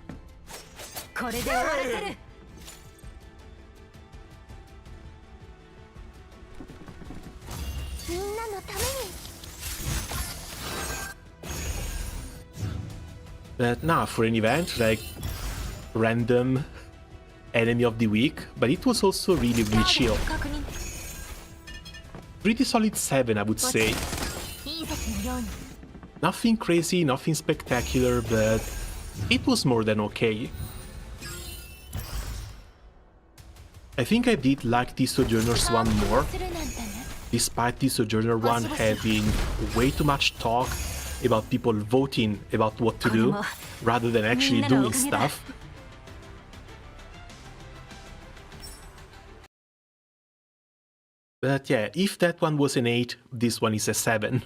Speaker 7: これで終わらせる。
Speaker 4: みんなのために。
Speaker 1: But nah, for an event like random enemy of the week, but it was also really chill. Pretty solid 7, I would say. Nothing crazy, nothing spectacular, but it was more than okay. I think I did like the Sojourners one more. despite the Sojourner one having way too much talk about people voting about what to do rather than actually doing stuff. But yeah, if that one was an 8, this one is a 7.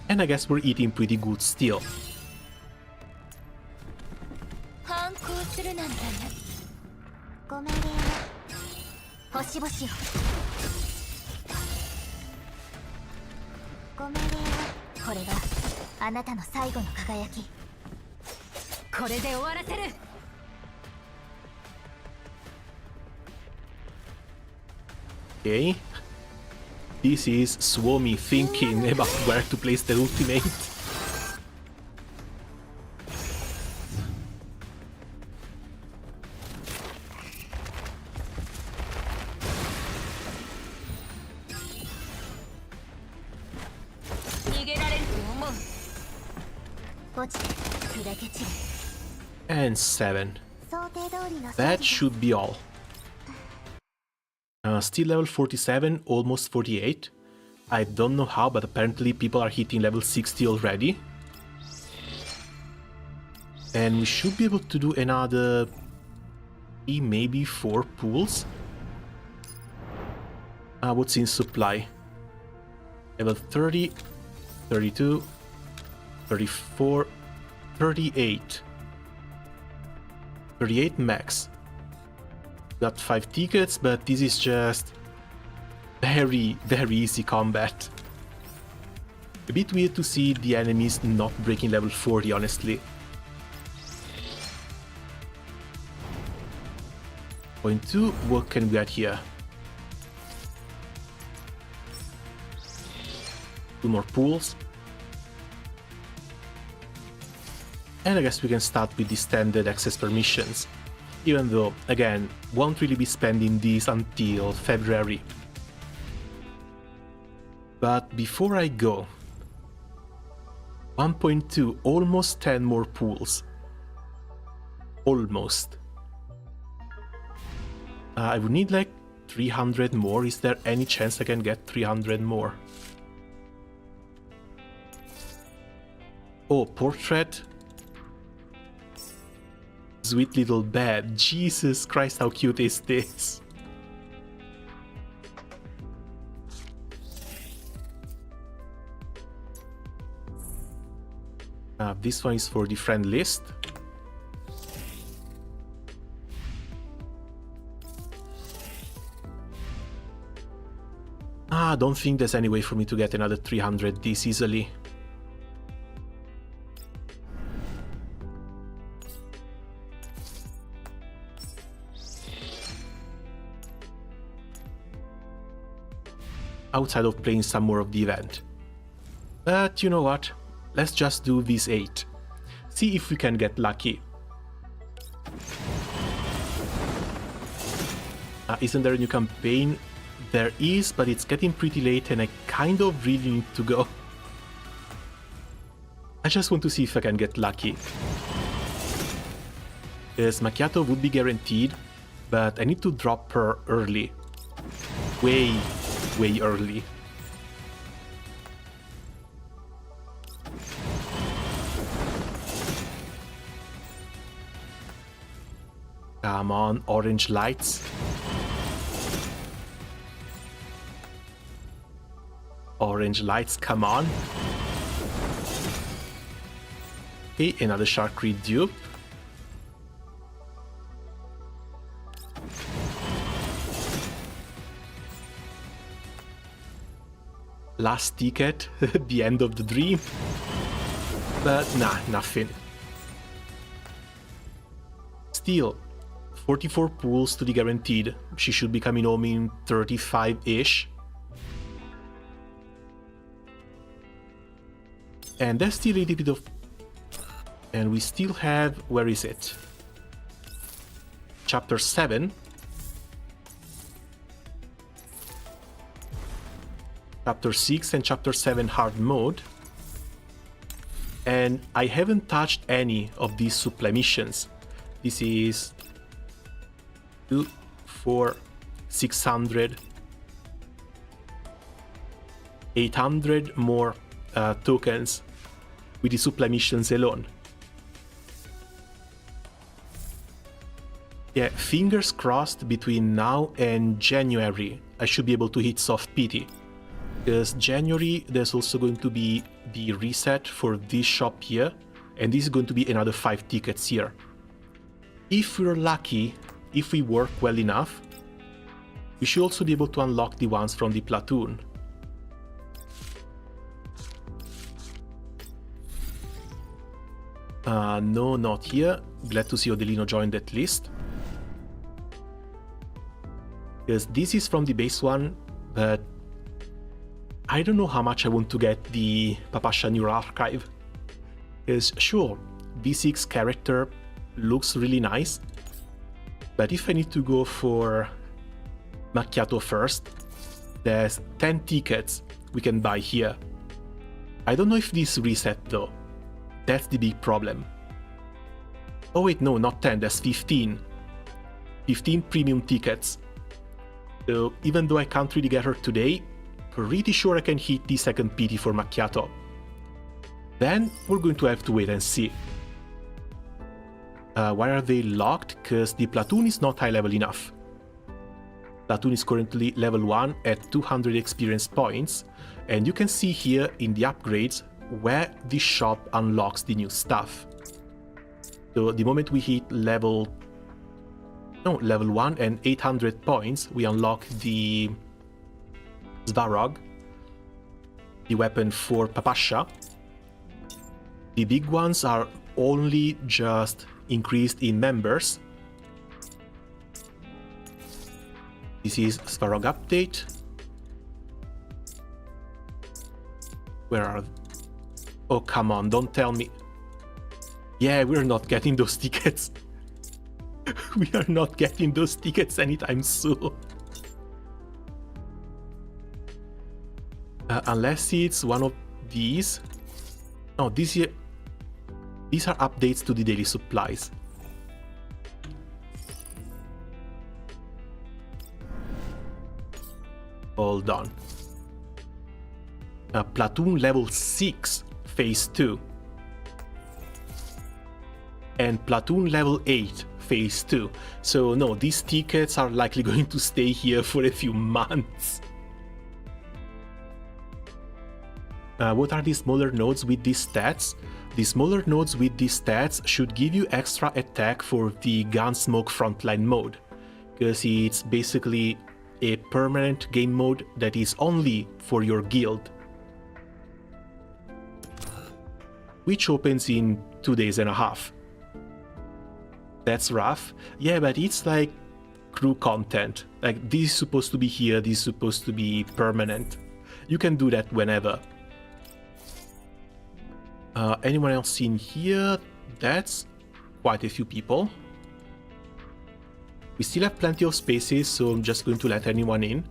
Speaker 1: And I guess we're eating pretty good still. Okay. This is Suomi thinking about where to place the ultimate. And 7. That should be all. Still level 47, almost 48. I don't know how, but apparently people are hitting level 60 already. And we should be able to do another 3, maybe 4 pools. What's in supply? Level 30, 32, 34, 38. 38 max. Got 5 tickets, but this is just very easy combat. A bit weird to see the enemies not breaking level 40, honestly. Point 2, what can we get here? 2 more pools. And I guess we can start with the standard access permissions. Even though, again, won't really be spending these until February. But before I go, 1.2, almost 10 more pools. Almost. I would need like 300 more. Is there any chance I can get 300 more? Oh, portrait. Sweet little bed. Jesus Christ, how cute is this? This one is for the friend list. I don't think there's any way for me to get another 300 this easily. Outside of playing some more of the event. But you know what? Let's just do these 8. See if we can get lucky. Isn't there a new campaign? There is, but it's getting pretty late and I kind of really need to go. I just want to see if I can get lucky. Because Makiatto would be guaranteed, but I need to drop her early. Way early. Come on, orange lights. Orange lights, come on. Okay, another Sharkry dupe. Last ticket, the end of the dream. But nah, nothing. Still, 44 pools to the guaranteed. She should be coming home in 35-ish. And there's still a little bit of... And we still have... Where is it? Chapter 7. Chapter 6 and Chapter 7 hard mode. And I haven't touched any of these supply missions. This is 2, 4, 600, 800 more tokens with the supply missions alone. Yeah, fingers crossed between now and January I should be able to hit soft pity. Because January there's also going to be the reset for this shop here, and this is going to be another 5 tickets here. If we're lucky, if we work well enough, we should also be able to unlock the ones from the platoon. No, not here. Glad to see Odelino joined that list. Because this is from the base one, but I don't know how much I want to get the Papasha Neural Archive. Because sure, V6 character looks really nice, but if I need to go for Makiatto first, there's 10 tickets we can buy here. I don't know if this reset though. That's the big problem. Oh wait, no, not 10, there's 15. 15 premium tickets. So even though I can't really get her today, pretty sure I can hit the second PT for Makiatto. Then we're going to have to wait and see. Why are they locked? Because the platoon is not high level enough. Platoon is currently level 1 at 200 experience points, and you can see here in the upgrades where the shop unlocks the new stuff. So the moment we hit level 1 and 800 points, we unlock the Svarog, the weapon for Papasha. The big ones are only just increased in members. This is Svarog update. Where are... Oh, come on, don't tell me. Yeah, we're not getting those tickets. We are not getting those tickets anytime soon. Unless it's one of these. No, these are updates to the daily supplies. Hold on. Platoon level 6, phase 2. And platoon level 8, phase 2. So no, these tickets are likely going to stay here for a few months. What are the smaller nodes with these stats? The smaller nodes with these stats should give you extra attack for the Gunsmoke Frontline mode, because it's basically a permanent game mode that is only for your guild, which opens in 2.5 days. That's rough. Yeah, but it's like crew content. Like, this is supposed to be here, this is supposed to be permanent. You can do that whenever. Anyone else in here? That's quite a few people. We still have plenty of spaces, so I'm just going to let anyone in.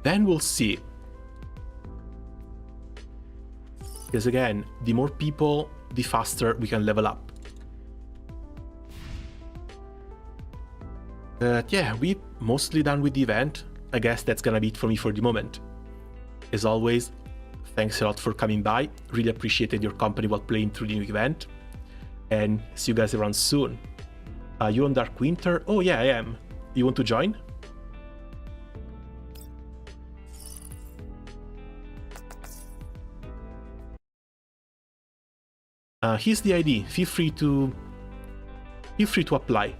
Speaker 1: Then we'll see. Because again, the more people, the faster we can level up. But yeah, we're mostly done with the event. I guess that's gonna be it for me for the moment. As always, thanks a lot for coming by. Really appreciated your company while playing through the new event. And see you guys around soon. You on Dark Winter? Oh yeah, I am. You want to join? Here's the ID. Feel free to apply.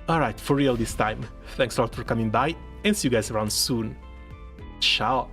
Speaker 1: Alright, for real this time. Thanks a lot for coming by, and see you guys around soon. Ciao!